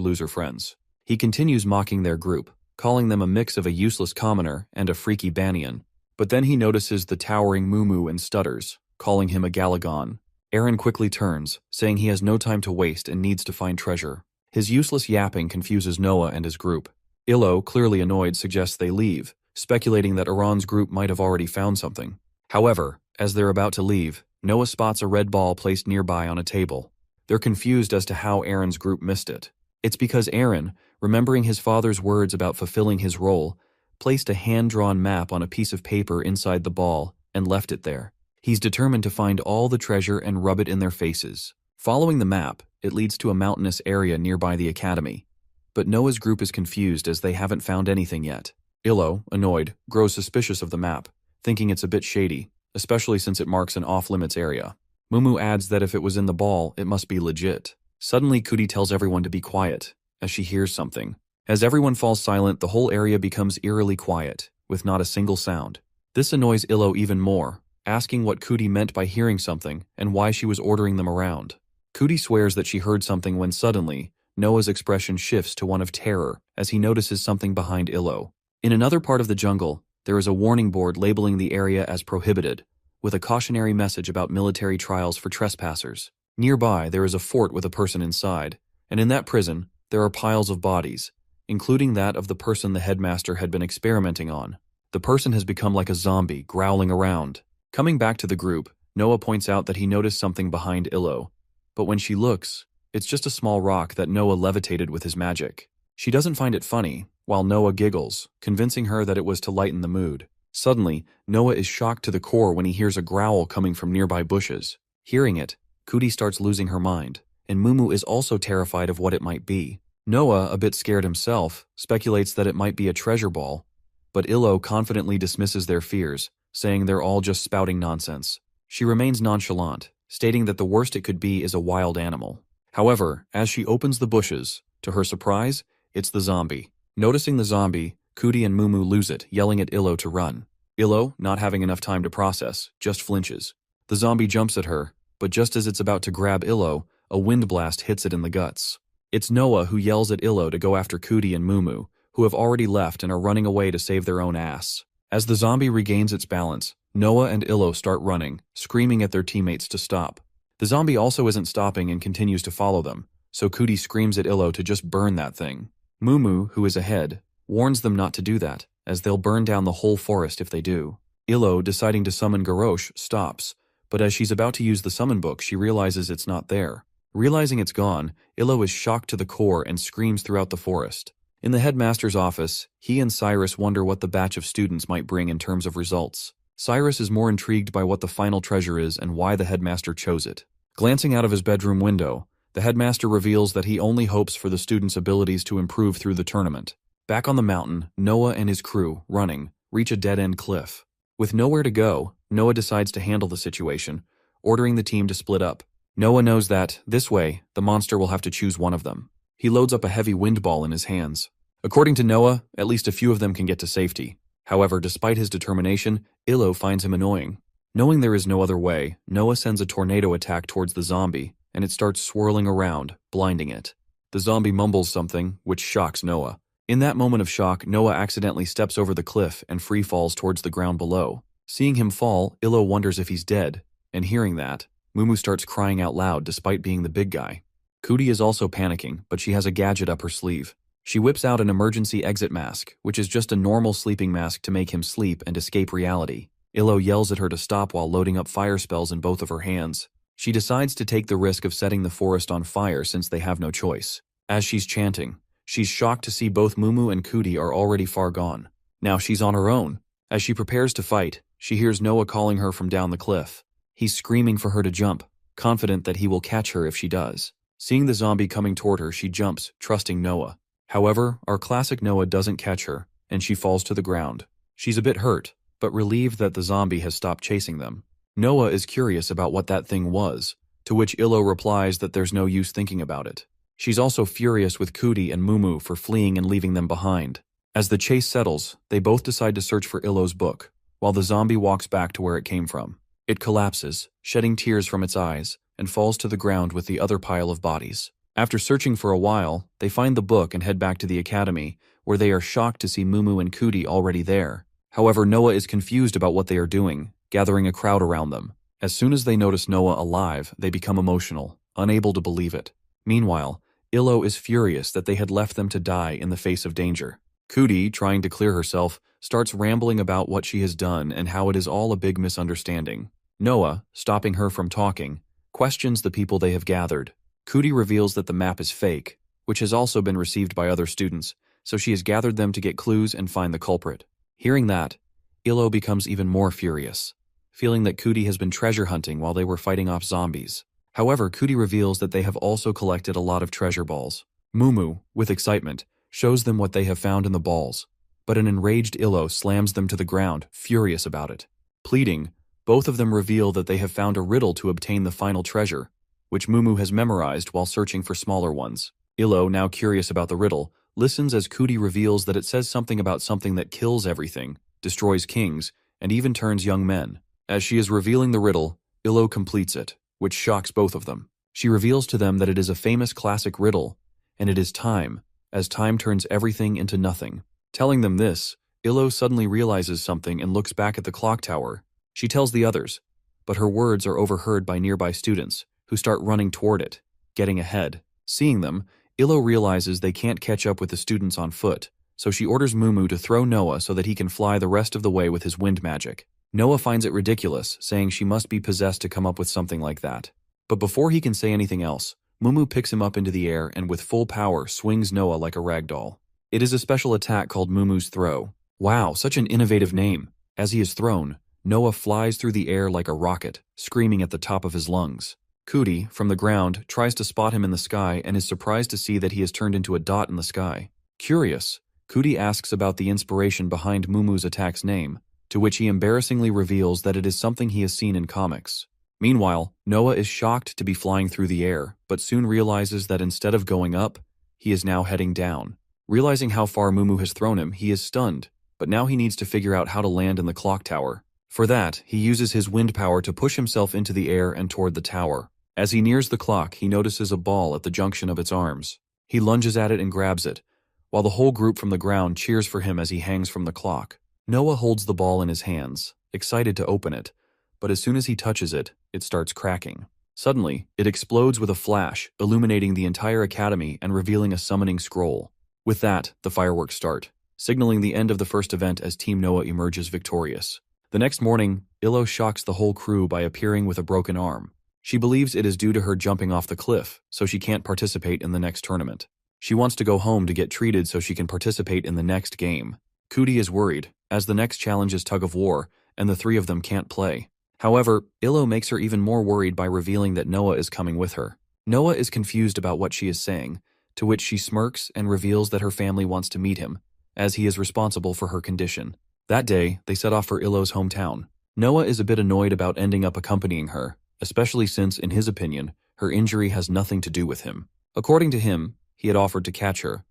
A: loser friends. He continues mocking their group, calling them a mix of a useless commoner and a freaky Banyan. But then he notices the towering Mumu and stutters, calling him a Galagon. Aaron quickly turns, saying he has no time to waste and needs to find treasure. His useless yapping confuses Noah and his group. Illo, clearly annoyed, suggests they leave, speculating that Aaron's group might have already found something. However, as they're about to leave, Noah spots a red ball placed nearby on a table. They're confused as to how Aaron's group missed it. It's because Aaron, remembering his father's words about fulfilling his role, placed a hand-drawn map on a piece of paper inside the ball and left it there. He's determined to find all the treasure and rub it in their faces. Following the map, it leads to a mountainous area nearby the academy. But Noah's group is confused as they haven't found anything yet. Illo, annoyed, grows suspicious of the map, thinking it's a bit shady, especially since it marks an off-limits area. Mumu adds that if it was in the ball, it must be legit. Suddenly, Cootie tells everyone to be quiet, as she hears something. As everyone falls silent, the whole area becomes eerily quiet, with not a single sound. This annoys Illo even more, asking what Cootie meant by hearing something and why she was ordering them around. Cootie swears that she heard something when suddenly, Noah's expression shifts to one of terror as he notices something behind Illo. In another part of the jungle, there is a warning board labeling the area as prohibited, with a cautionary message about military trials for trespassers. Nearby, there is a fort with a person inside, and in that prison, there are piles of bodies, including that of the person the headmaster had been experimenting on. The person has become like a zombie, growling around. Coming back to the group, Noah points out that he noticed something behind Illo, but when she looks, it's just a small rock that Noah levitated with his magic. She doesn't find it funny, while Noah giggles, convincing her that it was to lighten the mood. Suddenly, Noah is shocked to the core when he hears a growl coming from nearby bushes. Hearing it, Cootie starts losing her mind, and Mumu is also terrified of what it might be. Noah, a bit scared himself, speculates that it might be a treasure ball, but Illo confidently dismisses their fears, saying they're all just spouting nonsense. She remains nonchalant, stating that the worst it could be is a wild animal. However, as she opens the bushes, to her surprise, it's the zombie. Noticing the zombie, Cootie and Mumu lose it, yelling at Illo to run. Illo, not having enough time to process, just flinches. The zombie jumps at her, but just as it's about to grab Illo, a wind blast hits it in the guts. It's Noah who yells at Illo to go after Cootie and Mumu, who have already left and are running away to save their own ass. As the zombie regains its balance, Noah and Illo start running, screaming at their teammates to stop. The zombie also isn't stopping and continues to follow them, so Cootie screams at Illo to just burn that thing. Mumu, who is ahead, warns them not to do that, as they'll burn down the whole forest if they do. Illo, deciding to summon Garrosh, stops, but as she's about to use the summon book, she realizes it's not there. Realizing it's gone, Illo is shocked to the core and screams throughout the forest. In the headmaster's office, he and Cyrus wonder what the batch of students might bring in terms of results. Cyrus is more intrigued by what the final treasure is and why the headmaster chose it. Glancing out of his bedroom window, the headmaster reveals that he only hopes for the students' abilities to improve through the tournament. Back on the mountain, Noah and his crew, running, reach a dead-end cliff. With nowhere to go, Noah decides to handle the situation, ordering the team to split up. Noah knows that, this way, the monster will have to choose one of them. He loads up a heavy wind ball in his hands. According to Noah, at least a few of them can get to safety. However, despite his determination, Illo finds him annoying. Knowing there is no other way, Noah sends a tornado attack towards the zombie, and it starts swirling around, blinding it. The zombie mumbles something, which shocks Noah. In that moment of shock, Noah accidentally steps over the cliff and free falls towards the ground below. Seeing him fall, Illo wonders if he's dead, and hearing that, Mumu starts crying out loud despite being the big guy. Cootie is also panicking, but she has a gadget up her sleeve. She whips out an emergency exit mask, which is just a normal sleeping mask to make him sleep and escape reality. Illo yells at her to stop while loading up fire spells in both of her hands. She decides to take the risk of setting the forest on fire since they have no choice. As she's chanting, she's shocked to see both Mumu and Cootie are already far gone. Now she's on her own. As she prepares to fight, she hears Noah calling her from down the cliff. He's screaming for her to jump, confident that he will catch her if she does. Seeing the zombie coming toward her, she jumps, trusting Noah. However, our classic Noah doesn't catch her, and she falls to the ground. She's a bit hurt, but relieved that the zombie has stopped chasing them. Noah is curious about what that thing was, to which Illo replies that there's no use thinking about it. She's also furious with Cootie and Mumu for fleeing and leaving them behind. As the chase settles, they both decide to search for Illo's book, while the zombie walks back to where it came from. It collapses, shedding tears from its eyes, and falls to the ground with the other pile of bodies. After searching for a while, they find the book and head back to the academy, where they are shocked to see Mumu and Cootie already there. However, Noah is confused about what they are doing, gathering a crowd around them. As soon as they notice Noah alive, they become emotional, unable to believe it. Meanwhile, Illo is furious that they had left them to die in the face of danger. Cootie, trying to clear herself, starts rambling about what she has done and how it is all a big misunderstanding. Noah, stopping her from talking, questions the people they have gathered. Cootie reveals that the map is fake, which has also been received by other students, so she has gathered them to get clues and find the culprit. Hearing that, Illo becomes even more furious, feeling that Cootie has been treasure hunting while they were fighting off zombies. However, Cootie reveals that they have also collected a lot of treasure balls. Mumu, with excitement, shows them what they have found in the balls, but an enraged Illo slams them to the ground, furious about it. Pleading, both of them reveal that they have found a riddle to obtain the final treasure, which Mumu has memorized while searching for smaller ones. Illo, now curious about the riddle, listens as Cootie reveals that it says something about something that kills everything, destroys kings, and even turns young men. As she is revealing the riddle, Illo completes it, which shocks both of them. She reveals to them that it is a famous classic riddle, and it is time, as time turns everything into nothing. Telling them this, Illo suddenly realizes something and looks back at the clock tower. She tells the others, but her words are overheard by nearby students, who start running toward it, getting ahead. Seeing them, Illo realizes they can't catch up with the students on foot, so she orders Mumu to throw Noah so that he can fly the rest of the way with his wind magic. Noah finds it ridiculous, saying she must be possessed to come up with something like that. But before he can say anything else, Mumu picks him up into the air and with full power swings Noah like a rag doll. It is a special attack called Mumu's Throw. Wow, such an innovative name. As he is thrown, Noah flies through the air like a rocket, screaming at the top of his lungs. Cootie, from the ground, tries to spot him in the sky and is surprised to see that he has turned into a dot in the sky. Curious, Cootie asks about the inspiration behind Mumu's attack's name, to which he embarrassingly reveals that it is something he has seen in comics. Meanwhile, Noah is shocked to be flying through the air, but soon realizes that instead of going up, he is now heading down. Realizing how far Mumu has thrown him, he is stunned, but now he needs to figure out how to land in the clock tower. For that, he uses his wind power to push himself into the air and toward the tower. As he nears the clock, he notices a ball at the junction of its arms. He lunges at it and grabs it, while the whole group from the ground cheers for him as he hangs from the clock. Noah holds the ball in his hands, excited to open it, but as soon as he touches it, it starts cracking. Suddenly, it explodes with a flash, illuminating the entire academy and revealing a summoning scroll. With that, the fireworks start, signaling the end of the first event as Team Noah emerges victorious. The next morning, Illo shocks the whole crew by appearing with a broken arm. She believes it is due to her jumping off the cliff, so she can't participate in the next tournament. She wants to go home to get treated so she can participate in the next game. Cootie is worried, as the next challenge is tug of war, and the three of them can't play. However, Illo makes her even more worried by revealing that Noah is coming with her. Noah is confused about what she is saying, to which she smirks and reveals that her family wants to meet him, as he is responsible for her condition. That day, they set off for Illo's hometown. Noah is a bit annoyed about ending up accompanying her, especially since, in his opinion, her injury has nothing to do with him. According to him, he had offered to catch her,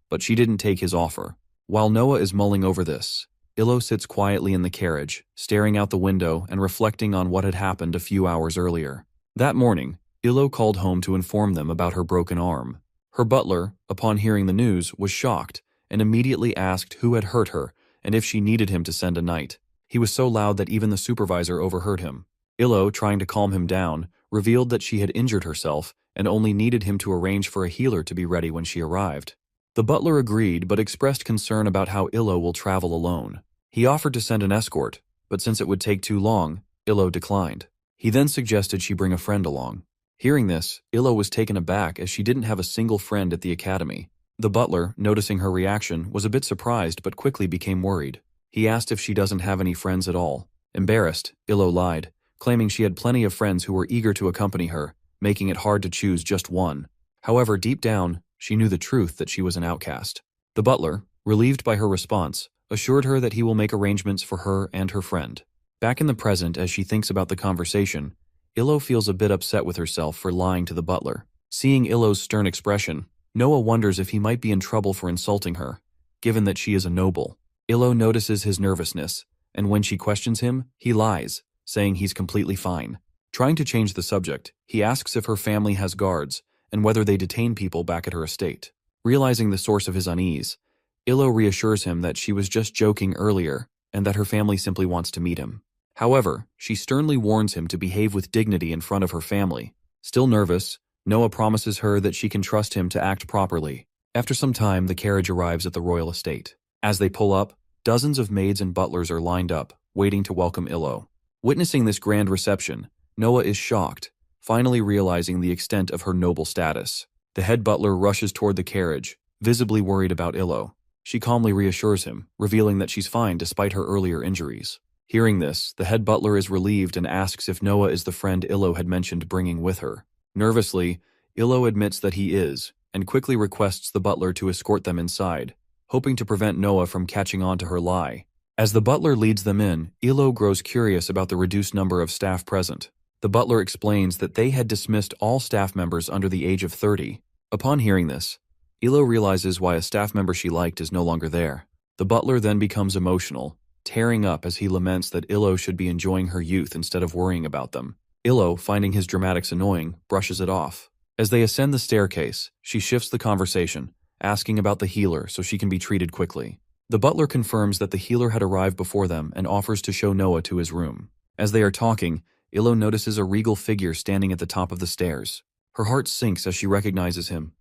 A: but she didn't take his offer. While Noah is mulling over this, Illo sits quietly in the carriage, staring out the window and reflecting on what had happened a few hours earlier. That morning, Illo called home to inform them about her broken arm. Her butler, upon hearing the news, was shocked and immediately asked who had hurt her and if she needed him to send a knight. He was so loud that even the supervisor overheard him. Illo, trying to calm him down, revealed that she had injured herself and only needed him to arrange for a healer to be ready when she arrived. The butler agreed but expressed concern about how Illo will travel alone. He offered to send an escort, but since it would take too long, Illo declined. He then suggested she bring a friend along. Hearing this, Illo was taken aback as she didn't have a single friend at the academy. The butler, noticing her reaction, was a bit surprised but quickly became worried. He asked if she doesn't have any friends at all. Embarrassed, Illo lied, claiming she had plenty of friends who were eager to accompany her, making it hard to choose just one. However, deep down, she knew the truth that she was an outcast. The butler, relieved by her response, assured her that he will make arrangements for her and her friend. Back in the present, as she thinks about the conversation, Illo feels a bit upset with herself for lying to the butler. Seeing Illo's stern expression, Noah wonders if he might be in trouble for insulting her, given that she is a noble. Illo notices his nervousness, and when she questions him, he lies, saying he's completely fine. Trying to change the subject, he asks if her family has guards, and whether they detain people back at her estate. Realizing the source of his unease, Illo reassures him that she was just joking earlier, and that her family simply wants to meet him. However, she sternly warns him to behave with dignity in front of her family. Still nervous, Noah promises her that she can trust him to act properly. After some time, the carriage arrives at the royal estate. As they pull up, dozens of maids and butlers are lined up, waiting to welcome Illo. Witnessing this grand reception, Noah is shocked, finally realizing the extent of her noble status. The head butler rushes toward the carriage, visibly worried about Illo. She calmly reassures him, revealing that she's fine despite her earlier injuries. Hearing this, the head butler is relieved and asks if Noah is the friend Illo had mentioned bringing with her. Nervously, Illo admits that he is, and quickly requests the butler to escort them inside, hoping to prevent Noah from catching on to her lie. As the butler leads them in, Illo grows curious about the reduced number of staff present. The butler explains that they had dismissed all staff members under the age of 30. Upon hearing this, Illo realizes why a staff member she liked is no longer there. The butler then becomes emotional, tearing up as he laments that Illo should be enjoying her youth instead of worrying about them. Illo, finding his dramatics annoying, brushes it off. As they ascend the staircase, she shifts the conversation, asking about the healer so she can be treated quickly. The butler confirms that the healer had arrived before them and offers to show Noah to his room. As they are talking, Illo notices a regal figure standing at the top of the stairs. Her heart sinks as she recognizes him.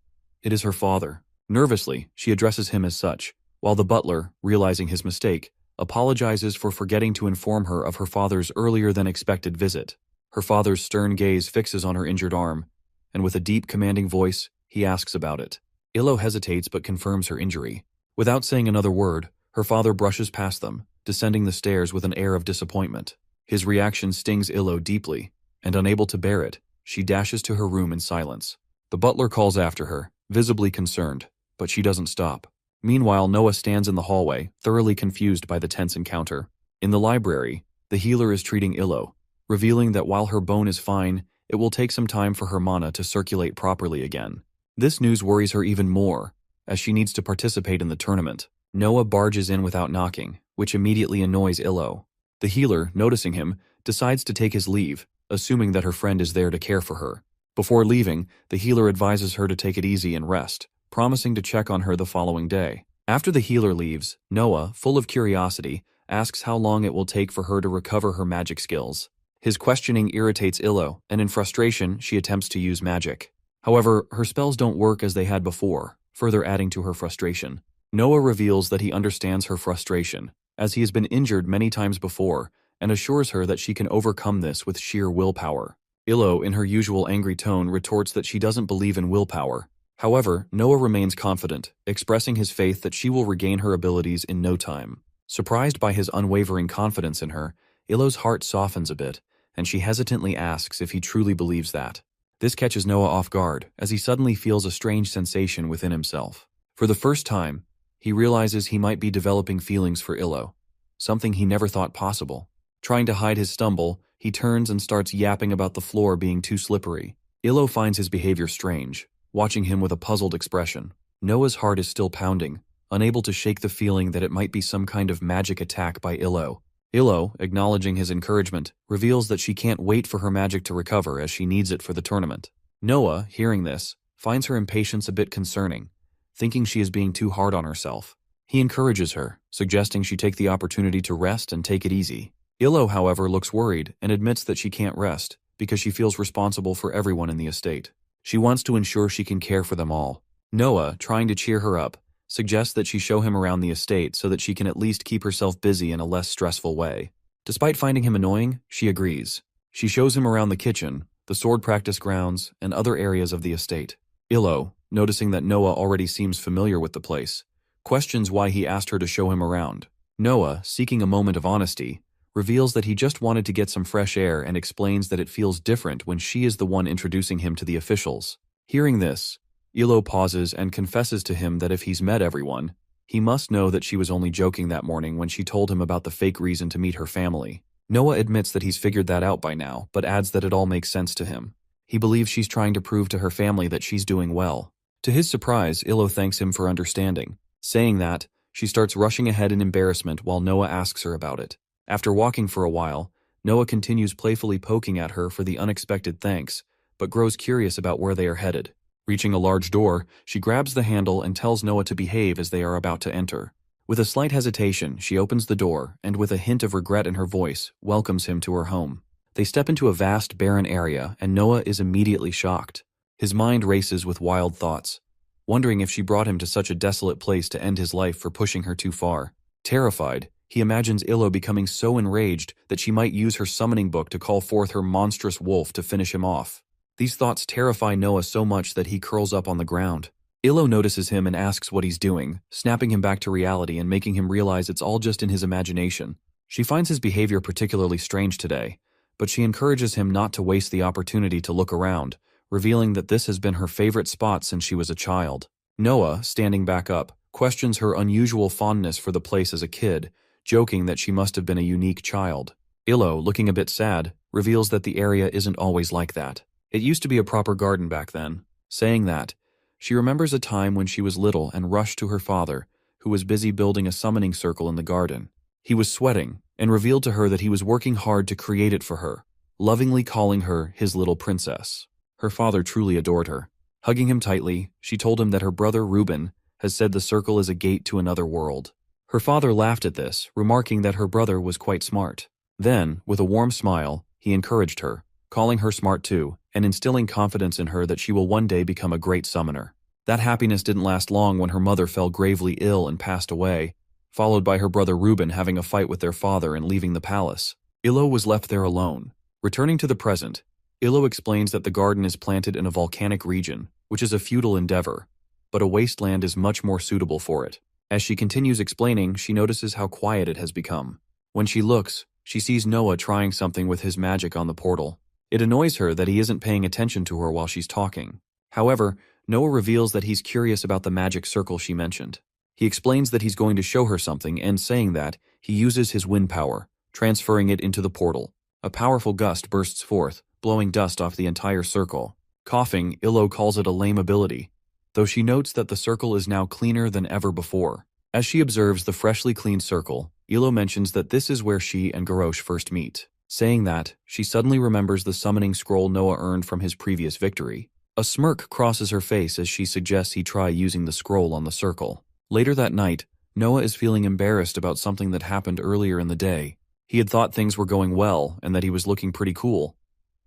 A: It is her father. Nervously, she addresses him as such, while the butler, realizing his mistake, apologizes for forgetting to inform her of her father's earlier-than-expected visit. Her father's stern gaze fixes on her injured arm, and with a deep, commanding voice, he asks about it. Illo hesitates but confirms her injury. Without saying another word, her father brushes past them, descending the stairs with an air of disappointment. His reaction stings Illo deeply, and unable to bear it, she dashes to her room in silence. The butler calls after her, visibly concerned, but she doesn't stop. Meanwhile, Noah stands in the hallway, thoroughly confused by the tense encounter. In the library, the healer is treating Illo, revealing that while her bone is fine, it will take some time for her mana to circulate properly again. This news worries her even more, as she needs to participate in the tournament. Noah barges in without knocking, which immediately annoys Illo. The healer, noticing him, decides to take his leave, assuming that her friend is there to care for her. Before leaving, the healer advises her to take it easy and rest, promising to check on her the following day. After the healer leaves, Noah, full of curiosity, asks how long it will take for her to recover her magic skills. His questioning irritates Illo, and in frustration, she attempts to use magic. However, her spells don't work as they had before, further adding to her frustration. Noah reveals that he understands her frustration, as he has been injured many times before, and assures her that she can overcome this with sheer willpower. Illo, in her usual angry tone, retorts that she doesn't believe in willpower. However, Noah remains confident, expressing his faith that she will regain her abilities in no time. Surprised by his unwavering confidence in her, Illo's heart softens a bit, and she hesitantly asks if he truly believes that. This catches Noah off guard, as he suddenly feels a strange sensation within himself. For the first time, he realizes he might be developing feelings for Illo, something he never thought possible. Trying to hide his stumble, he turns and starts yapping about the floor being too slippery. Illo finds his behavior strange, watching him with a puzzled expression. Noah's heart is still pounding, unable to shake the feeling that it might be some kind of magic attack by Illo. Illo, acknowledging his encouragement, reveals that she can't wait for her magic to recover as she needs it for the tournament. Noah, hearing this, finds her impatience a bit concerning, thinking she is being too hard on herself. He encourages her, suggesting she take the opportunity to rest and take it easy. Illo, however, looks worried and admits that she can't rest because she feels responsible for everyone in the estate. She wants to ensure she can care for them all. Noah, trying to cheer her up, suggests that she show him around the estate so that she can at least keep herself busy in a less stressful way. Despite finding him annoying, she agrees. She shows him around the kitchen, the sword practice grounds, and other areas of the estate. Illo, noticing that Noah already seems familiar with the place, questions why he asked her to show him around. Noah, seeking a moment of honesty, reveals that he just wanted to get some fresh air and explains that it feels different when she is the one introducing him to the officials. Hearing this, Illo pauses and confesses to him that if he's met everyone, he must know that she was only joking that morning when she told him about the fake reason to meet her family. Noah admits that he's figured that out by now, but adds that it all makes sense to him. He believes she's trying to prove to her family that she's doing well. To his surprise, Illo thanks him for understanding. Saying that, she starts rushing ahead in embarrassment while Noah asks her about it. After walking for a while, Noah continues playfully poking at her for the unexpected thanks, but grows curious about where they are headed. Reaching a large door, she grabs the handle and tells Noah to behave as they are about to enter. With a slight hesitation, she opens the door and, with a hint of regret in her voice, welcomes him to her home. They step into a vast, barren area, and Noah is immediately shocked. His mind races with wild thoughts, wondering if she brought him to such a desolate place to end his life for pushing her too far. Terrified, he imagines Illo becoming so enraged that she might use her summoning book to call forth her monstrous wolf to finish him off. These thoughts terrify Noah so much that he curls up on the ground. Illo notices him and asks what he's doing, snapping him back to reality and making him realize it's all just in his imagination. She finds his behavior particularly strange today, but she encourages him not to waste the opportunity to look around, revealing that this has been her favorite spot since she was a child. Noah, standing back up, questions her unusual fondness for the place as a kid, joking that she must have been a unique child. Illo, looking a bit sad, reveals that the area isn't always like that. It used to be a proper garden back then. Saying that, she remembers a time when she was little and rushed to her father, who was busy building a summoning circle in the garden. He was sweating, and revealed to her that he was working hard to create it for her, lovingly calling her his little princess. Her father truly adored her. Hugging him tightly, she told him that her brother Reuben has said the circle is a gate to another world. Her father laughed at this, remarking that her brother was quite smart. Then, with a warm smile, he encouraged her, calling her smart too, and instilling confidence in her that she will one day become a great summoner. That happiness didn't last long when her mother fell gravely ill and passed away, followed by her brother Reuben having a fight with their father and leaving the palace. Illo was left there alone. Returning to the present, Illo explains that the garden is planted in a volcanic region, which is a futile endeavor, but a wasteland is much more suitable for it. As she continues explaining, she notices how quiet it has become. When she looks, she sees Noah trying something with his magic on the portal. It annoys her that he isn't paying attention to her while she's talking. However, Noah reveals that he's curious about the magic circle she mentioned. He explains that he's going to show her something, and saying that, he uses his wind power, transferring it into the portal. A powerful gust bursts forth, blowing dust off the entire circle. Coughing, Illo calls it a lame ability, though she notes that the circle is now cleaner than ever before. As she observes the freshly cleaned circle, Illo mentions that this is where she and Garrosh first meet. Saying that, she suddenly remembers the summoning scroll Noah earned from his previous victory. A smirk crosses her face as she suggests he try using the scroll on the circle. Later that night, Noah is feeling embarrassed about something that happened earlier in the day. He had thought things were going well and that he was looking pretty cool.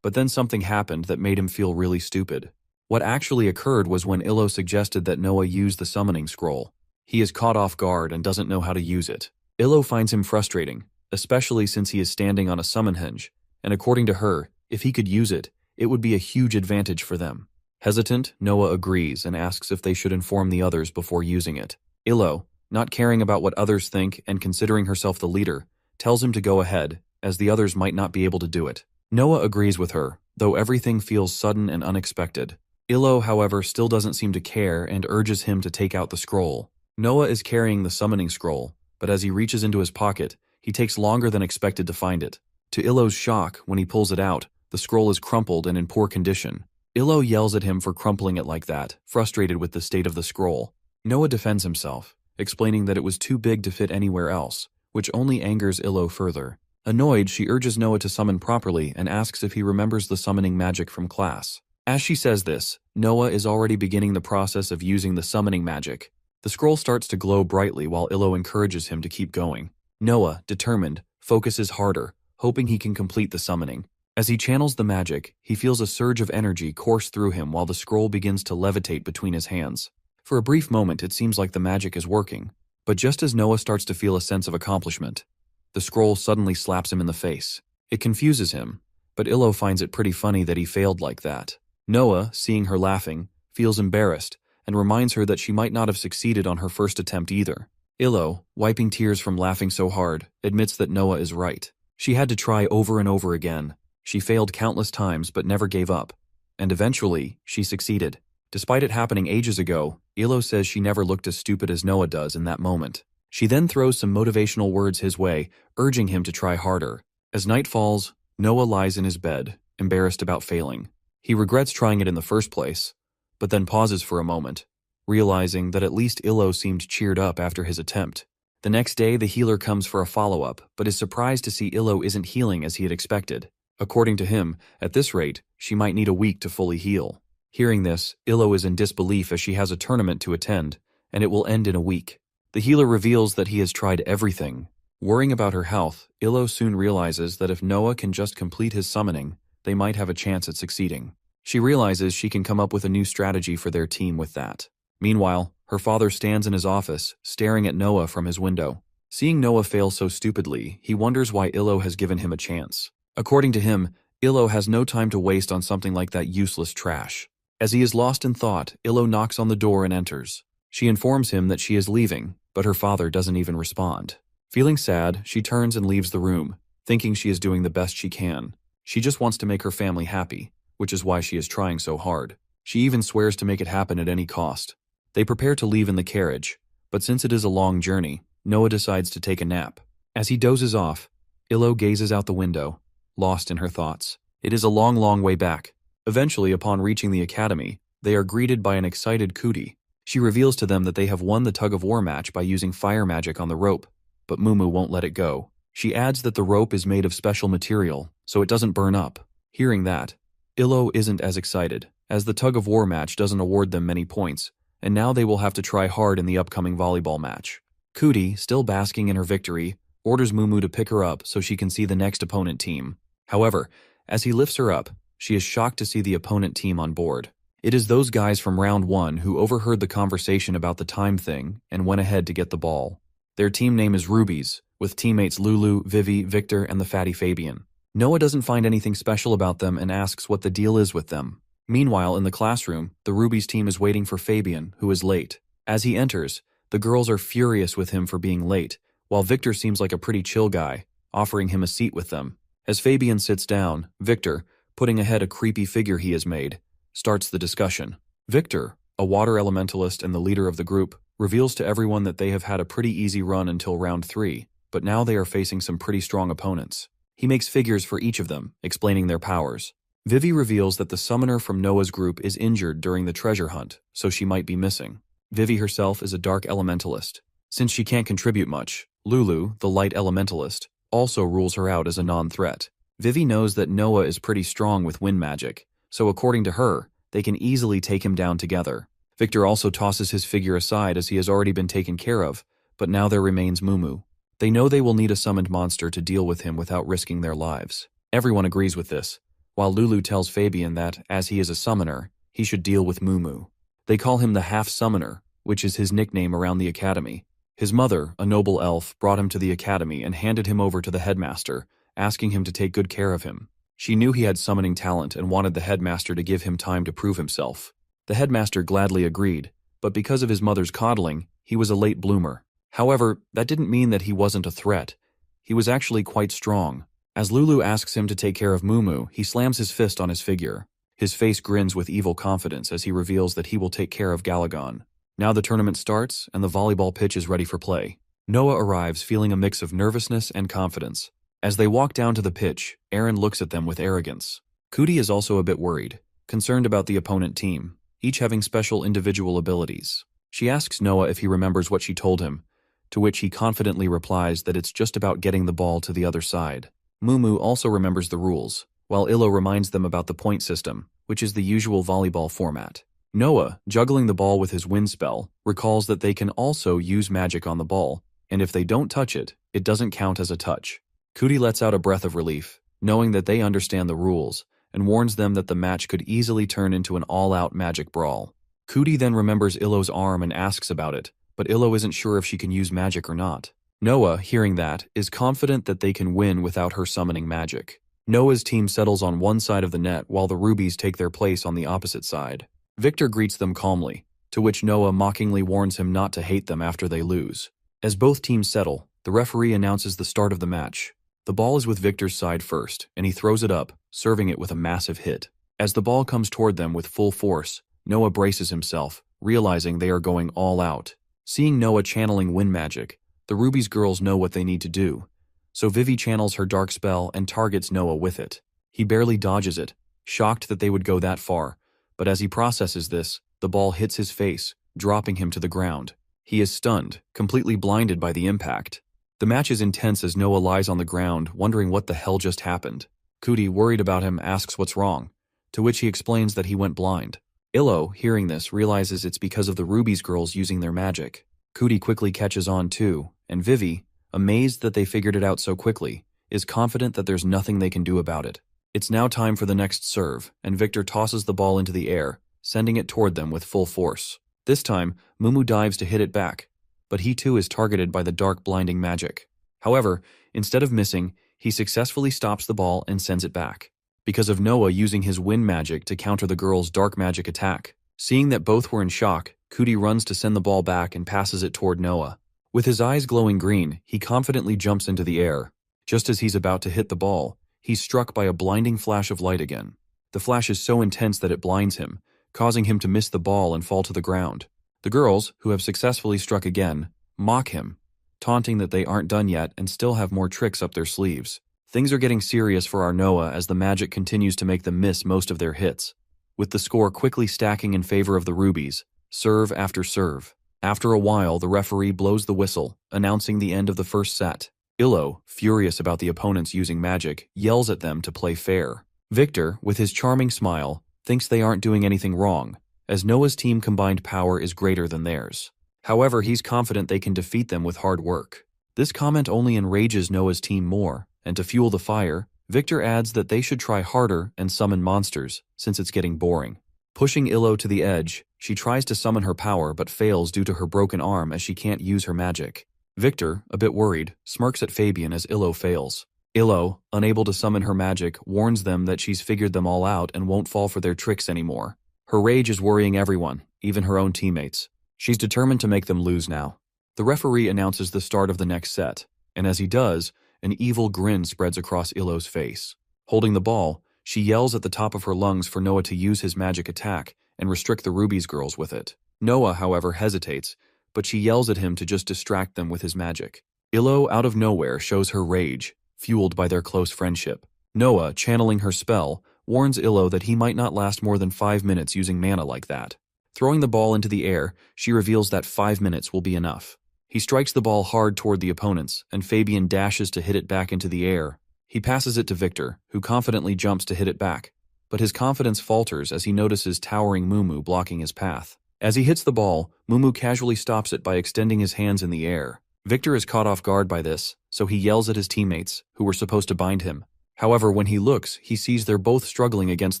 A: But then something happened that made him feel really stupid. What actually occurred was when Illo suggested that Noah use the summoning scroll. He is caught off guard and doesn't know how to use it. Illo finds him frustrating, especially since he is standing on a summon hinge, and according to her, if he could use it, it would be a huge advantage for them. Hesitant, Noah agrees and asks if they should inform the others before using it. Illo, not caring about what others think and considering herself the leader, tells him to go ahead, as the others might not be able to do it. Noah agrees with her, though everything feels sudden and unexpected. Illo, however, still doesn't seem to care and urges him to take out the scroll. Noah is carrying the summoning scroll, but as he reaches into his pocket, he takes longer than expected to find it. To Illo's shock, when he pulls it out, the scroll is crumpled and in poor condition. Illo yells at him for crumpling it like that, frustrated with the state of the scroll. Noah defends himself, explaining that it was too big to fit anywhere else, which only angers Illo further. Annoyed, she urges Noah to summon properly and asks if he remembers the summoning magic from class. As she says this, Noah is already beginning the process of using the summoning magic. The scroll starts to glow brightly while Illo encourages him to keep going. Noah, determined, focuses harder, hoping he can complete the summoning. As he channels the magic, he feels a surge of energy course through him while the scroll begins to levitate between his hands. For a brief moment, it seems like the magic is working, but just as Noah starts to feel a sense of accomplishment, the scroll suddenly slaps him in the face. It confuses him, but Illo finds it pretty funny that he failed like that. Noah, seeing her laughing, feels embarrassed and reminds her that she might not have succeeded on her first attempt either. Illo, wiping tears from laughing so hard, admits that Noah is right. She had to try over and over again. She failed countless times but never gave up. And eventually, she succeeded. Despite it happening ages ago, Illo says she never looked as stupid as Noah does in that moment. She then throws some motivational words his way, urging him to try harder. As night falls, Noah lies in his bed, embarrassed about failing. He regrets trying it in the first place, but then pauses for a moment, realizing that at least Illo seemed cheered up after his attempt. The next day, the healer comes for a follow-up, but is surprised to see Illo isn't healing as he had expected. According to him, at this rate, she might need a week to fully heal. Hearing this, Illo is in disbelief as she has a tournament to attend, and it will end in a week. The healer reveals that he has tried everything. Worrying about her health, Illo soon realizes that if Noah can just complete his summoning, they might have a chance at succeeding. She realizes she can come up with a new strategy for their team with that. Meanwhile, her father stands in his office, staring at Noah from his window. Seeing Noah fail so stupidly, he wonders why Illo has given him a chance. According to him, Illo has no time to waste on something like that useless trash. As he is lost in thought, Illo knocks on the door and enters. She informs him that she is leaving, but her father doesn't even respond. Feeling sad, she turns and leaves the room, thinking she is doing the best she can. She just wants to make her family happy, which is why she is trying so hard. She even swears to make it happen at any cost. They prepare to leave in the carriage, but since it is a long journey, Noah decides to take a nap. As he dozes off, Illo gazes out the window, lost in her thoughts. It is a long, long way back. Eventually, upon reaching the academy, they are greeted by an excited Kuti. She reveals to them that they have won the tug-of-war match by using fire magic on the rope, but Mumu won't let it go. She adds that the rope is made of special material, so it doesn't burn up. Hearing that, Illo isn't as excited, as the tug-of-war match doesn't award them many points, and now they will have to try hard in the upcoming volleyball match. Kuti, still basking in her victory, orders Mumu to pick her up so she can see the next opponent team. However, as he lifts her up, she is shocked to see the opponent team on board. It is those guys from round 1 who overheard the conversation about the time thing and went ahead to get the ball. Their team name is Rubies, with teammates Lulu, Vivi, Victor, and the fatty Fabian. Noah doesn't find anything special about them and asks what the deal is with them. Meanwhile, in the classroom, the Rubies team is waiting for Fabian, who is late. As he enters, the girls are furious with him for being late, while Victor seems like a pretty chill guy, offering him a seat with them. As Fabian sits down, Victor, putting ahead a creepy figure he has made, starts the discussion. Victor, a water elementalist and the leader of the group, reveals to everyone that they have had a pretty easy run until round 3, but now they are facing some pretty strong opponents. He makes figures for each of them, explaining their powers. Vivi reveals that the summoner from Noah's group is injured during the treasure hunt, so she might be missing. Vivi herself is a dark elementalist. Since she can't contribute much, Lulu, the light elementalist, also rules her out as a non-threat. Vivi knows that Noah is pretty strong with wind magic, so according to her, they can easily take him down together. Victor also tosses his figure aside as he has already been taken care of, but now there remains Mumu. They know they will need a summoned monster to deal with him without risking their lives. Everyone agrees with this, while Lulu tells Fabian that, as he is a summoner, he should deal with Mumu. They call him the Half-Summoner, which is his nickname around the academy. His mother, a noble elf, brought him to the academy and handed him over to the headmaster, asking him to take good care of him. She knew he had summoning talent and wanted the headmaster to give him time to prove himself. The headmaster gladly agreed, but because of his mother's coddling, he was a late bloomer. However, that didn't mean that he wasn't a threat. He was actually quite strong. As Lulu asks him to take care of Mumu, he slams his fist on his figure. His face grins with evil confidence as he reveals that he will take care of Galagon. Now the tournament starts, and the volleyball pitch is ready for play. Noah arrives feeling a mix of nervousness and confidence. As they walk down to the pitch, Aaron looks at them with arrogance. Kuti is also a bit worried, concerned about the opponent team, each having special individual abilities. She asks Noah if he remembers what she told him, to which he confidently replies that it's just about getting the ball to the other side. Mumu also remembers the rules, while Illo reminds them about the point system, which is the usual volleyball format. Noah, juggling the ball with his wind spell, recalls that they can also use magic on the ball, and if they don't touch it, it doesn't count as a touch. Kuti lets out a breath of relief, knowing that they understand the rules, and warns them that the match could easily turn into an all-out magic brawl. Cootie then remembers Illo's arm and asks about it, but Illo isn't sure if she can use magic or not. Noah, hearing that, is confident that they can win without her summoning magic. Noah's team settles on one side of the net while the rubies take their place on the opposite side. Victor greets them calmly, to which Noah mockingly warns him not to hate them after they lose. As both teams settle, the referee announces the start of the match. The ball is with Victor's side first, and he throws it up, serving it with a massive hit. As the ball comes toward them with full force, Noah braces himself, realizing they are going all out. Seeing Noah channeling wind magic, the Ruby's girls know what they need to do. So Vivi channels her dark spell and targets Noah with it. He barely dodges it, shocked that they would go that far, but as he processes this, the ball hits his face, dropping him to the ground. He is stunned, completely blinded by the impact. The match is intense as Noah lies on the ground, wondering what the hell just happened. Cootie, worried about him, asks what's wrong, to which he explains that he went blind. Illo, hearing this, realizes it's because of the Ruby's girls using their magic. Cootie quickly catches on too, and Vivi, amazed that they figured it out so quickly, is confident that there's nothing they can do about it. It's now time for the next serve, and Victor tosses the ball into the air, sending it toward them with full force. This time, Mumu dives to hit it back, but he too is targeted by the dark blinding magic. However, instead of missing, he successfully stops the ball and sends it back, because of Noah using his wind magic to counter the girls' dark magic attack. Seeing that both were in shock, Cootie runs to send the ball back and passes it toward Noah. With his eyes glowing green, he confidently jumps into the air. Just as he's about to hit the ball, he's struck by a blinding flash of light again. The flash is so intense that it blinds him, causing him to miss the ball and fall to the ground. The girls, who have successfully struck again, mock him, taunting that they aren't done yet and still have more tricks up their sleeves. Things are getting serious for our Noah as the magic continues to make them miss most of their hits, with the score quickly stacking in favor of the Rubies, serve after serve. After a while, the referee blows the whistle, announcing the end of the first set. Illo, furious about the opponents using magic, yells at them to play fair. Victor, with his charming smile, thinks they aren't doing anything wrong, as Noah's team combined power is greater than theirs. However, he's confident they can defeat them with hard work. This comment only enrages Noah's team more, and to fuel the fire, Victor adds that they should try harder and summon monsters, since it's getting boring. Pushing Illo to the edge, she tries to summon her power but fails due to her broken arm as she can't use her magic. Victor, a bit worried, smirks at Fabian as Illo fails. Illo, unable to summon her magic, warns them that she's figured them all out and won't fall for their tricks anymore. Her rage is worrying everyone, even her own teammates. She's determined to make them lose now. The referee announces the start of the next set, and as he does, an evil grin spreads across Illo's face. Holding the ball, she yells at the top of her lungs for Noah to use his magic attack and restrict the Rubies girls with it. Noah, however, hesitates, but she yells at him to just distract them with his magic. Illo, out of nowhere, shows her rage, fueled by their close friendship. Noah, channeling her spell, warns Illo that he might not last more than 5 minutes using mana like that. Throwing the ball into the air, she reveals that 5 minutes will be enough. He strikes the ball hard toward the opponents, and Fabian dashes to hit it back into the air. He passes it to Victor, who confidently jumps to hit it back, but his confidence falters as he notices towering Mumu blocking his path. As he hits the ball, Mumu casually stops it by extending his hands in the air. Victor is caught off guard by this, so he yells at his teammates, who were supposed to bind him. However, when he looks, he sees they're both struggling against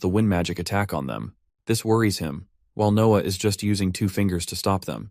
A: the wind magic attack on them. This worries him, while Noah is just using 2 fingers to stop them.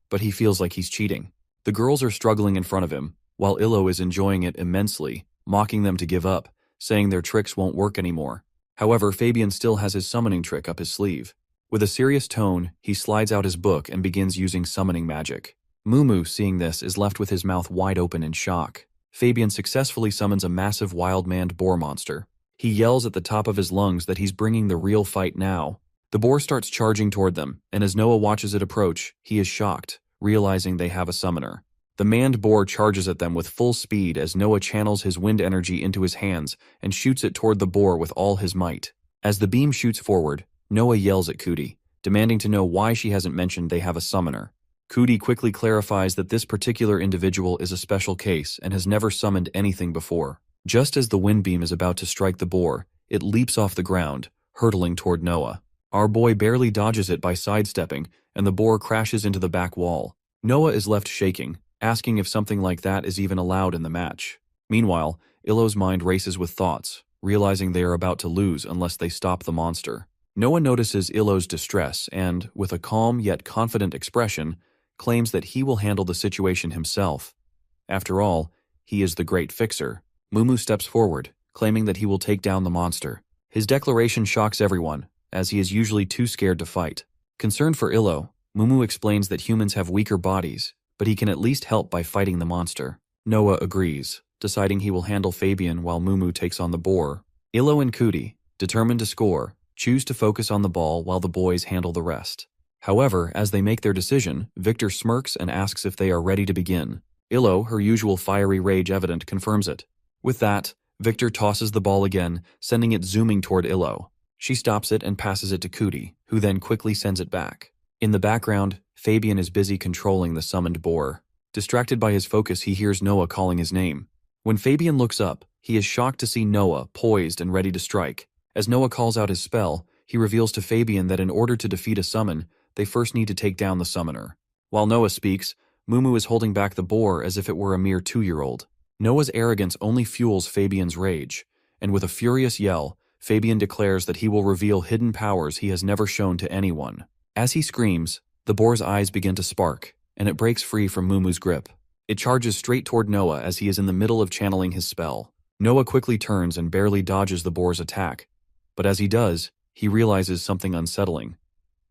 A: But he feels like he's cheating. The girls are struggling in front of him, while Illo is enjoying it immensely, mocking them to give up, saying their tricks won't work anymore. However, Fabian still has his summoning trick up his sleeve. With a serious tone, he slides out his book and begins using summoning magic. Mumu, seeing this, is left with his mouth wide open in shock. Fabian successfully summons a massive wild-maned boar monster. He yells at the top of his lungs that he's bringing the real fight now. The boar starts charging toward them, and as Noah watches it approach, he is shocked, realizing they have a summoner. The manned boar charges at them with full speed as Noah channels his wind energy into his hands and shoots it toward the boar with all his might. As the beam shoots forward, Noah yells at Cootie, demanding to know why she hasn't mentioned they have a summoner. Cootie quickly clarifies that this particular individual is a special case and has never summoned anything before. Just as the wind beam is about to strike the boar, it leaps off the ground, hurtling toward Noah. Our boy barely dodges it by sidestepping, and the boar crashes into the back wall. Noah is left shaking, asking if something like that is even allowed in the match. Meanwhile, Illo's mind races with thoughts. realizing they are about to lose unless they stop the monster. Noah notices Illo's distress and, with a calm yet confident expression, claims that he will handle the situation himself. After all, he is the great fixer. Mumu steps forward, claiming that he will take down the monster. His declaration shocks everyone, as he is usually too scared to fight. Concerned for Illo, Mumu explains that humans have weaker bodies, but he can at least help by fighting the monster. Noah agrees, deciding he will handle Fabian while Mumu takes on the boar. Illo and Kuti, determined to score, choose to focus on the ball while the boys handle the rest. However, as they make their decision, Victor smirks and asks if they are ready to begin. Illo, her usual fiery rage evident, confirms it. With that, Victor tosses the ball again, sending it zooming toward Illo. She stops it and passes it to Kuti, who then quickly sends it back. In the background, Fabian is busy controlling the summoned boar. Distracted by his focus, he hears Noah calling his name. When Fabian looks up, he is shocked to see Noah poised and ready to strike. As Noah calls out his spell, he reveals to Fabian that in order to defeat a summon, they first need to take down the summoner. While Noah speaks, Mumu is holding back the boar as if it were a mere 2-year-old. Noah's arrogance only fuels Fabian's rage, and with a furious yell, Fabian declares that he will reveal hidden powers he has never shown to anyone. As he screams, the boar's eyes begin to spark, and it breaks free from Mumu's grip. It charges straight toward Noah as he is in the middle of channeling his spell. Noah quickly turns and barely dodges the boar's attack, but as he does, he realizes something unsettling.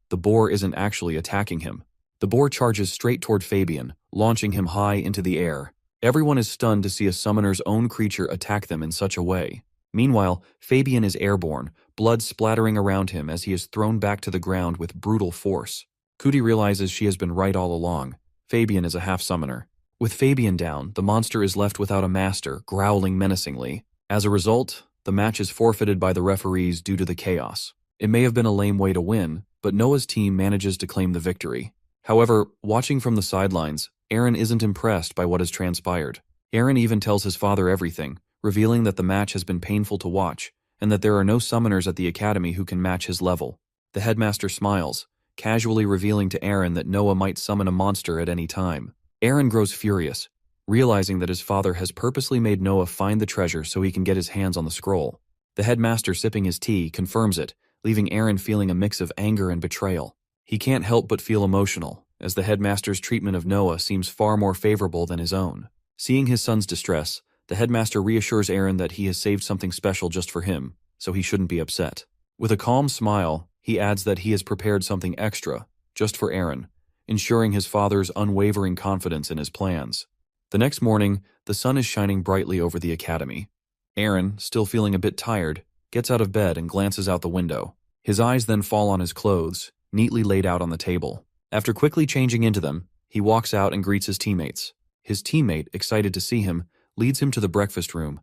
A: The boar isn't actually attacking him. The boar charges straight toward Fabian, launching him high into the air. Everyone is stunned to see a summoner's own creature attack them in such a way. Meanwhile, Fabian is airborne, blood splattering around him as he is thrown back to the ground with brutal force. Kuti realizes she has been right all along. Fabian is a half-summoner. With Fabian down, the monster is left without a master, growling menacingly. As a result, the match is forfeited by the referees due to the chaos. It may have been a lame way to win, but Noah's team manages to claim the victory. However, watching from the sidelines, Aaron isn't impressed by what has transpired. Aaron even tells his father everything, revealing that the match has been painful to watch, and that there are no summoners at the academy who can match his level. The headmaster smiles, casually revealing to Aaron that Noah might summon a monster at any time. Aaron grows furious, realizing that his father has purposely made Noah find the treasure so he can get his hands on the scroll. The headmaster, sipping his tea, confirms it, leaving Aaron feeling a mix of anger and betrayal. He can't help but feel emotional, as the headmaster's treatment of Noah seems far more favorable than his own. Seeing his son's distress, the headmaster reassures Aaron that he has saved something special just for him, so he shouldn't be upset. With a calm smile, he adds that he has prepared something extra, just for Aaron, ensuring his father's unwavering confidence in his plans. The next morning, the sun is shining brightly over the academy. Aaron, still feeling a bit tired, gets out of bed and glances out the window. His eyes then fall on his clothes, neatly laid out on the table. After quickly changing into them, he walks out and greets his teammates. His teammate, excited to see him, leads him to the breakfast room,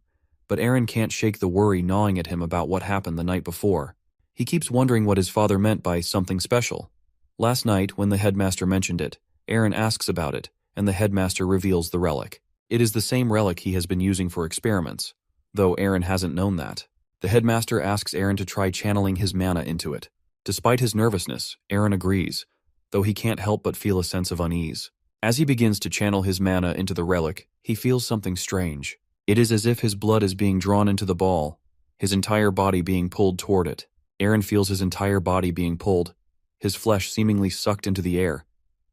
A: but Aaron can't shake the worry gnawing at him about what happened the night before. He keeps wondering what his father meant by something special. Last night, when the headmaster mentioned it, Aaron asks about it, and the headmaster reveals the relic. It is the same relic he has been using for experiments, though Aaron hasn't known that. The headmaster asks Aaron to try channeling his mana into it. Despite his nervousness, Aaron agrees, though he can't help but feel a sense of unease. As he begins to channel his mana into the relic, he feels something strange. It is as if his blood is being drawn into the ball, his entire body being pulled toward it. Aaron feels his entire body being pulled, his flesh seemingly sucked into the air,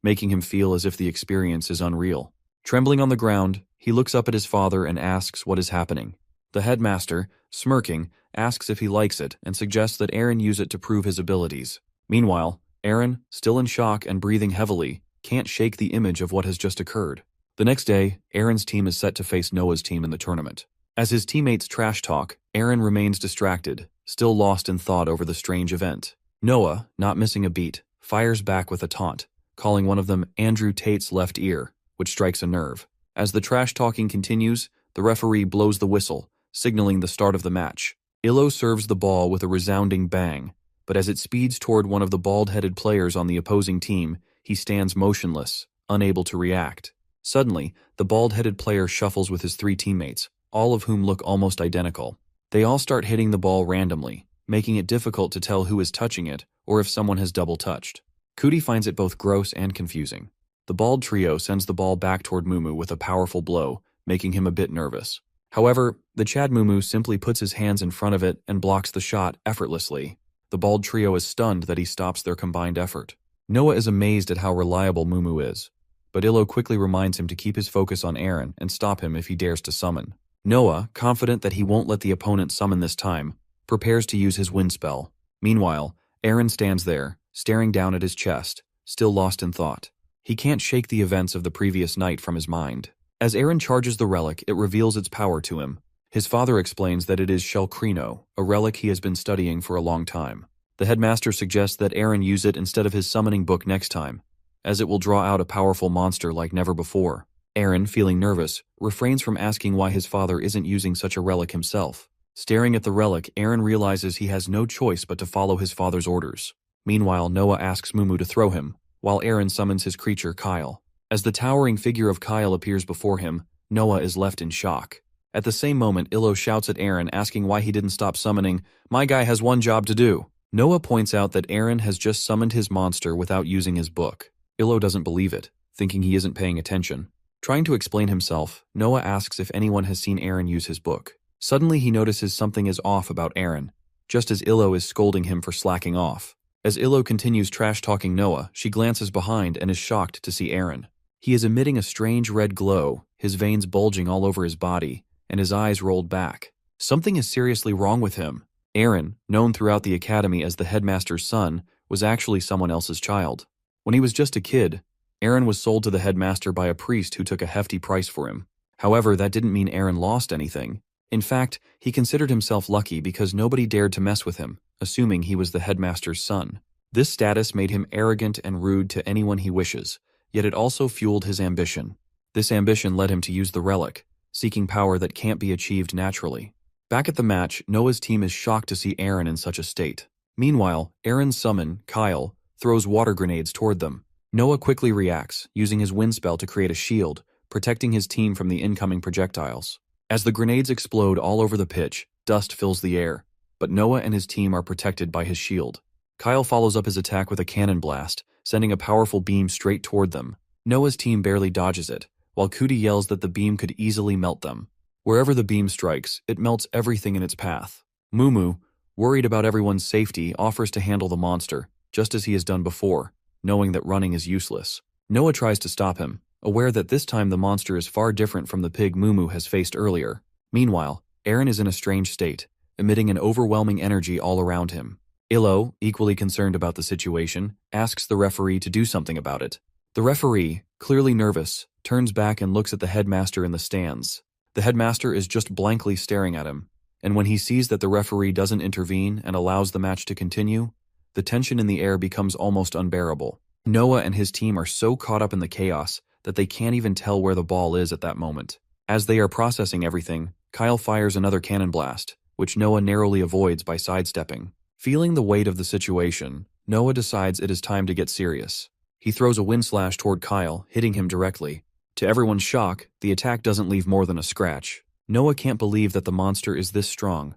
A: making him feel as if the experience is unreal. Trembling on the ground, he looks up at his father and asks what is happening. The headmaster, smirking, asks if he likes it and suggests that Aaron use it to prove his abilities. Meanwhile, Aaron, still in shock and breathing heavily, can't shake the image of what has just occurred. The next day, Aaron's team is set to face Noah's team in the tournament. As his teammates trash talk, Aaron remains distracted, still lost in thought over the strange event. Noah, not missing a beat, fires back with a taunt, calling one of them Andrew Tate's left ear, which strikes a nerve. As the trash talking continues, the referee blows the whistle, signaling the start of the match. Illo serves the ball with a resounding bang, but as it speeds toward one of the bald-headed players on the opposing team, he stands motionless, unable to react. Suddenly, the bald-headed player shuffles with his 3 teammates, all of whom look almost identical. They all start hitting the ball randomly, making it difficult to tell who is touching it or if someone has double-touched. Kuti finds it both gross and confusing. The bald trio sends the ball back toward Mumu with a powerful blow, making him a bit nervous. However, the Chad Mumu simply puts his hands in front of it and blocks the shot effortlessly. The bald trio is stunned that he stops their combined effort. Noah is amazed at how reliable Mumu is, but Illo quickly reminds him to keep his focus on Eren and stop him if he dares to summon. Noah, confident that he won't let the opponent summon this time, prepares to use his wind spell. Meanwhile, Eren stands there, staring down at his chest, still lost in thought. He can't shake the events of the previous night from his mind. As Eren charges the relic, it reveals its power to him. His father explains that it is Shellcrino, a relic he has been studying for a long time. The headmaster suggests that Eren use it instead of his summoning book next time, as it will draw out a powerful monster like never before. Eren, feeling nervous, refrains from asking why his father isn't using such a relic himself. Staring at the relic, Eren realizes he has no choice but to follow his father's orders. Meanwhile, Noah asks Mumu to throw him, while Eren summons his creature Kyle. As the towering figure of Kyle appears before him, Noah is left in shock. At the same moment, Illo shouts at Eren asking why he didn't stop summoning. "My guy has one job to do." Noah points out that Eren has just summoned his monster without using his book. Illo doesn't believe it, thinking he isn't paying attention. Trying to explain himself, Noah asks if anyone has seen Eren use his book. Suddenly he notices something is off about Eren, just as Illo is scolding him for slacking off. As Illo continues trash-talking Noah, she glances behind and is shocked to see Eren. He is emitting a strange red glow, his veins bulging all over his body, and his eyes rolled back. Something is seriously wrong with him. Eren, known throughout the academy as the headmaster's son, was actually someone else's child. When he was just a kid, Eren was sold to the headmaster by a priest who took a hefty price for him. However, that didn't mean Eren lost anything. In fact, he considered himself lucky because nobody dared to mess with him, assuming he was the headmaster's son. This status made him arrogant and rude to anyone he wishes, yet it also fueled his ambition. This ambition led him to use the relic, seeking power that can't be achieved naturally. Back at the match, Noah's team is shocked to see Eren in such a state. Meanwhile, Eren's summon, Kyle, throws water grenades toward them. Noah quickly reacts, using his wind spell to create a shield, protecting his team from the incoming projectiles. As the grenades explode all over the pitch, dust fills the air, but Noah and his team are protected by his shield. Kyle follows up his attack with a cannon blast, sending a powerful beam straight toward them. Noah's team barely dodges it, while Kuti yells that the beam could easily melt them. Wherever the beam strikes, it melts everything in its path. Mumu, worried about everyone's safety, offers to handle the monster, just as he has done before, knowing that running is useless. Noah tries to stop him, aware that this time the monster is far different from the pig Mumu has faced earlier. Meanwhile, Eren is in a strange state, emitting an overwhelming energy all around him. Illo, equally concerned about the situation, asks the referee to do something about it. The referee, clearly nervous, turns back and looks at the headmaster in the stands. The headmaster is just blankly staring at him, and when he sees that the referee doesn't intervene and allows the match to continue, the tension in the air becomes almost unbearable. Noah and his team are so caught up in the chaos that they can't even tell where the ball is at that moment. As they are processing everything, Kyle fires another cannon blast, which Noah narrowly avoids by sidestepping. Feeling the weight of the situation, Noah decides it is time to get serious. He throws a wind slash toward Kyle, hitting him directly. To everyone's shock, the attack doesn't leave more than a scratch. Noah can't believe that the monster is this strong,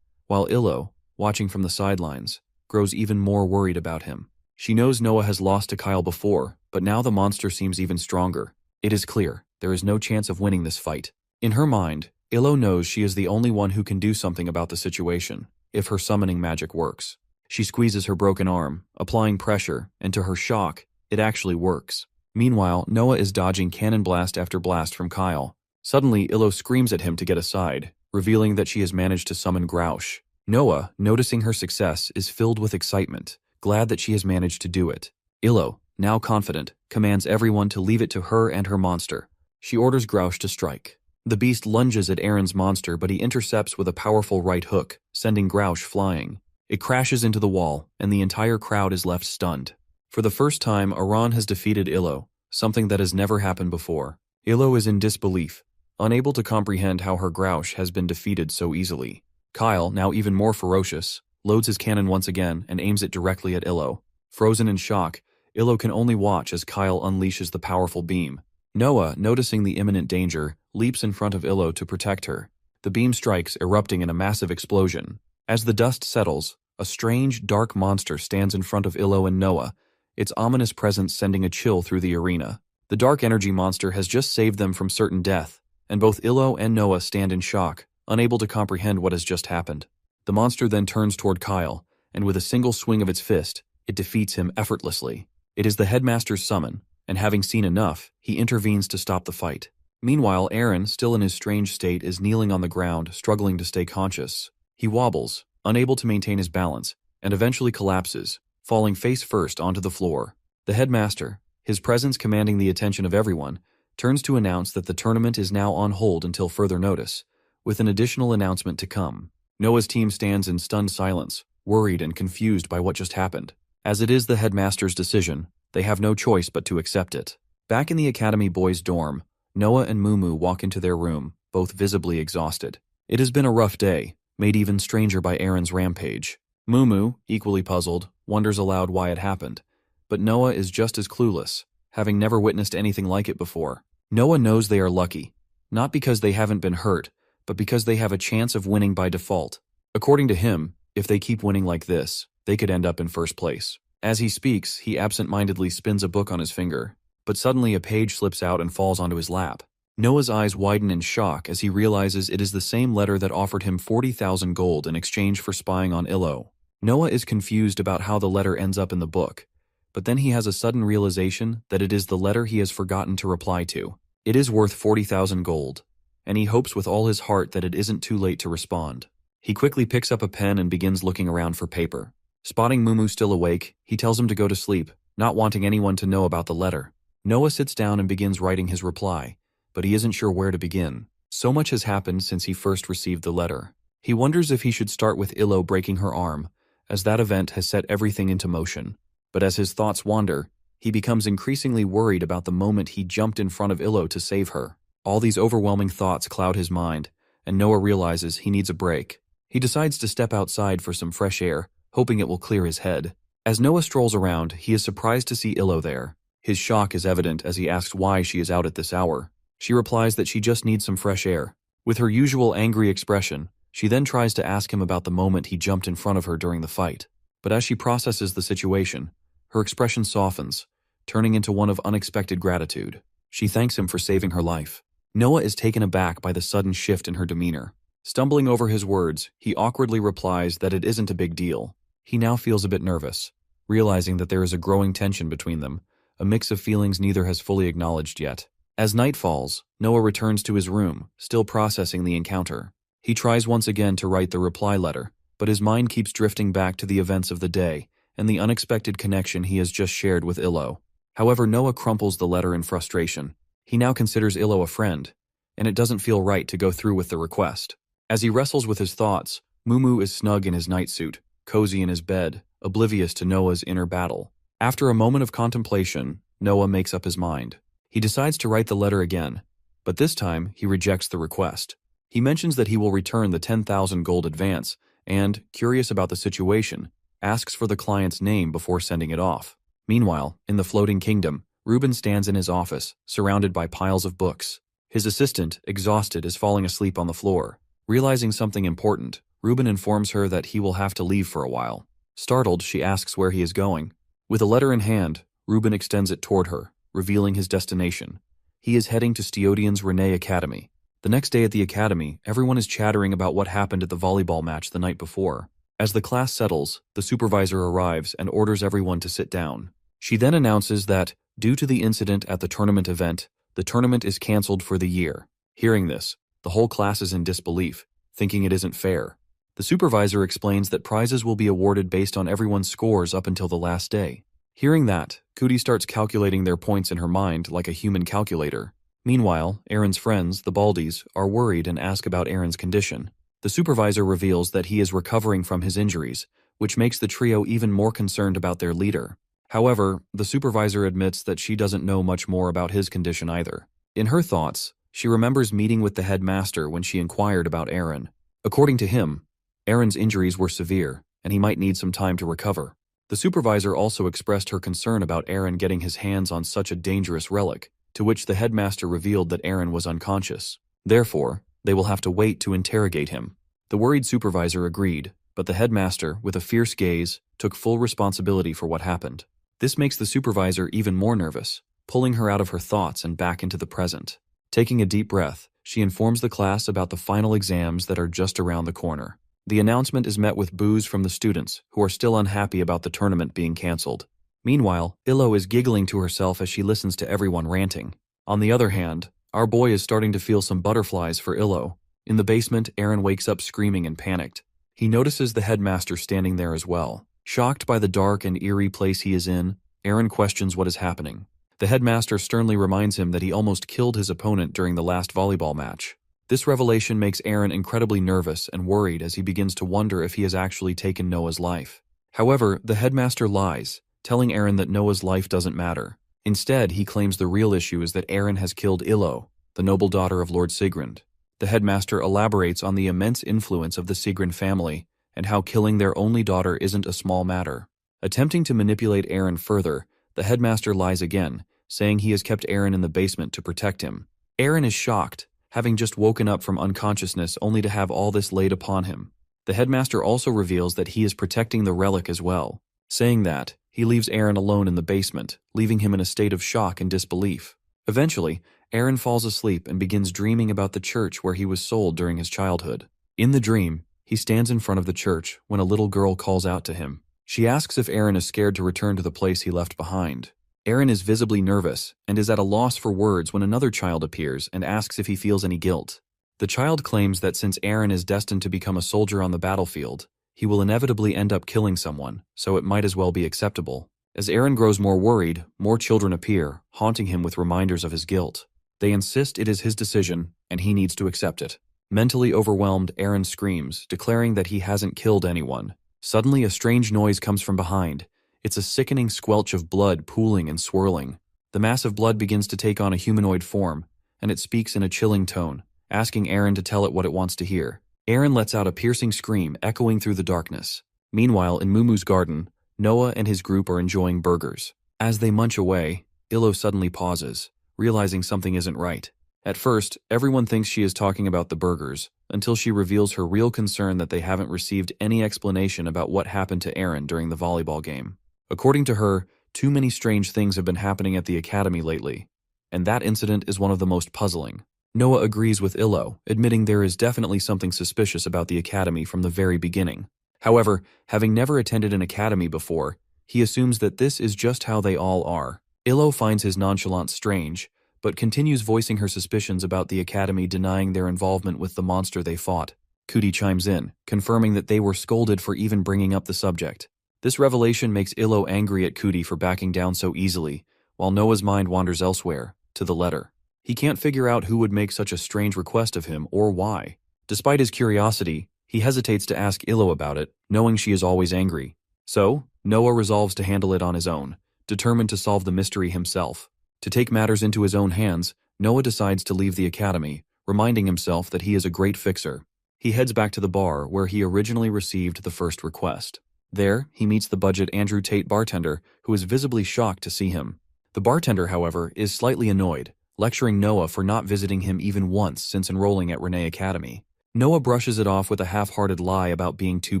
A: while Illo, watching from the sidelines, grows even more worried about him. She knows Noah has lost to Kyle before, but now the monster seems even stronger. It is clear, there is no chance of winning this fight. In her mind, Illo knows she is the only one who can do something about the situation, if her summoning magic works. She squeezes her broken arm, applying pressure, and to her shock, it actually works. Meanwhile, Noah is dodging cannon blast after blast from Kyle. Suddenly, Illo screams at him to get aside, revealing that she has managed to summon Grouch. Noah, noticing her success, is filled with excitement, glad that she has managed to do it. Illo, now confident, commands everyone to leave it to her and her monster. She orders Grouch to strike. The beast lunges at Eren's monster, but he intercepts with a powerful right hook, sending Grouch flying. It crashes into the wall, and the entire crowd is left stunned. For the first time, Aran has defeated Illo, something that has never happened before. Illo is in disbelief, unable to comprehend how her Grouch has been defeated so easily. Kyle, now even more ferocious, loads his cannon once again and aims it directly at Illo. Frozen in shock, Illo can only watch as Kyle unleashes the powerful beam. Noah, noticing the imminent danger, leaps in front of Illo to protect her. The beam strikes, erupting in a massive explosion. As the dust settles, a strange, dark monster stands in front of Illo and Noah, its ominous presence sending a chill through the arena. The dark energy monster has just saved them from certain death, and both Illo and Noah stand in shock, unable to comprehend what has just happened. The monster then turns toward Kyle, and with a single swing of its fist, it defeats him effortlessly. It is the headmaster's summon, and having seen enough, he intervenes to stop the fight. Meanwhile, Aaron, still in his strange state, is kneeling on the ground, struggling to stay conscious. He wobbles, unable to maintain his balance, and eventually collapses, falling face first onto the floor. The headmaster, his presence commanding the attention of everyone, turns to announce that the tournament is now on hold until further notice, with an additional announcement to come. Noah's team stands in stunned silence, worried and confused by what just happened. As it is the headmaster's decision, they have no choice but to accept it. Back in the academy boys' dorm, Noah and Mumu walk into their room, both visibly exhausted. It has been a rough day, made even stranger by Aaron's rampage. Mumu, equally puzzled, wonders aloud why it happened. But Noah is just as clueless, having never witnessed anything like it before. Noah knows they are lucky, not because they haven't been hurt, but because they have a chance of winning by default. According to him, if they keep winning like this, they could end up in first place. As he speaks, he absent-mindedly spins a book on his finger, but suddenly a page slips out and falls onto his lap. Noah's eyes widen in shock as he realizes it is the same letter that offered him 40,000 gold in exchange for spying on Illo. Noah is confused about how the letter ends up in the book, but then he has a sudden realization that it is the letter he has forgotten to reply to. It is worth 40,000 gold, and he hopes with all his heart that it isn't too late to respond. He quickly picks up a pen and begins looking around for paper. Spotting Mumu still awake, he tells him to go to sleep, not wanting anyone to know about the letter. Noah sits down and begins writing his reply, but he isn't sure where to begin. So much has happened since he first received the letter. He wonders if he should start with Illo breaking her arm, as that event has set everything into motion. But as his thoughts wander, he becomes increasingly worried about the moment he jumped in front of Illo to save her. All these overwhelming thoughts cloud his mind, and Noah realizes he needs a break. He decides to step outside for some fresh air, hoping it will clear his head. As Noah strolls around, he is surprised to see Illo there. His shock is evident as he asks why she is out at this hour. She replies that she just needs some fresh air. With her usual angry expression, she then tries to ask him about the moment he jumped in front of her during the fight. But as she processes the situation, her expression softens, turning into one of unexpected gratitude. She thanks him for saving her life. Noah is taken aback by the sudden shift in her demeanor. Stumbling over his words, he awkwardly replies that it isn't a big deal. He now feels a bit nervous, realizing that there is a growing tension between them, a mix of feelings neither has fully acknowledged yet. As night falls, Noah returns to his room, still processing the encounter. He tries once again to write the reply letter, but his mind keeps drifting back to the events of the day and the unexpected connection he has just shared with Illo. However, Noah crumples the letter in frustration. He now considers Illo a friend, and it doesn't feel right to go through with the request. As he wrestles with his thoughts, Mumu is snug in his nightsuit, cozy in his bed, oblivious to Noah's inner battle. After a moment of contemplation, Noah makes up his mind. He decides to write the letter again, but this time he rejects the request. He mentions that he will return the 10,000 gold advance and, curious about the situation, asks for the client's name before sending it off. Meanwhile, in the floating kingdom, Ruben stands in his office, surrounded by piles of books. His assistant, exhausted, is falling asleep on the floor. Realizing something important, Ruben informs her that he will have to leave for a while. Startled, she asks where he is going. With a letter in hand, Ruben extends it toward her, revealing his destination. He is heading to Steodian's Renee Academy. The next day at the academy, everyone is chattering about what happened at the volleyball match the night before. As the class settles, the supervisor arrives and orders everyone to sit down. She then announces that, due to the incident at the tournament event, the tournament is cancelled for the year. Hearing this, the whole class is in disbelief, thinking it isn't fair. The supervisor explains that prizes will be awarded based on everyone's scores up until the last day. Hearing that, Cootie starts calculating their points in her mind like a human calculator. Meanwhile, Aaron's friends, the Baldies, are worried and ask about Aaron's condition. The supervisor reveals that he is recovering from his injuries, which makes the trio even more concerned about their leader. However, the supervisor admits that she doesn't know much more about his condition either. In her thoughts, she remembers meeting with the headmaster when she inquired about Aaron. According to him, Aaron's injuries were severe, and he might need some time to recover. The supervisor also expressed her concern about Aaron getting his hands on such a dangerous relic, to which the headmaster revealed that Aaron was unconscious. Therefore, they will have to wait to interrogate him. The worried supervisor agreed, but the headmaster, with a fierce gaze, took full responsibility for what happened. This makes the supervisor even more nervous, pulling her out of her thoughts and back into the present. Taking a deep breath, She informs the class about the final exams that are just around the corner. The announcement is met with boos from the students, who are still unhappy about the tournament being cancelled. Meanwhile, Illo is giggling to herself as she listens to everyone ranting. On the other hand, our boy is starting to feel some butterflies for Illo. In the basement, Aaron wakes up screaming and panicked. He notices the headmaster standing there as well. Shocked by the dark and eerie place he is in, Aaron questions what is happening. The headmaster sternly reminds him that he almost killed his opponent during the last volleyball match. This revelation makes Aaron incredibly nervous and worried as he begins to wonder if he has actually taken Noah's life. However, the headmaster lies, telling Aaron that Noah's life doesn't matter. Instead, he claims the real issue is that Aaron has killed Illo, the noble daughter of Lord Sigrund. The headmaster elaborates on the immense influence of the Sigrund family and how killing their only daughter isn't a small matter. Attempting to manipulate Aaron further, the headmaster lies again, saying he has kept Aaron in the basement to protect him. Aaron is shocked, having just woken up from unconsciousness only to have all this laid upon him. The headmaster also reveals that he is protecting the relic as well. Saying that, he leaves Aaron alone in the basement, leaving him in a state of shock and disbelief. Eventually, Aaron falls asleep and begins dreaming about the church where he was sold during his childhood. In the dream, he stands in front of the church when a little girl calls out to him. She asks if Aaron is scared to return to the place he left behind. Aaron is visibly nervous and is at a loss for words when another child appears and asks if he feels any guilt. The child claims that since Aaron is destined to become a soldier on the battlefield, he will inevitably end up killing someone, so it might as well be acceptable. As Aaron grows more worried, more children appear, haunting him with reminders of his guilt. They insist it is his decision, and he needs to accept it. Mentally overwhelmed, Aaron screams, declaring that he hasn't killed anyone. Suddenly, a strange noise comes from behind. It's a sickening squelch of blood pooling and swirling. The mass of blood begins to take on a humanoid form, and it speaks in a chilling tone, asking Aaron to tell it what it wants to hear. Aaron lets out a piercing scream echoing through the darkness. Meanwhile, in Mumu's garden, Noah and his group are enjoying burgers. As they munch away, Illo suddenly pauses, realizing something isn't right. At first, everyone thinks she is talking about the burgers, until she reveals her real concern that they haven't received any explanation about what happened to Aaron during the volleyball game. According to her, too many strange things have been happening at the academy lately, and that incident is one of the most puzzling. Noah agrees with Illo, admitting there is definitely something suspicious about the academy from the very beginning. However, having never attended an academy before, he assumes that this is just how they all are. Illo finds his nonchalance strange, but continues voicing her suspicions about the academy denying their involvement with the monster they fought. Cootie chimes in, confirming that they were scolded for even bringing up the subject. This revelation makes Illo angry at Cootie for backing down so easily, while Noah's mind wanders elsewhere, to the letter. He can't figure out who would make such a strange request of him or why. Despite his curiosity, he hesitates to ask Illo about it, knowing she is always angry. So, Noah resolves to handle it on his own, determined to solve the mystery himself. To take matters into his own hands, Noah decides to leave the academy, reminding himself that he is a great fixer. He heads back to the bar where he originally received the first request. There, he meets the budget Andrew Tate bartender, who is visibly shocked to see him. The bartender, however, is slightly annoyed, lecturing Noah for not visiting him even once since enrolling at Renee Academy. Noah brushes it off with a half-hearted lie about being too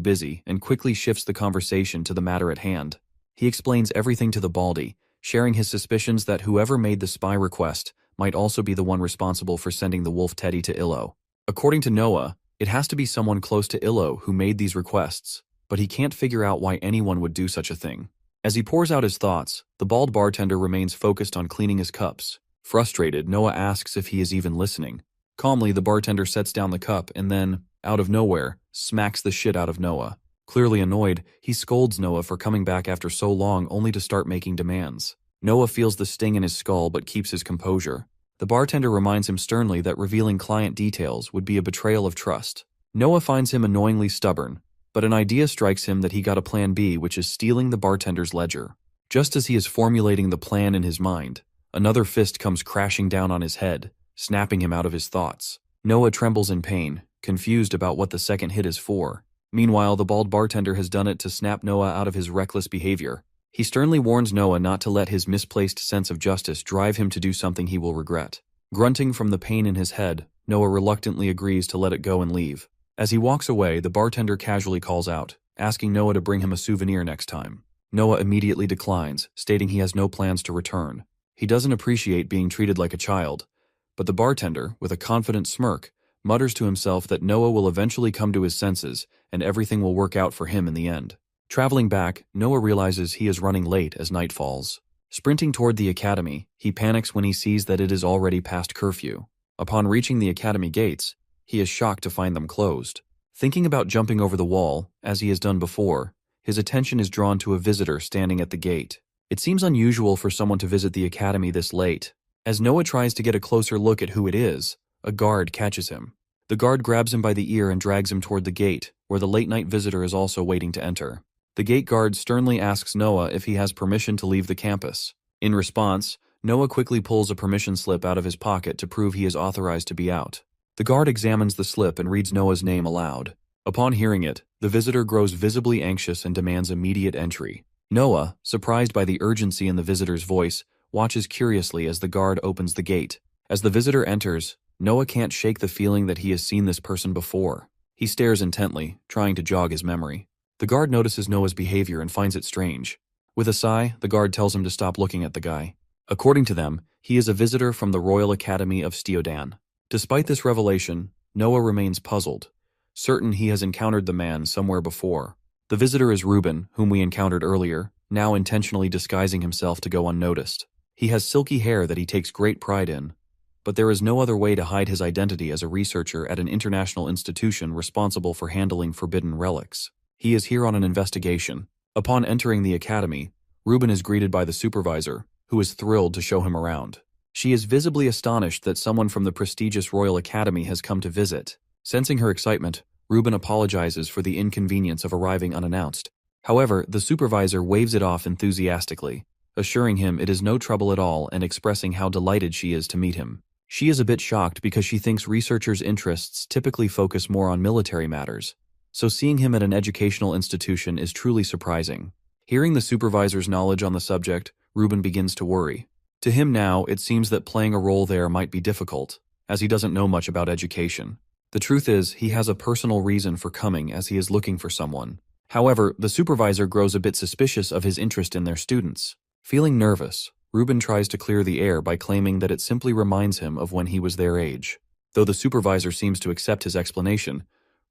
A: busy and quickly shifts the conversation to the matter at hand. He explains everything to the Baldy, sharing his suspicions that whoever made the spy request might also be the one responsible for sending the wolf Teddy to Illo. According to Noah, it has to be someone close to Illo who made these requests, but he can't figure out why anyone would do such a thing. As he pours out his thoughts, the bald bartender remains focused on cleaning his cups. Frustrated, Noah asks if he is even listening. Calmly, the bartender sets down the cup and then, out of nowhere, smacks the shit out of Noah. Clearly annoyed, he scolds Noah for coming back after so long only to start making demands. Noah feels the sting in his skull but keeps his composure. The bartender reminds him sternly that revealing client details would be a betrayal of trust. Noah finds him annoyingly stubborn, but an idea strikes him that he got a plan B, which is stealing the bartender's ledger. Just as he is formulating the plan in his mind, another fist comes crashing down on his head, snapping him out of his thoughts. Noah trembles in pain, confused about what the second hit is for. Meanwhile, the bald bartender has done it to snap Noah out of his reckless behavior. He sternly warns Noah not to let his misplaced sense of justice drive him to do something he will regret. Grunting from the pain in his head, Noah reluctantly agrees to let it go and leave. As he walks away, the bartender casually calls out, asking Noah to bring him a souvenir next time. Noah immediately declines, stating he has no plans to return. He doesn't appreciate being treated like a child, but the bartender, with a confident smirk, mutters to himself that Noah will eventually come to his senses and everything will work out for him in the end. Traveling back, Noah realizes he is running late as night falls. Sprinting toward the academy, he panics when he sees that it is already past curfew. Upon reaching the academy gates, he is shocked to find them closed. Thinking about jumping over the wall, as he has done before, his attention is drawn to a visitor standing at the gate. It seems unusual for someone to visit the academy this late. As Noah tries to get a closer look at who it is, a guard catches him. The guard grabs him by the ear and drags him toward the gate, where the late-night visitor is also waiting to enter. The gate guard sternly asks Noah if he has permission to leave the campus. In response, Noah quickly pulls a permission slip out of his pocket to prove he is authorized to be out. The guard examines the slip and reads Noah's name aloud. Upon hearing it, the visitor grows visibly anxious and demands immediate entry. Noah, surprised by the urgency in the visitor's voice, watches curiously as the guard opens the gate. As the visitor enters, Noah can't shake the feeling that he has seen this person before. He stares intently, trying to jog his memory. The guard notices Noah's behavior and finds it strange. With a sigh, the guard tells him to stop looking at the guy. According to them, he is a visitor from the Royal Academy of Stiodan. Despite this revelation, Noah remains puzzled, certain he has encountered the man somewhere before. The visitor is Ruben, whom we encountered earlier, now intentionally disguising himself to go unnoticed. He has silky hair that he takes great pride in, but there is no other way to hide his identity as a researcher at an international institution responsible for handling forbidden relics. He is here on an investigation. Upon entering the academy, Ruben is greeted by the supervisor, who is thrilled to show him around. She is visibly astonished that someone from the prestigious Royal Academy has come to visit. Sensing her excitement, Ruben apologizes for the inconvenience of arriving unannounced. However, the supervisor waves it off enthusiastically, assuring him it is no trouble at all and expressing how delighted she is to meet him. She is a bit shocked because she thinks researchers' interests typically focus more on military matters, so seeing him at an educational institution is truly surprising. Hearing the supervisor's knowledge on the subject, Ruben begins to worry. To him now, it seems that playing a role there might be difficult, as he doesn't know much about education. The truth is, he has a personal reason for coming as he is looking for someone. However, the supervisor grows a bit suspicious of his interest in their students. Feeling nervous, Ruben tries to clear the air by claiming that it simply reminds him of when he was their age. Though the supervisor seems to accept his explanation,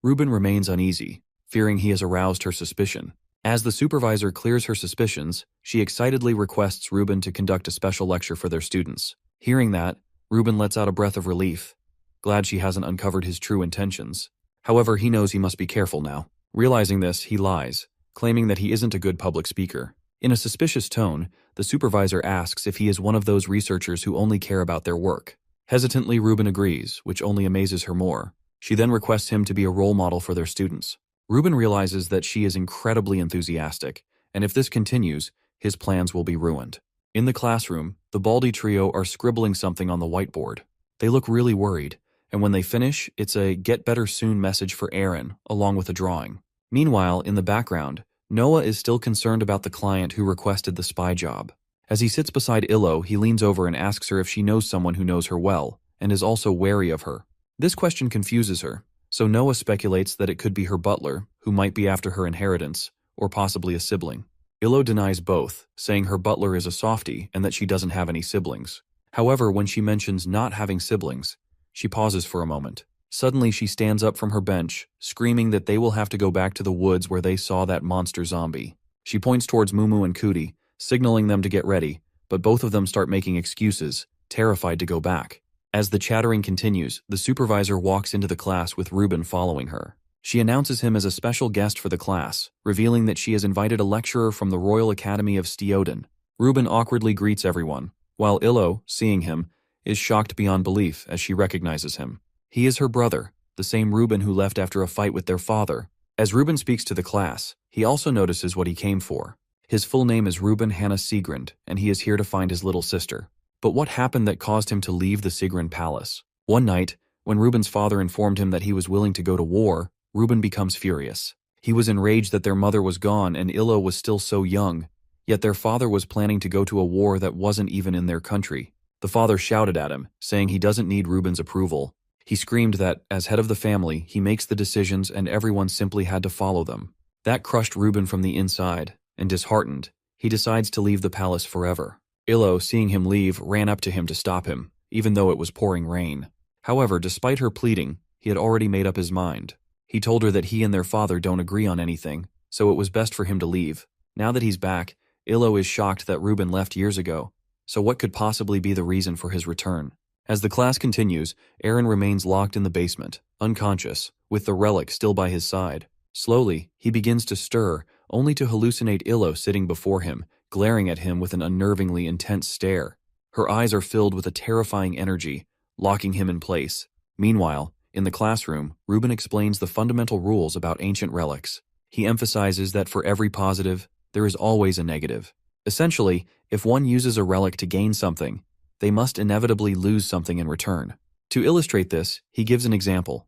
A: Ruben remains uneasy, fearing he has aroused her suspicion. As the supervisor clears her suspicions, she excitedly requests Ruben to conduct a special lecture for their students. Hearing that, Ruben lets out a breath of relief, glad she hasn't uncovered his true intentions. However, he knows he must be careful now. Realizing this, he lies, claiming that he isn't a good public speaker. In a suspicious tone, the supervisor asks if he is one of those researchers who only care about their work. Hesitantly, Ruben agrees, which only amazes her more. She then requests him to be a role model for their students. Ruben realizes that she is incredibly enthusiastic, and if this continues, his plans will be ruined. In the classroom, the Baldy trio are scribbling something on the whiteboard. They look really worried, and when they finish, it's a "get better soon" message for Aaron, along with a drawing. Meanwhile, in the background, Noah is still concerned about the client who requested the spy job. As he sits beside Illo, he leans over and asks her if she knows someone who knows her well, and is also wary of her. This question confuses her, so Noah speculates that it could be her butler, who might be after her inheritance, or possibly a sibling. Illo denies both, saying her butler is a softie and that she doesn't have any siblings. However, when she mentions not having siblings, she pauses for a moment. Suddenly, she stands up from her bench, screaming that they will have to go back to the woods where they saw that monster zombie. She points towards Mumu and Cootie, signaling them to get ready, but both of them start making excuses, terrified to go back. As the chattering continues, the supervisor walks into the class with Ruben following her. She announces him as a special guest for the class, revealing that she has invited a lecturer from the Royal Academy of Stiodan. Ruben awkwardly greets everyone, while Illo, seeing him, is shocked beyond belief as she recognizes him. He is her brother, the same Ruben who left after a fight with their father. As Ruben speaks to the class, he also notices what he came for. His full name is Ruben Hanna Sigrund, and he is here to find his little sister. But what happened that caused him to leave the Sigrund Palace? One night, when Ruben's father informed him that he was willing to go to war, Ruben becomes furious. He was enraged that their mother was gone and Illo was still so young, yet their father was planning to go to a war that wasn't even in their country. The father shouted at him, saying he doesn't need Ruben's approval. He screamed that, as head of the family, he makes the decisions and everyone simply had to follow them. That crushed Ruben from the inside, and disheartened, he decides to leave the palace forever. Illo, seeing him leave, ran up to him to stop him, even though it was pouring rain. However, despite her pleading, he had already made up his mind. He told her that he and their father don't agree on anything, so it was best for him to leave. Now that he's back, Illo is shocked that Ruben left years ago, so what could possibly be the reason for his return? As the class continues, Eren remains locked in the basement, unconscious, with the relic still by his side. Slowly, he begins to stir, only to hallucinate Illo sitting before him, glaring at him with an unnervingly intense stare. Her eyes are filled with a terrifying energy, locking him in place. Meanwhile, in the classroom, Ruben explains the fundamental rules about ancient relics. He emphasizes that for every positive, there is always a negative. Essentially, if one uses a relic to gain something, they must inevitably lose something in return. To illustrate this, he gives an example.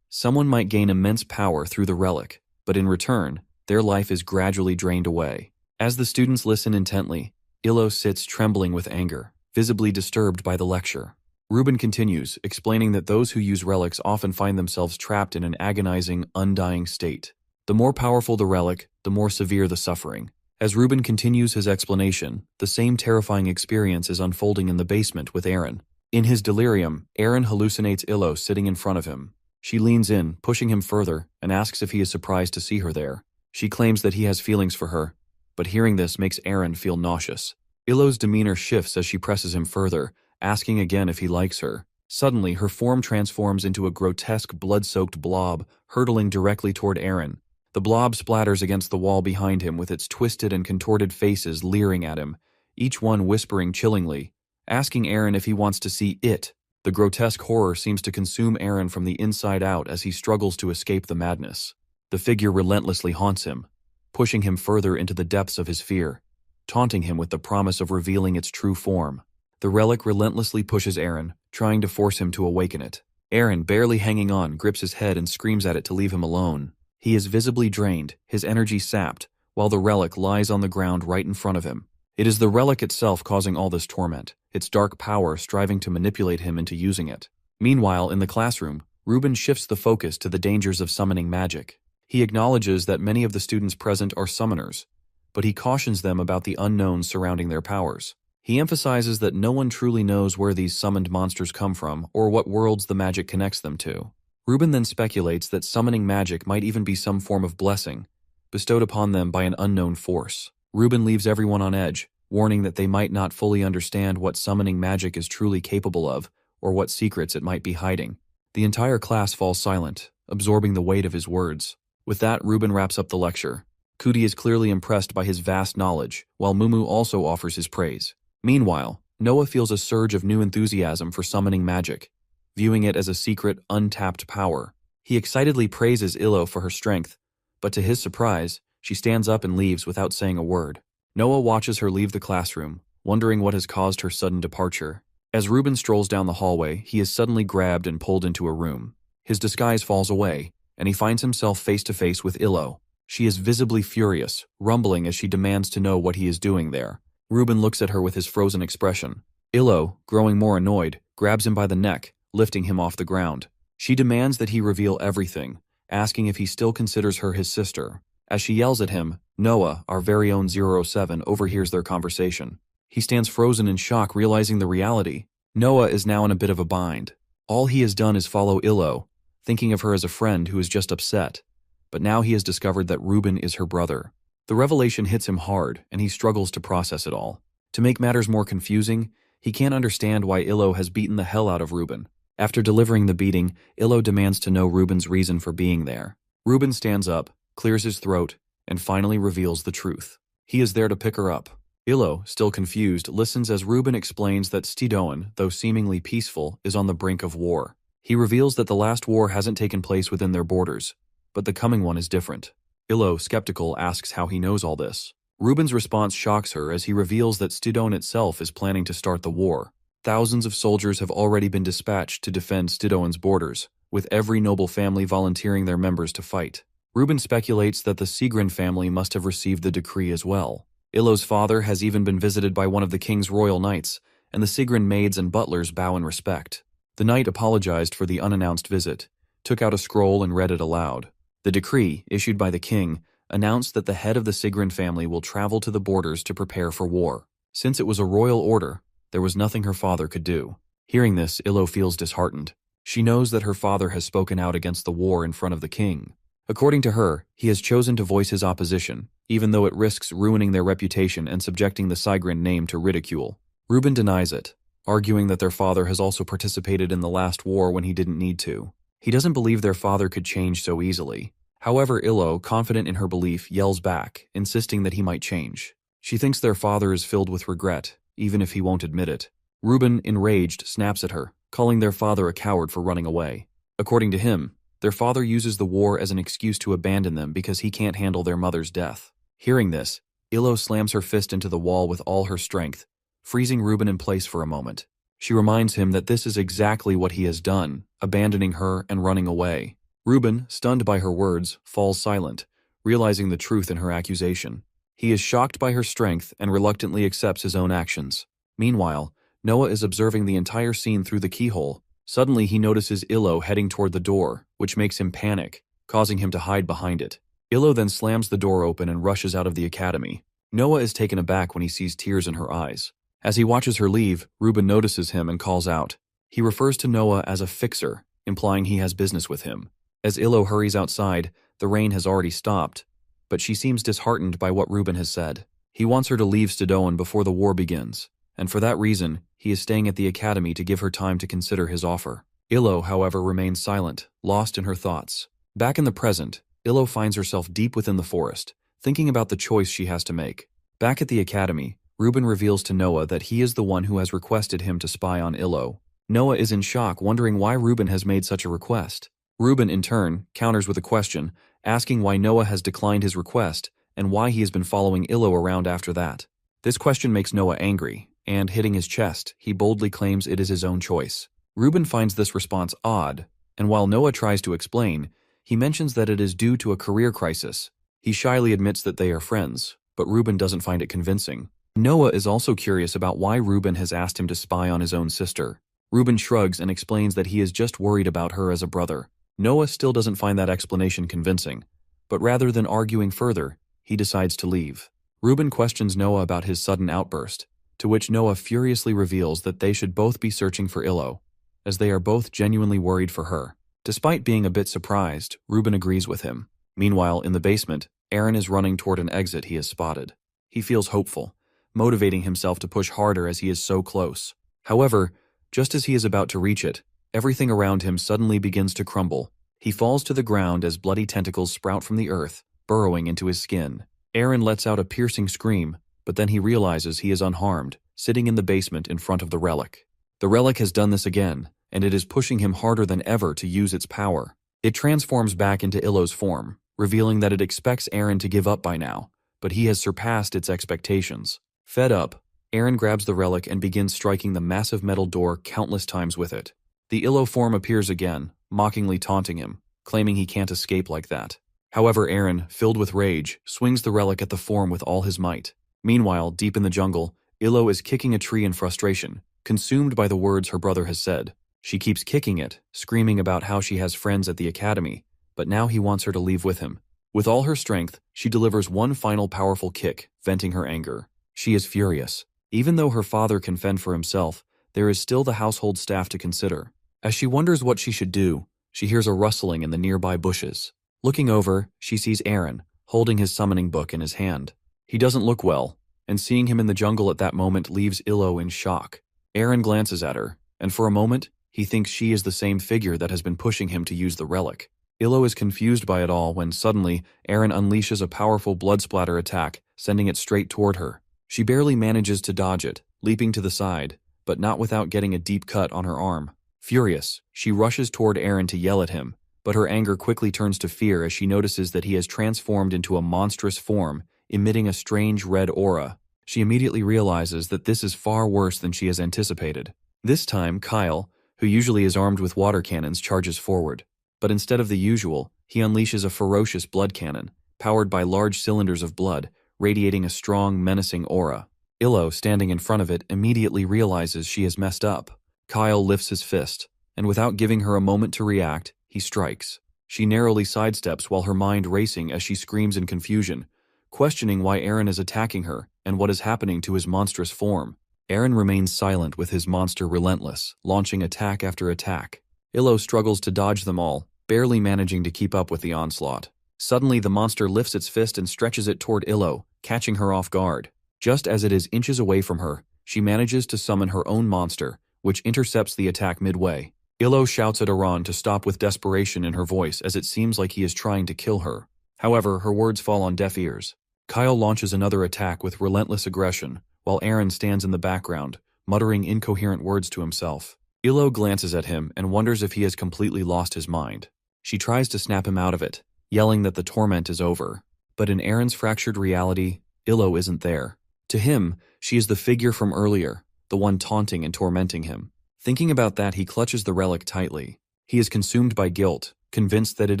A: Someone might gain immense power through the relic, but in return, their life is gradually drained away. As the students listen intently, Illo sits trembling with anger, visibly disturbed by the lecture. Ruben continues, explaining that those who use relics often find themselves trapped in an agonizing, undying state. The more powerful the relic, the more severe the suffering. As Ruben continues his explanation, the same terrifying experience is unfolding in the basement with Eren. In his delirium, Eren hallucinates Illo sitting in front of him. She leans in, pushing him further, and asks if he is surprised to see her there. She claims that he has feelings for her, but hearing this makes Eren feel nauseous. Illo's demeanor shifts as she presses him further, asking again if he likes her. Suddenly, her form transforms into a grotesque blood-soaked blob, hurtling directly toward Eren. The blob splatters against the wall behind him with its twisted and contorted faces leering at him, each one whispering chillingly, asking Eren if he wants to see it. The grotesque horror seems to consume Eren from the inside out as he struggles to escape the madness. The figure relentlessly haunts him, pushing him further into the depths of his fear, taunting him with the promise of revealing its true form. The relic relentlessly pushes Eren, trying to force him to awaken it. Eren, barely hanging on, grips his head and screams at it to leave him alone. He is visibly drained, his energy sapped, while the relic lies on the ground right in front of him. It is the relic itself causing all this torment, its dark power striving to manipulate him into using it. Meanwhile, in the classroom, Ruben shifts the focus to the dangers of summoning magic. He acknowledges that many of the students present are summoners, but he cautions them about the unknowns surrounding their powers. He emphasizes that no one truly knows where these summoned monsters come from or what worlds the magic connects them to. Ruben then speculates that summoning magic might even be some form of blessing, bestowed upon them by an unknown force. Ruben leaves everyone on edge, warning that they might not fully understand what summoning magic is truly capable of, or what secrets it might be hiding. The entire class falls silent, absorbing the weight of his words. With that, Ruben wraps up the lecture. Kuti is clearly impressed by his vast knowledge, while Mumu also offers his praise. Meanwhile, Noah feels a surge of new enthusiasm for summoning magic, viewing it as a secret, untapped power. He excitedly praises Illo for her strength, but to his surprise, she stands up and leaves without saying a word. Noah watches her leave the classroom, wondering what has caused her sudden departure. As Ruben strolls down the hallway, he is suddenly grabbed and pulled into a room. His disguise falls away, and he finds himself face to face with Illo. She is visibly furious, rumbling as she demands to know what he is doing there. Ruben looks at her with his frozen expression. Illo, growing more annoyed, grabs him by the neck, lifting him off the ground. She demands that he reveal everything, asking if he still considers her his sister. As she yells at him, Noah, our very own 007, overhears their conversation. He stands frozen in shock, realizing the reality. Noah is now in a bit of a bind. All he has done is follow Illo, thinking of her as a friend who is just upset. But now he has discovered that Ruben is her brother. The revelation hits him hard, and he struggles to process it all. To make matters more confusing, he can't understand why Illo has beaten the hell out of Ruben. After delivering the beating, Illo demands to know Ruben's reason for being there. Ruben stands up, clears his throat, and finally reveals the truth. He is there to pick her up. Illo, still confused, listens as Ruben explains that Stidoan, though seemingly peaceful, is on the brink of war. He reveals that the last war hasn't taken place within their borders, but the coming one is different. Illo, skeptical, asks how he knows all this. Ruben's response shocks her as he reveals that Stidoan itself is planning to start the war. Thousands of soldiers have already been dispatched to defend Stidoan's borders, with every noble family volunteering their members to fight. Ruben speculates that the Sigrin family must have received the decree as well. Illo's father has even been visited by one of the king's royal knights, and the Sigrin maids and butlers bow in respect. The knight apologized for the unannounced visit, took out a scroll and read it aloud. The decree, issued by the king, announced that the head of the Sigrin family will travel to the borders to prepare for war. Since it was a royal order, there was nothing her father could do. Hearing this, Illo feels disheartened. She knows that her father has spoken out against the war in front of the king. According to her, he has chosen to voice his opposition, even though it risks ruining their reputation and subjecting the Sigrin name to ridicule. Ruben denies it, arguing that their father has also participated in the last war when he didn't need to. He doesn't believe their father could change so easily. However, Illo, confident in her belief, yells back, insisting that he might change. She thinks their father is filled with regret, even if he won't admit it. Ruben, enraged, snaps at her, calling their father a coward for running away. According to him, their father uses the war as an excuse to abandon them because he can't handle their mother's death. Hearing this, Illo slams her fist into the wall with all her strength, freezing Ruben in place for a moment. She reminds him that this is exactly what he has done, abandoning her and running away. Ruben, stunned by her words, falls silent, realizing the truth in her accusation. He is shocked by her strength and reluctantly accepts his own actions. Meanwhile, Noah is observing the entire scene through the keyhole. Suddenly he notices Illo heading toward the door, which makes him panic, causing him to hide behind it. Illo then slams the door open and rushes out of the academy. Noah is taken aback when he sees tears in her eyes. As he watches her leave, Ruben notices him and calls out. He refers to Noah as a fixer, implying he has business with him. As Illo hurries outside, the rain has already stopped, but she seems disheartened by what Ruben has said. He wants her to leave Stadone before the war begins, and for that reason, he is staying at the academy to give her time to consider his offer. Illo, however, remains silent, lost in her thoughts. Back in the present, Illo finds herself deep within the forest, thinking about the choice she has to make. Back at the academy, Ruben reveals to Noah that he is the one who has requested him to spy on Illo. Noah is in shock, wondering why Ruben has made such a request. Ruben, in turn, counters with a question, asking why Noah has declined his request and why he has been following Illo around after that. This question makes Noah angry, and, hitting his chest, he boldly claims it is his own choice. Ruben finds this response odd, and while Noah tries to explain, he mentions that it is due to a career crisis. He shyly admits that they are friends, but Ruben doesn't find it convincing. Noah is also curious about why Ruben has asked him to spy on his own sister. Ruben shrugs and explains that he is just worried about her as a brother. Noah still doesn't find that explanation convincing, but rather than arguing further, he decides to leave. Ruben questions Noah about his sudden outburst, to which Noah furiously reveals that they should both be searching for Illo, as they are both genuinely worried for her. Despite being a bit surprised, Ruben agrees with him. Meanwhile, in the basement, Aaron is running toward an exit he has spotted. He feels hopeful, motivating himself to push harder as he is so close. However, just as he is about to reach it, everything around him suddenly begins to crumble. He falls to the ground as bloody tentacles sprout from the earth, burrowing into his skin. Aaron lets out a piercing scream, but then he realizes he is unharmed, sitting in the basement in front of the relic. The relic has done this again, and it is pushing him harder than ever to use its power. It transforms back into Illo's form, revealing that it expects Aaron to give up by now, but he has surpassed its expectations. Fed up, Aaron grabs the relic and begins striking the massive metal door countless times with it. The Illo form appears again, mockingly taunting him, claiming he can't escape like that. However, Aaron, filled with rage, swings the relic at the form with all his might. Meanwhile, deep in the jungle, Illo is kicking a tree in frustration, consumed by the words her brother has said. She keeps kicking it, screaming about how she has friends at the academy, but now he wants her to leave with him. With all her strength, she delivers one final powerful kick, venting her anger. She is furious. Even though her father can fend for himself, there is still the household staff to consider. As she wonders what she should do, she hears a rustling in the nearby bushes. Looking over, she sees Aaron, holding his summoning book in his hand. He doesn't look well, and seeing him in the jungle at that moment leaves Illo in shock. Aaron glances at her, and for a moment, he thinks she is the same figure that has been pushing him to use the relic. Illo is confused by it all when suddenly, Aaron unleashes a powerful blood splatter attack, sending it straight toward her. She barely manages to dodge it, leaping to the side, but not without getting a deep cut on her arm. Furious, she rushes toward Aaron to yell at him, but her anger quickly turns to fear as she notices that he has transformed into a monstrous form, emitting a strange red aura. She immediately realizes that this is far worse than she has anticipated. This time, Kyle, who usually is armed with water cannons, charges forward. But instead of the usual, he unleashes a ferocious blood cannon, powered by large cylinders of blood, radiating a strong, menacing aura. Illo, standing in front of it, immediately realizes she has messed up. Kyle lifts his fist, and without giving her a moment to react, he strikes. She narrowly sidesteps while her mind racing as she screams in confusion, questioning why Aaron is attacking her and what is happening to his monstrous form. Aaron remains silent with his monster relentless, launching attack after attack. Illo struggles to dodge them all, barely managing to keep up with the onslaught. Suddenly the monster lifts its fist and stretches it toward Illo, catching her off guard. Just as it is inches away from her, she manages to summon her own monster, which intercepts the attack midway. Illo shouts at Aaron to stop with desperation in her voice as it seems like he is trying to kill her. However, her words fall on deaf ears. Kyle launches another attack with relentless aggression, while Aaron stands in the background, muttering incoherent words to himself. Illo glances at him and wonders if he has completely lost his mind. She tries to snap him out of it, yelling that the torment is over. But in Aaron's fractured reality, Illo isn't there. To him, she is the figure from earlier, the one taunting and tormenting him. Thinking about that, he clutches the relic tightly. He is consumed by guilt, convinced that it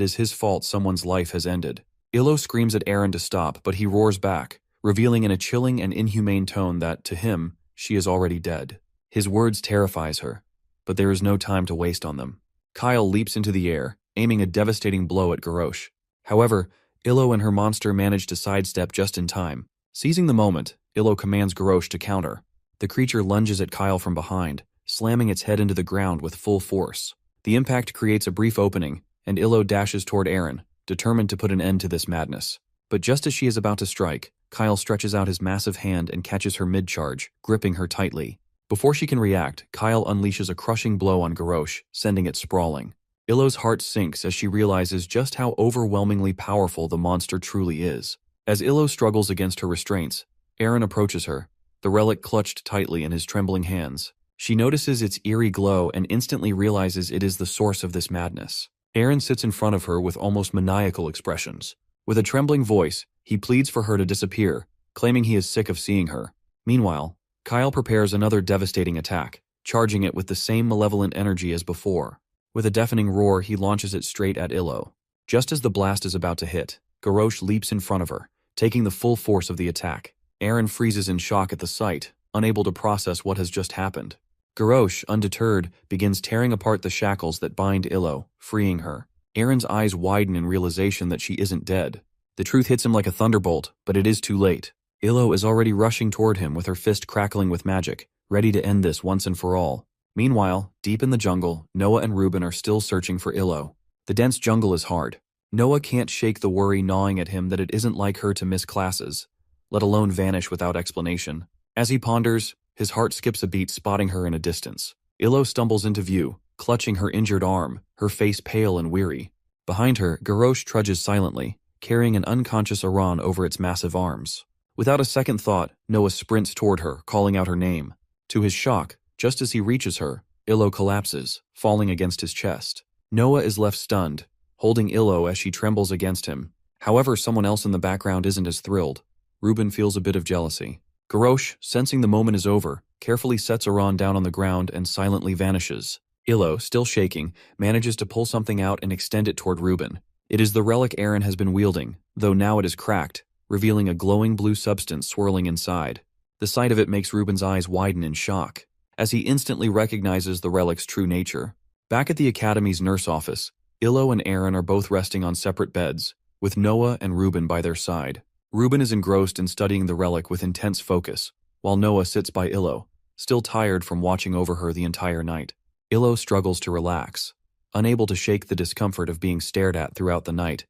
A: is his fault someone's life has ended. Illo screams at Aaron to stop, but he roars back, revealing in a chilling and inhumane tone that, to him, she is already dead. His words terrifies her, but there is no time to waste on them. Kyle leaps into the air, aiming a devastating blow at Garrosh. However, Illo and her monster manage to sidestep just in time. Seizing the moment, Illo commands Garrosh to counter. The creature lunges at Kyle from behind, slamming its head into the ground with full force. The impact creates a brief opening, and Illo dashes toward Aaron, determined to put an end to this madness. But just as she is about to strike, Kyle stretches out his massive hand and catches her mid-charge, gripping her tightly. Before she can react, Kyle unleashes a crushing blow on Garrosh, sending it sprawling. Illo's heart sinks as she realizes just how overwhelmingly powerful the monster truly is. As Illo struggles against her restraints, Aaron approaches her, the relic clutched tightly in his trembling hands. She notices its eerie glow and instantly realizes it is the source of this madness. Aaron sits in front of her with almost maniacal expressions. With a trembling voice, he pleads for her to disappear, claiming he is sick of seeing her. Meanwhile, Kyle prepares another devastating attack, charging it with the same malevolent energy as before. With a deafening roar, he launches it straight at Illo. Just as the blast is about to hit, Garrosh leaps in front of her, taking the full force of the attack. Aaron freezes in shock at the sight, unable to process what has just happened. Garrosh, undeterred, begins tearing apart the shackles that bind Illo, freeing her. Aaron's eyes widen in realization that she isn't dead. The truth hits him like a thunderbolt, but it is too late. Illo is already rushing toward him with her fist crackling with magic, ready to end this once and for all. Meanwhile, deep in the jungle, Noah and Ruben are still searching for Illo. The dense jungle is hard. Noah can't shake the worry gnawing at him that it isn't like her to miss classes, let alone vanish without explanation. As he ponders, his heart skips a beat, spotting her in a distance. Illo stumbles into view, clutching her injured arm, her face pale and weary. Behind her, Garrosh trudges silently, carrying an unconscious Aaron over its massive arms. Without a second thought, Noah sprints toward her, calling out her name. To his shock, just as he reaches her, Illo collapses, falling against his chest. Noah is left stunned, holding Illo as she trembles against him. However, someone else in the background isn't as thrilled. Ruben feels a bit of jealousy. Garrosh, sensing the moment is over, carefully sets Aaron down on the ground and silently vanishes. Illo, still shaking, manages to pull something out and extend it toward Ruben. It is the relic Aaron has been wielding, though now it is cracked, revealing a glowing blue substance swirling inside. The sight of it makes Ruben's eyes widen in shock, as he instantly recognizes the relic's true nature. Back at the Academy's nurse office, Illo and Aaron are both resting on separate beds, with Noah and Ruben by their side. Ruben is engrossed in studying the relic with intense focus, while Noah sits by Illo, still tired from watching over her the entire night. Illo struggles to relax, unable to shake the discomfort of being stared at throughout the night,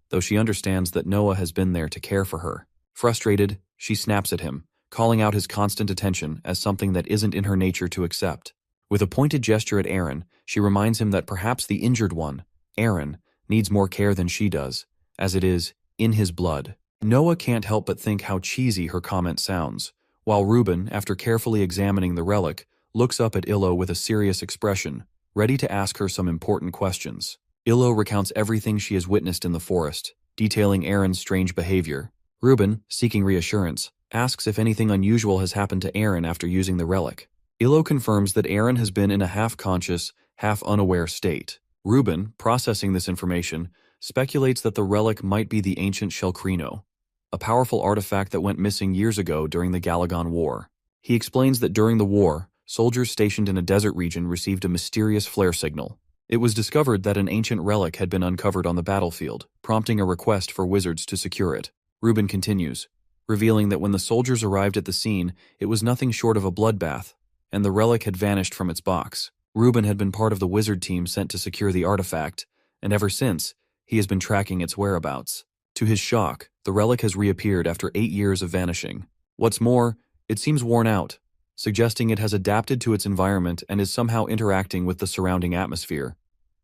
A: though she understands that Noah has been there to care for her. Frustrated, she snaps at him, calling out his constant attention as something that isn't in her nature to accept. With a pointed gesture at Aaron, she reminds him that perhaps the injured one, Aaron, needs more care than she does, as it is in his blood. Noah can't help but think how cheesy her comment sounds, while Ruben, after carefully examining the relic, looks up at Illo with a serious expression, ready to ask her some important questions. Illo recounts everything she has witnessed in the forest, detailing Aaron's strange behavior. Ruben, seeking reassurance, asks if anything unusual has happened to Aaron after using the relic. Illo confirms that Aaron has been in a half-conscious, half-unaware state. Ruben, processing this information, speculates that the relic might be the ancient Shelkrino, a powerful artifact that went missing years ago during the Galagon War. He explains that during the war, soldiers stationed in a desert region received a mysterious flare signal. It was discovered that an ancient relic had been uncovered on the battlefield, prompting a request for wizards to secure it. Ruben continues, revealing that when the soldiers arrived at the scene, it was nothing short of a bloodbath, and the relic had vanished from its box. Ruben had been part of the wizard team sent to secure the artifact, and ever since, he has been tracking its whereabouts. To his shock, the relic has reappeared after 8 years of vanishing. What's more, it seems worn out, suggesting it has adapted to its environment and is somehow interacting with the surrounding atmosphere.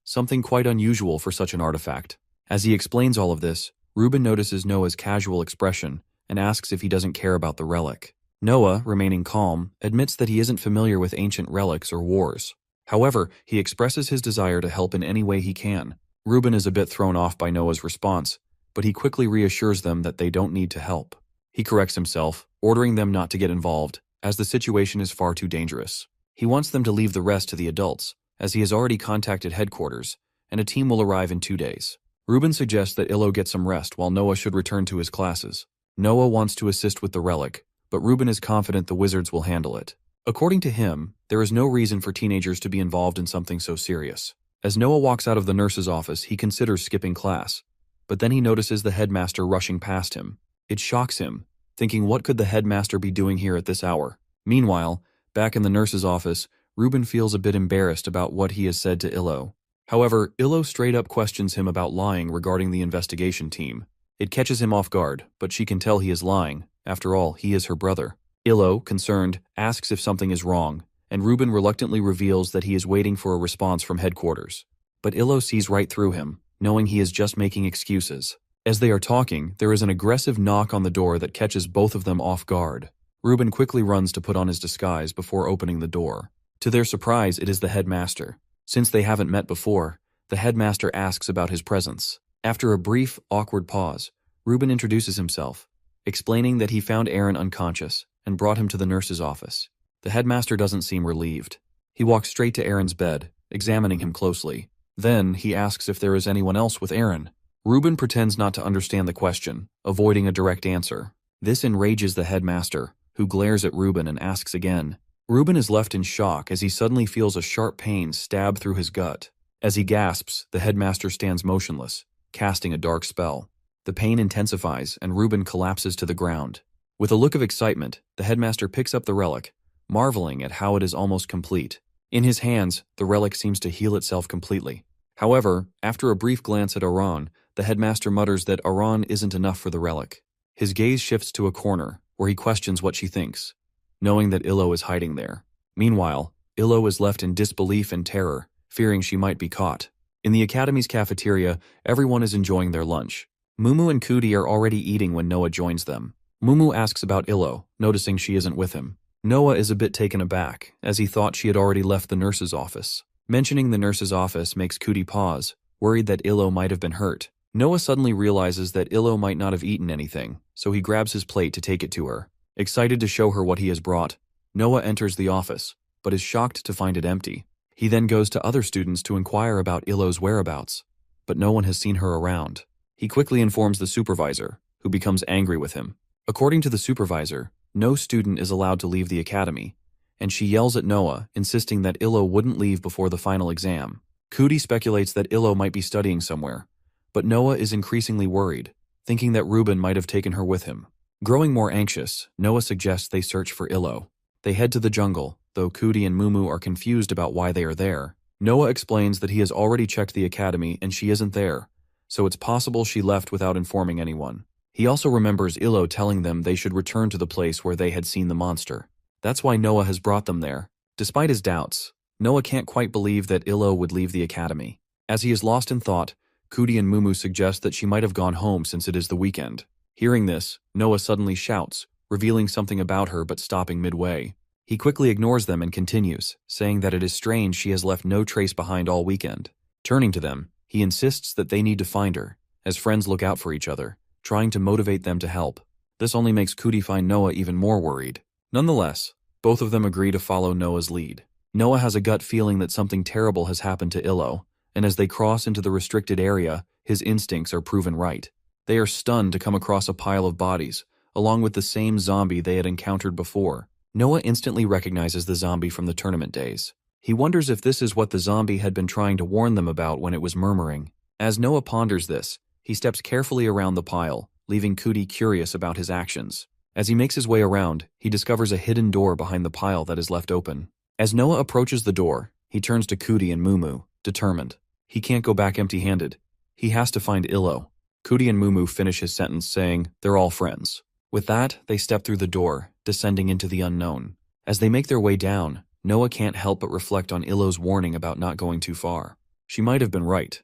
A: Something quite unusual for such an artifact. As he explains all of this, Ruben notices Noah's casual expression and asks if he doesn't care about the relic. Noah, remaining calm, admits that he isn't familiar with ancient relics or wars. However, he expresses his desire to help in any way he can. Ruben is a bit thrown off by Noah's response, but he quickly reassures them that they don't need to help. He corrects himself, ordering them not to get involved, as the situation is far too dangerous. He wants them to leave the rest to the adults, as he has already contacted headquarters, and a team will arrive in 2 days. Ruben suggests that Illo get some rest while Noah should return to his classes. Noah wants to assist with the relic, but Ruben is confident the wizards will handle it. According to him, there is no reason for teenagers to be involved in something so serious. As Noah walks out of the nurse's office, he considers skipping class, but then he notices the headmaster rushing past him. It shocks him, thinking what could the headmaster be doing here at this hour? Meanwhile, back in the nurse's office, Ruben feels a bit embarrassed about what he has said to Illo. However, Illo straight up questions him about lying regarding the investigation team. It catches him off guard, but she can tell he is lying. After all, he is her brother. Illo, concerned, asks if something is wrong, and Ruben reluctantly reveals that he is waiting for a response from headquarters. But Illo sees right through him, knowing he is just making excuses. As they are talking, there is an aggressive knock on the door that catches both of them off guard. Ruben quickly runs to put on his disguise before opening the door. To their surprise, it is the headmaster. Since they haven't met before, the headmaster asks about his presence. After a brief, awkward pause, Ruben introduces himself, explaining that he found Aaron unconscious and brought him to the nurse's office. The headmaster doesn't seem relieved. He walks straight to Aaron's bed, examining him closely. Then, he asks if there is anyone else with Aaron. Ruben pretends not to understand the question, avoiding a direct answer. This enrages the headmaster, who glares at Ruben and asks again. Ruben is left in shock as he suddenly feels a sharp pain stab through his gut. As he gasps, the headmaster stands motionless, casting a dark spell. The pain intensifies and Ruben collapses to the ground. With a look of excitement, the headmaster picks up the relic, marveling at how it is almost complete. In his hands, the relic seems to heal itself completely. However, after a brief glance at Aran, the headmaster mutters that Aran isn't enough for the relic. His gaze shifts to a corner, where he questions what she thinks, knowing that Illo is hiding there. Meanwhile, Illo is left in disbelief and terror, fearing she might be caught. In the academy's cafeteria, everyone is enjoying their lunch. Mumu and Cootie are already eating when Noah joins them. Mumu asks about Illo, noticing she isn't with him. Noah is a bit taken aback, as he thought she had already left the nurse's office. Mentioning the nurse's office makes Cootie pause, worried that Illo might have been hurt. Noah suddenly realizes that Illo might not have eaten anything, so he grabs his plate to take it to her. Excited to show her what he has brought, Noah enters the office, but is shocked to find it empty. He then goes to other students to inquire about Illo's whereabouts, but no one has seen her around. He quickly informs the supervisor, who becomes angry with him. According to the supervisor, no student is allowed to leave the academy, and she yells at Noah, insisting that Illo wouldn't leave before the final exam. Cootie speculates that Illo might be studying somewhere, but Noah is increasingly worried, thinking that Ruben might have taken her with him. Growing more anxious, Noah suggests they search for Illo. They head to the jungle, though Cootie and Mumu are confused about why they are there. Noah explains that he has already checked the academy and she isn't there, so it's possible she left without informing anyone. He also remembers Illo telling them they should return to the place where they had seen the monster. That's why Noah has brought them there. Despite his doubts, Noah can't quite believe that Illo would leave the academy. As he is lost in thought, Cootie and Mumu suggest that she might have gone home since it is the weekend. Hearing this, Noah suddenly shouts, revealing something about her but stopping midway. He quickly ignores them and continues, saying that it is strange she has left no trace behind all weekend. Turning to them, he insists that they need to find her, as friends look out for each other, trying to motivate them to help. This only makes Cootie find Noah even more worried. Nonetheless, both of them agree to follow Noah's lead. Noah has a gut feeling that something terrible has happened to Illo, and as they cross into the restricted area, his instincts are proven right. They are stunned to come across a pile of bodies, along with the same zombie they had encountered before. Noah instantly recognizes the zombie from the tournament days. He wonders if this is what the zombie had been trying to warn them about when it was murmuring. As Noah ponders this, he steps carefully around the pile, leaving Cootie curious about his actions. As he makes his way around, he discovers a hidden door behind the pile that is left open. As Noah approaches the door, he turns to Cootie and Mumu, determined. He can't go back empty-handed. He has to find Illo. Cootie and Mumu finish his sentence saying they're all friends. With that, they step through the door, descending into the unknown. As they make their way down, Noah can't help but reflect on Illo's warning about not going too far. She might have been right.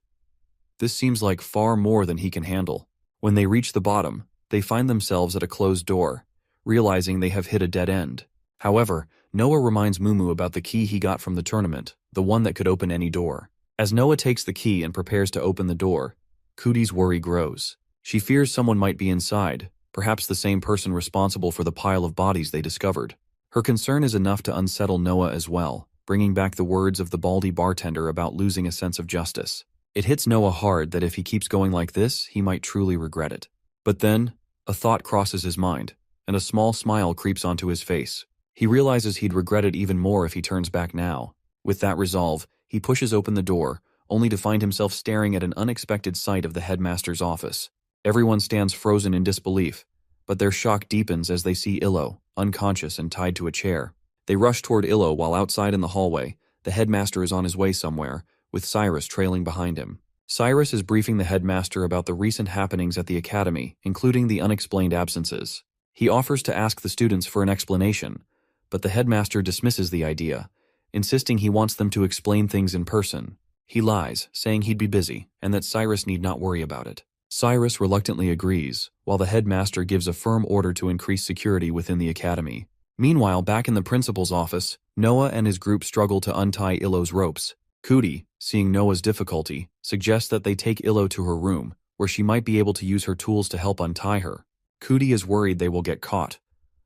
A: This seems like far more than he can handle. When they reach the bottom, they find themselves at a closed door, realizing they have hit a dead end. However, Noah reminds Mumu about the key he got from the tournament, the one that could open any door. As Noah takes the key and prepares to open the door, Cootie's worry grows. She fears someone might be inside, perhaps the same person responsible for the pile of bodies they discovered. Her concern is enough to unsettle Noah as well, bringing back the words of the baldy bartender about losing a sense of justice. It hits Noah hard that if he keeps going like this, he might truly regret it. But then, a thought crosses his mind, and a small smile creeps onto his face. He realizes he'd regret it even more if he turns back now. With that resolve, he pushes open the door, only to find himself staring at an unexpected sight of the headmaster's office. Everyone stands frozen in disbelief, but their shock deepens as they see Illo, unconscious and tied to a chair. They rush toward Illo while outside in the hallway. The headmaster is on his way somewhere, with Cyrus trailing behind him. Cyrus is briefing the headmaster about the recent happenings at the academy, including the unexplained absences. He offers to ask the students for an explanation, but the headmaster dismisses the idea, insisting he wants them to explain things in person. He lies, saying he'd be busy, and that Cyrus need not worry about it. Cyrus reluctantly agrees, while the headmaster gives a firm order to increase security within the academy. Meanwhile, back in the principal's office, Noah and his group struggle to untie Illo's ropes. Cootie, seeing Noah's difficulty, suggests that they take Illo to her room, where she might be able to use her tools to help untie her. Cootie is worried they will get caught,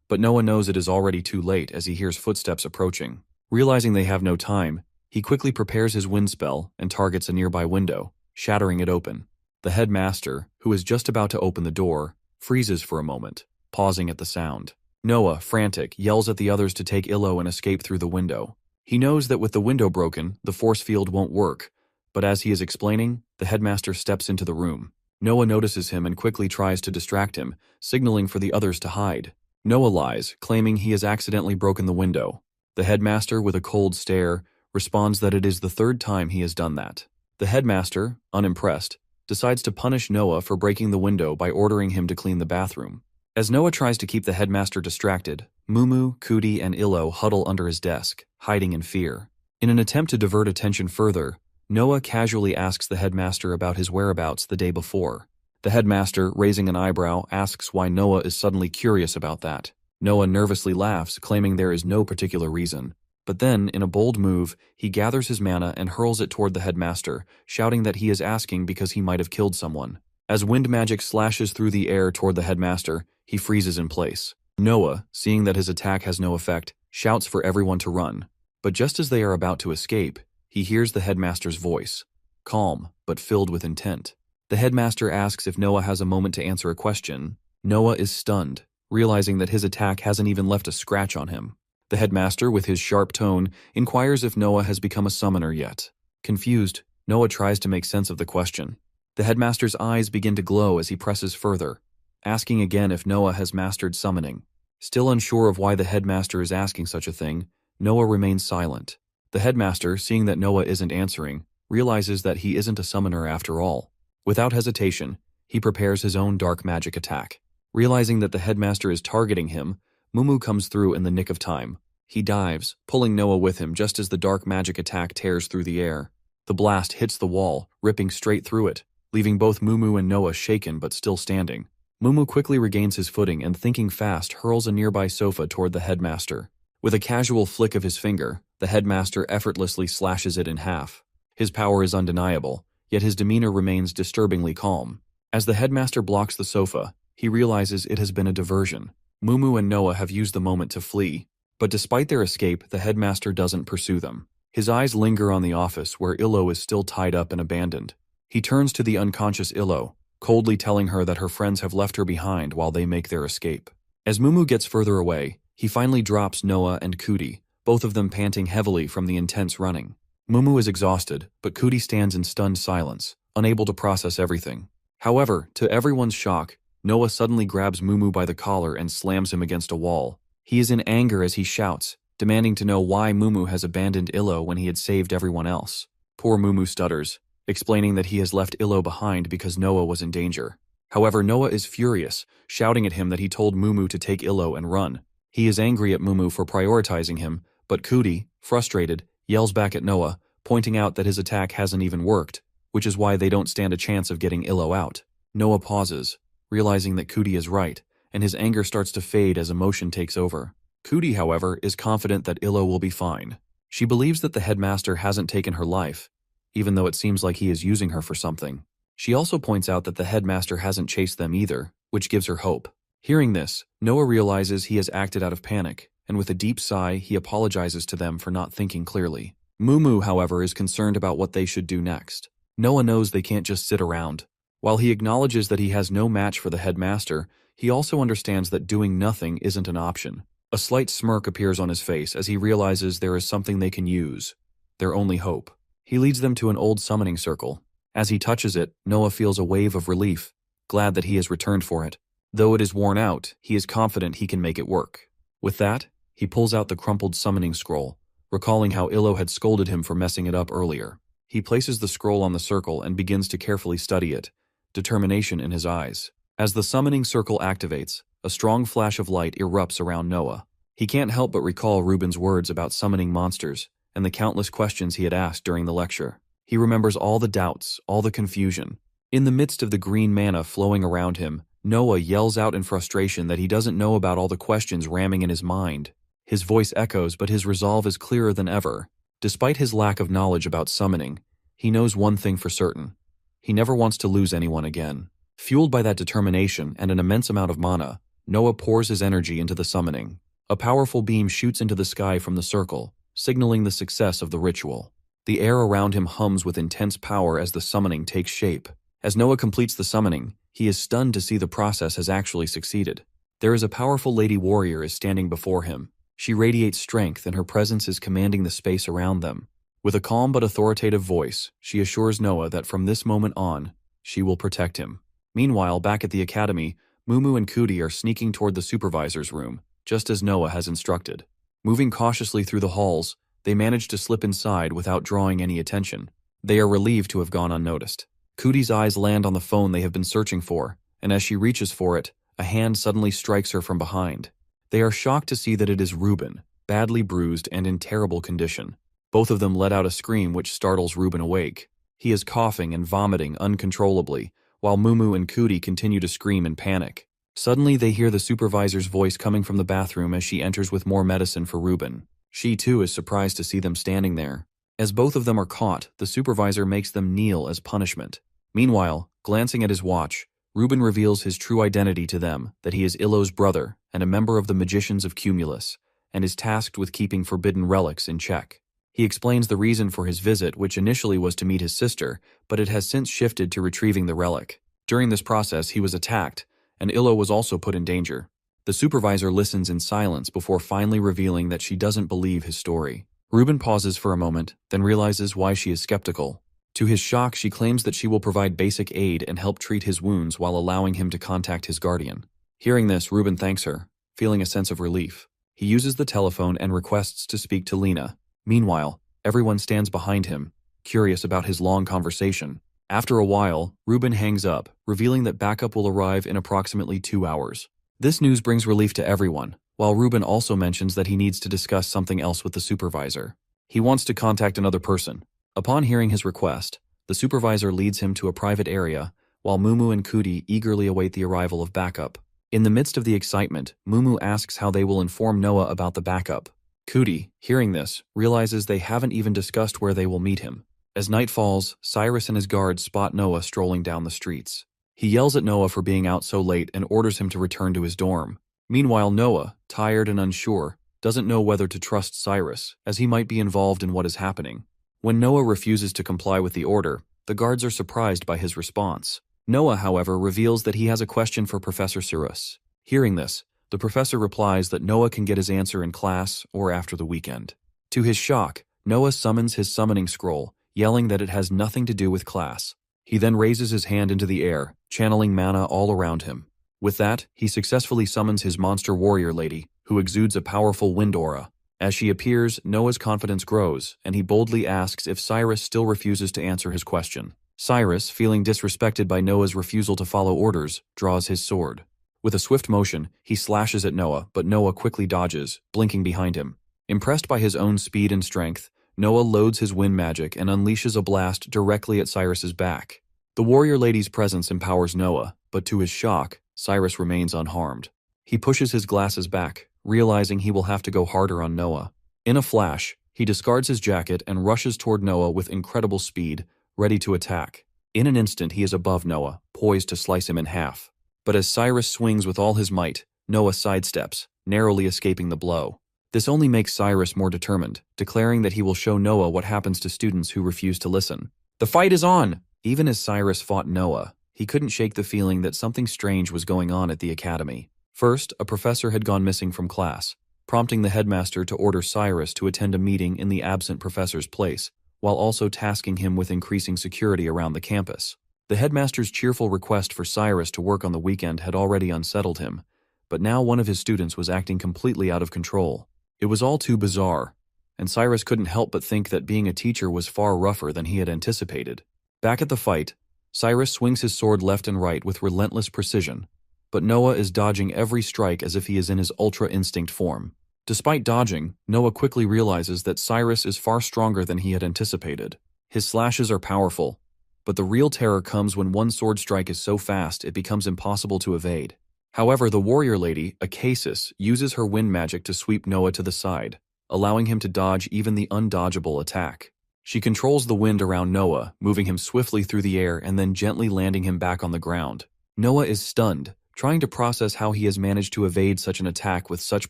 A: but Noah knows it is already too late as he hears footsteps approaching. Realizing they have no time, he quickly prepares his wind spell and targets a nearby window, shattering it open. The headmaster, who is just about to open the door, freezes for a moment, pausing at the sound. Noah, frantic, yells at the others to take Illo and escape through the window. He knows that with the window broken, the force field won't work, but as he is explaining, the headmaster steps into the room. Noah notices him and quickly tries to distract him, signaling for the others to hide. Noah lies, claiming he has accidentally broken the window. The headmaster, with a cold stare, responds that it is the third time he has done that. The headmaster, unimpressed, decides to punish Noah for breaking the window by ordering him to clean the bathroom. As Noah tries to keep the headmaster distracted, Mumu, Cootie, and Illo huddle under his desk, hiding in fear. In an attempt to divert attention further, Noah casually asks the headmaster about his whereabouts the day before. The headmaster, raising an eyebrow, asks why Noah is suddenly curious about that. Noah nervously laughs, claiming there is no particular reason. But then, in a bold move, he gathers his mana and hurls it toward the headmaster, shouting that he is asking because he might have killed someone. As wind magic slashes through the air toward the headmaster, he freezes in place. Noah, seeing that his attack has no effect, shouts for everyone to run. But just as they are about to escape, he hears the headmaster's voice, calm but filled with intent. The headmaster asks if Noah has a moment to answer a question. Noah is stunned, realizing that his attack hasn't even left a scratch on him. The headmaster, with his sharp tone, inquires if Noah has become a summoner yet. Confused, Noah tries to make sense of the question. The headmaster's eyes begin to glow as he presses further, asking again if Noah has mastered summoning. Still unsure of why the headmaster is asking such a thing, Noah remains silent. The headmaster, seeing that Noah isn't answering, realizes that he isn't a summoner after all. Without hesitation, he prepares his own dark magic attack. Realizing that the headmaster is targeting him, Mumu comes through in the nick of time. He dives, pulling Noah with him just as the dark magic attack tears through the air. The blast hits the wall, ripping straight through it, leaving both Mumu and Noah shaken but still standing. Mumu quickly regains his footing and, thinking fast, hurls a nearby sofa toward the headmaster. With a casual flick of his finger, the headmaster effortlessly slashes it in half. His power is undeniable, yet his demeanor remains disturbingly calm. As the headmaster blocks the sofa, he realizes it has been a diversion. Mumu and Noah have used the moment to flee, but despite their escape, the headmaster doesn't pursue them. His eyes linger on the office where Illo is still tied up and abandoned. He turns to the unconscious Illo, coldly telling her that her friends have left her behind while they make their escape. As Mumu gets further away, he finally drops Noah and Cootie, both of them panting heavily from the intense running. Mumu is exhausted, but Cootie stands in stunned silence, unable to process everything. However, to everyone's shock, Noah suddenly grabs Mumu by the collar and slams him against a wall. He is in anger as he shouts, demanding to know why Mumu has abandoned Illo when he had saved everyone else. Poor Mumu stutters, explaining that he has left Illo behind because Noah was in danger. However, Noah is furious, shouting at him that he told Mumu to take Illo and run. He is angry at Mumu for prioritizing him, but Kuti, frustrated, yells back at Noah, pointing out that his attack hasn't even worked, which is why they don't stand a chance of getting Illo out. Noah pauses, realizing that Kuti is right, and his anger starts to fade as emotion takes over. Kuti, however, is confident that Illo will be fine. She believes that the headmaster hasn't taken her life, even though it seems like he is using her for something. She also points out that the headmaster hasn't chased them either, which gives her hope. Hearing this, Noah realizes he has acted out of panic, and with a deep sigh, he apologizes to them for not thinking clearly. Mumu, however, is concerned about what they should do next. Noah knows they can't just sit around. While he acknowledges that he has no match for the headmaster, he also understands that doing nothing isn't an option. A slight smirk appears on his face as he realizes there is something they can use, their only hope. He leads them to an old summoning circle. As he touches it, Noah feels a wave of relief, glad that he has returned for it. Though it is worn out, he is confident he can make it work. With that, he pulls out the crumpled summoning scroll, recalling how Illo had scolded him for messing it up earlier. He places the scroll on the circle and begins to carefully study it, determination in his eyes. As the summoning circle activates, a strong flash of light erupts around Noah. He can't help but recall Ruben's words about summoning monsters and the countless questions he had asked during the lecture. He remembers all the doubts, all the confusion. In the midst of the green mana flowing around him, Noah yells out in frustration that he doesn't know about all the questions ramming in his mind. His voice echoes, but his resolve is clearer than ever. Despite his lack of knowledge about summoning, he knows one thing for certain. He never wants to lose anyone again. Fueled by that determination and an immense amount of mana, Noah pours his energy into the summoning. A powerful beam shoots into the sky from the circle, signaling the success of the ritual. The air around him hums with intense power as the summoning takes shape. As Noah completes the summoning, he is stunned to see the process has actually succeeded. There is a powerful lady warrior is standing before him. She radiates strength and her presence is commanding the space around them. With a calm but authoritative voice, she assures Noah that from this moment on, she will protect him. Meanwhile, back at the academy, Mumu and Kuti are sneaking toward the supervisor's room, just as Noah has instructed. Moving cautiously through the halls, they manage to slip inside without drawing any attention. They are relieved to have gone unnoticed. Kuti's eyes land on the phone they have been searching for, and as she reaches for it, a hand suddenly strikes her from behind. They are shocked to see that it is Ruben, badly bruised and in terrible condition. Both of them let out a scream which startles Ruben awake. He is coughing and vomiting uncontrollably, while Mumu and Kuti continue to scream in panic. Suddenly they hear the supervisor's voice coming from the bathroom as she enters with more medicine for Ruben. She too is surprised to see them standing there. As both of them are caught, the supervisor makes them kneel as punishment. Meanwhile, glancing at his watch, Ruben reveals his true identity to them, that he is Illo's brother and a member of the Magicians of Cumulus, and is tasked with keeping forbidden relics in check. He explains the reason for his visit, which initially was to meet his sister, but it has since shifted to retrieving the relic. During this process, he was attacked, and Illo was also put in danger. The supervisor listens in silence before finally revealing that she doesn't believe his story. Ruben pauses for a moment, then realizes why she is skeptical. To his shock, she claims that she will provide basic aid and help treat his wounds while allowing him to contact his guardian. Hearing this, Ruben thanks her, feeling a sense of relief. He uses the telephone and requests to speak to Lena. Meanwhile, everyone stands behind him, curious about his long conversation. After a while, Ruben hangs up, revealing that backup will arrive in approximately 2 hours. This news brings relief to everyone, while Ruben also mentions that he needs to discuss something else with the supervisor. He wants to contact another person. Upon hearing his request, the supervisor leads him to a private area, while Mumu and Kuti eagerly await the arrival of backup. In the midst of the excitement, Mumu asks how they will inform Noah about the backup. Kuti, hearing this, realizes they haven't even discussed where they will meet him. As night falls, Cyrus and his guards spot Noah strolling down the streets. He yells at Noah for being out so late and orders him to return to his dorm. Meanwhile, Noah, tired and unsure, doesn't know whether to trust Cyrus, as he might be involved in what is happening. When Noah refuses to comply with the order, the guards are surprised by his response. Noah, however, reveals that he has a question for Professor Cyrus. Hearing this, the professor replies that Noah can get his answer in class or after the weekend. To his shock, Noah summons his summoning scroll, yelling that it has nothing to do with class. He then raises his hand into the air, channeling mana all around him. With that, he successfully summons his monster warrior lady, who exudes a powerful wind aura. As she appears, Noah's confidence grows, and he boldly asks if Cyrus still refuses to answer his question. Cyrus, feeling disrespected by Noah's refusal to follow orders, draws his sword. With a swift motion, he slashes at Noah, but Noah quickly dodges, blinking behind him. Impressed by his own speed and strength, Noah loads his wind magic and unleashes a blast directly at Cyrus's back. The warrior lady's presence empowers Noah, but to his shock, Cyrus remains unharmed. He pushes his glasses back, realizing he will have to go harder on Noah. In a flash, he discards his jacket and rushes toward Noah with incredible speed, ready to attack. In an instant, he is above Noah, poised to slice him in half. But as Cyrus swings with all his might, Noah sidesteps, narrowly escaping the blow. This only makes Cyrus more determined, declaring that he will show Noah what happens to students who refuse to listen. The fight is on! Even as Cyrus fought Noah, he couldn't shake the feeling that something strange was going on at the academy. First, a professor had gone missing from class, prompting the headmaster to order Cyrus to attend a meeting in the absent professor's place, while also tasking him with increasing security around the campus. The headmaster's cheerful request for Cyrus to work on the weekend had already unsettled him, but now one of his students was acting completely out of control. It was all too bizarre, and Cyrus couldn't help but think that being a teacher was far rougher than he had anticipated. Back at the fight, Cyrus swings his sword left and right with relentless precision, but Noah is dodging every strike as if he is in his Ultra Instinct form. Despite dodging, Noah quickly realizes that Cyrus is far stronger than he had anticipated. His slashes are powerful, but the real terror comes when one sword strike is so fast it becomes impossible to evade. However, the warrior lady, Acasis, uses her wind magic to sweep Noah to the side, allowing him to dodge even the undodgeable attack. She controls the wind around Noah, moving him swiftly through the air and then gently landing him back on the ground. Noah is stunned, trying to process how he has managed to evade such an attack with such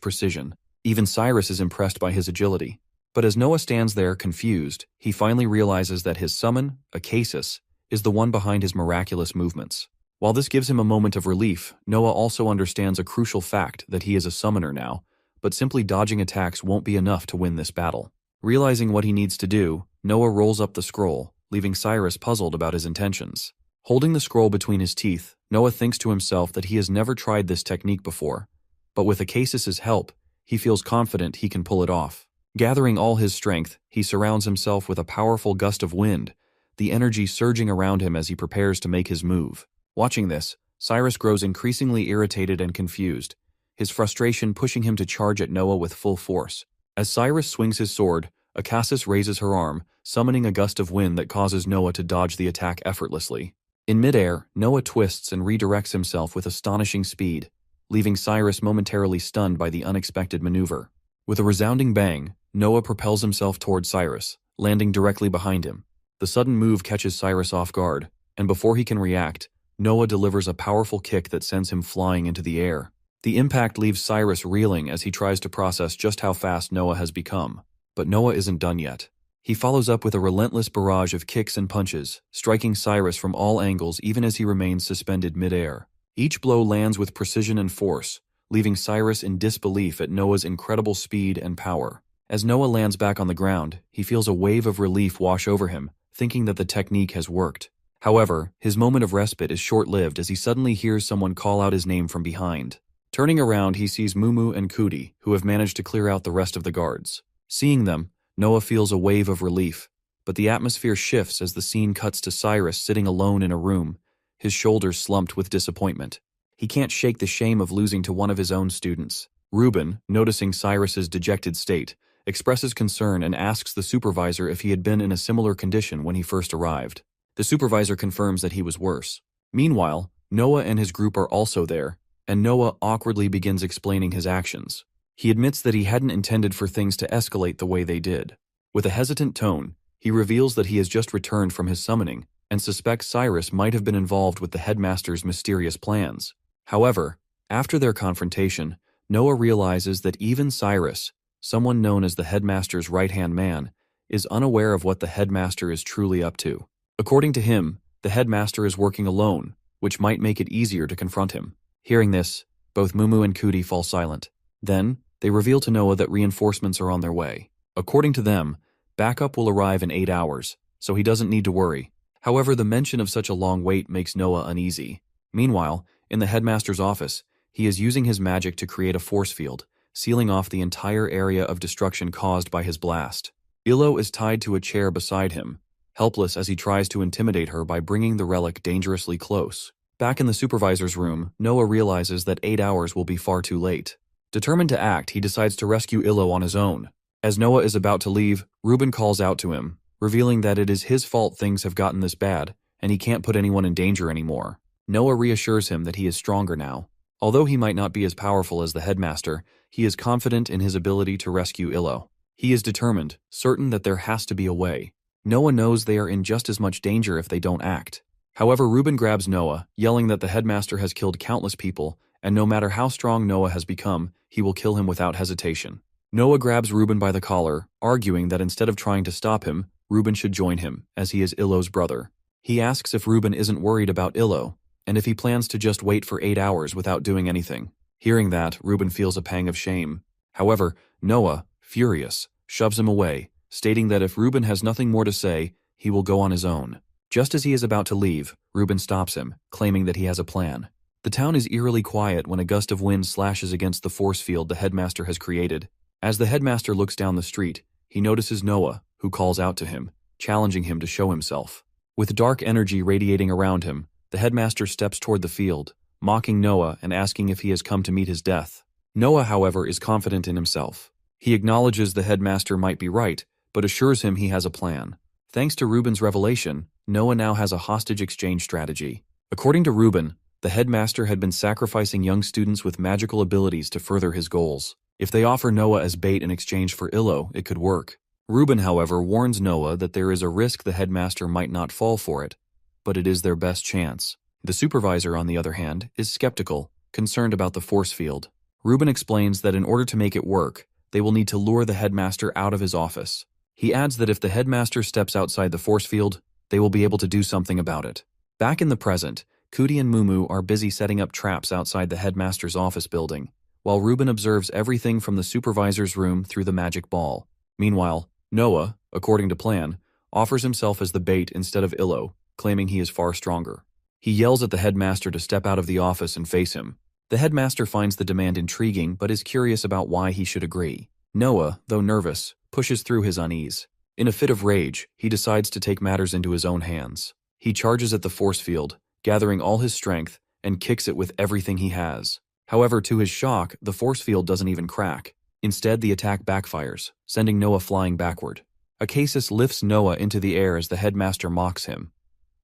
A: precision. Even Cyrus is impressed by his agility. But as Noah stands there, confused, he finally realizes that his summon, Acasis, is the one behind his miraculous movements. While this gives him a moment of relief, Noah also understands a crucial fact that he is a summoner now, but simply dodging attacks won't be enough to win this battle. Realizing what he needs to do, Noah rolls up the scroll, leaving Cyrus puzzled about his intentions. Holding the scroll between his teeth, Noah thinks to himself that he has never tried this technique before, but with Acasis' help, he feels confident he can pull it off. Gathering all his strength, he surrounds himself with a powerful gust of wind, the energy surging around him as he prepares to make his move. Watching this, Cyrus grows increasingly irritated and confused, his frustration pushing him to charge at Noah with full force. As Cyrus swings his sword, Acasis raises her arm, summoning a gust of wind that causes Noah to dodge the attack effortlessly. In midair, Noah twists and redirects himself with astonishing speed, leaving Cyrus momentarily stunned by the unexpected maneuver. With a resounding bang, Noah propels himself toward Cyrus, landing directly behind him. The sudden move catches Cyrus off guard, and before he can react, Noah delivers a powerful kick that sends him flying into the air. The impact leaves Cyrus reeling as he tries to process just how fast Noah has become. But Noah isn't done yet. He follows up with a relentless barrage of kicks and punches, striking Cyrus from all angles even as he remains suspended midair. Each blow lands with precision and force, leaving Cyrus in disbelief at Noah's incredible speed and power. As Noah lands back on the ground, he feels a wave of relief wash over him, thinking that the technique has worked. However, his moment of respite is short-lived as he suddenly hears someone call out his name from behind. Turning around, he sees Mumu and Kuti, who have managed to clear out the rest of the guards. Seeing them, Noah feels a wave of relief, but the atmosphere shifts as the scene cuts to Cyrus sitting alone in a room, his shoulders slumped with disappointment. He can't shake the shame of losing to one of his own students. Reuben, noticing Cyrus's dejected state, expresses concern and asks the supervisor if he had been in a similar condition when he first arrived. The supervisor confirms that he was worse. Meanwhile, Noah and his group are also there, and Noah awkwardly begins explaining his actions. He admits that he hadn't intended for things to escalate the way they did. With a hesitant tone, he reveals that he has just returned from his summoning and suspects Cyrus might have been involved with the headmaster's mysterious plans. However, after their confrontation, Noah realizes that even Cyrus, someone known as the headmaster's right-hand man, is unaware of what the headmaster is truly up to. According to him, the headmaster is working alone, which might make it easier to confront him. Hearing this, both Mumu and Kuti fall silent. Then, they reveal to Noah that reinforcements are on their way. According to them, backup will arrive in 8 hours, so he doesn't need to worry. However, the mention of such a long wait makes Noah uneasy. Meanwhile, In the headmaster's office, he is using his magic to create a force field, sealing off the entire area of destruction caused by his blast. Illo is tied to a chair beside him, helpless as he tries to intimidate her by bringing the relic dangerously close. Back in the supervisor's room, Noah realizes that 8 hours will be far too late. Determined to act, he decides to rescue Illo on his own. As Noah is about to leave, Ruben calls out to him, revealing that it is his fault things have gotten this bad, and he can't put anyone in danger anymore. Noah reassures him that he is stronger now. Although he might not be as powerful as the headmaster, he is confident in his ability to rescue Illo. He is determined, certain that there has to be a way. Noah knows they are in just as much danger if they don't act. However, Ruben grabs Noah, yelling that the headmaster has killed countless people, and no matter how strong Noah has become, he will kill him without hesitation. Noah grabs Ruben by the collar, arguing that instead of trying to stop him, Ruben should join him, as he is Illo's brother. He asks if Ruben isn't worried about Illo, and if he plans to just wait for 8 hours without doing anything. Hearing that, Ruben feels a pang of shame. However, Noah, furious, shoves him away, stating that if Ruben has nothing more to say, he will go on his own. Just as he is about to leave, Ruben stops him, claiming that he has a plan. The town is eerily quiet when a gust of wind slashes against the force field the headmaster has created. As the headmaster looks down the street, he notices Noah, who calls out to him, challenging him to show himself. With dark energy radiating around him, the headmaster steps toward the field, mocking Noah and asking if he has come to meet his death. Noah, however, is confident in himself. He acknowledges the headmaster might be right, but assures him he has a plan. Thanks to Ruben's revelation, Noah now has a hostage exchange strategy. According to Ruben, the headmaster had been sacrificing young students with magical abilities to further his goals. If they offer Noah as bait in exchange for Illo, it could work. Ruben, however, warns Noah that there is a risk the headmaster might not fall for it, but it is their best chance. The supervisor, on the other hand, is skeptical, concerned about the force field. Ruben explains that in order to make it work, they will need to lure the headmaster out of his office. He adds that if the headmaster steps outside the force field, they will be able to do something about it. Back in the present, Cootie and Mumu are busy setting up traps outside the headmaster's office building, while Ruben observes everything from the supervisor's room through the magic ball. Meanwhile, Noah, according to plan, offers himself as the bait instead of Illo, claiming he is far stronger. He yells at the headmaster to step out of the office and face him. The headmaster finds the demand intriguing but is curious about why he should agree. Noah, though nervous, pushes through his unease. In a fit of rage, he decides to take matters into his own hands. He charges at the force field, gathering all his strength, and kicks it with everything he has. However, to his shock, the force field doesn't even crack. Instead, the attack backfires, sending Noah flying backward. Acasis lifts Noah into the air as the headmaster mocks him,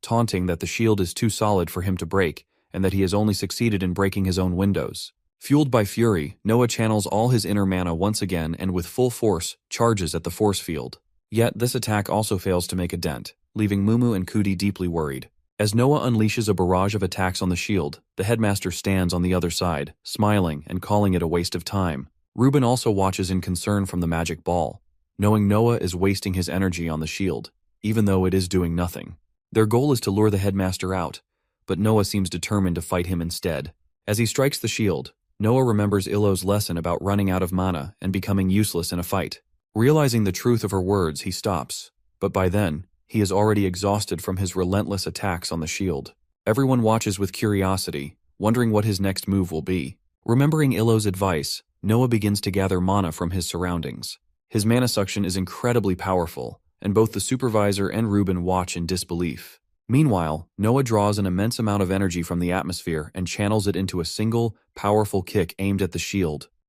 A: taunting that the shield is too solid for him to break and that he has only succeeded in breaking his own windows. Fueled by fury, Noah channels all his inner mana once again and with full force charges at the force field. Yet this attack also fails to make a dent, leaving Mumu and Cootie deeply worried. As Noah unleashes a barrage of attacks on the shield, the headmaster stands on the other side, smiling and calling it a waste of time. Ruben also watches in concern from the magic ball, knowing Noah is wasting his energy on the shield, even though it is doing nothing. Their goal is to lure the headmaster out, but Noah seems determined to fight him instead. As he strikes the shield, Noah remembers Illo's lesson about running out of mana and becoming useless in a fight. Realizing the truth of her words, he stops, but by then, he is already exhausted from his relentless attacks on the shield. Everyone watches with curiosity, wondering what his next move will be. Remembering Illo's advice, Noah begins to gather mana from his surroundings. His mana suction is incredibly powerful, and both the supervisor and Ruben watch in disbelief. Meanwhile, Noah draws an immense amount of energy from the atmosphere and channels it into a single, powerful kick aimed at the shield.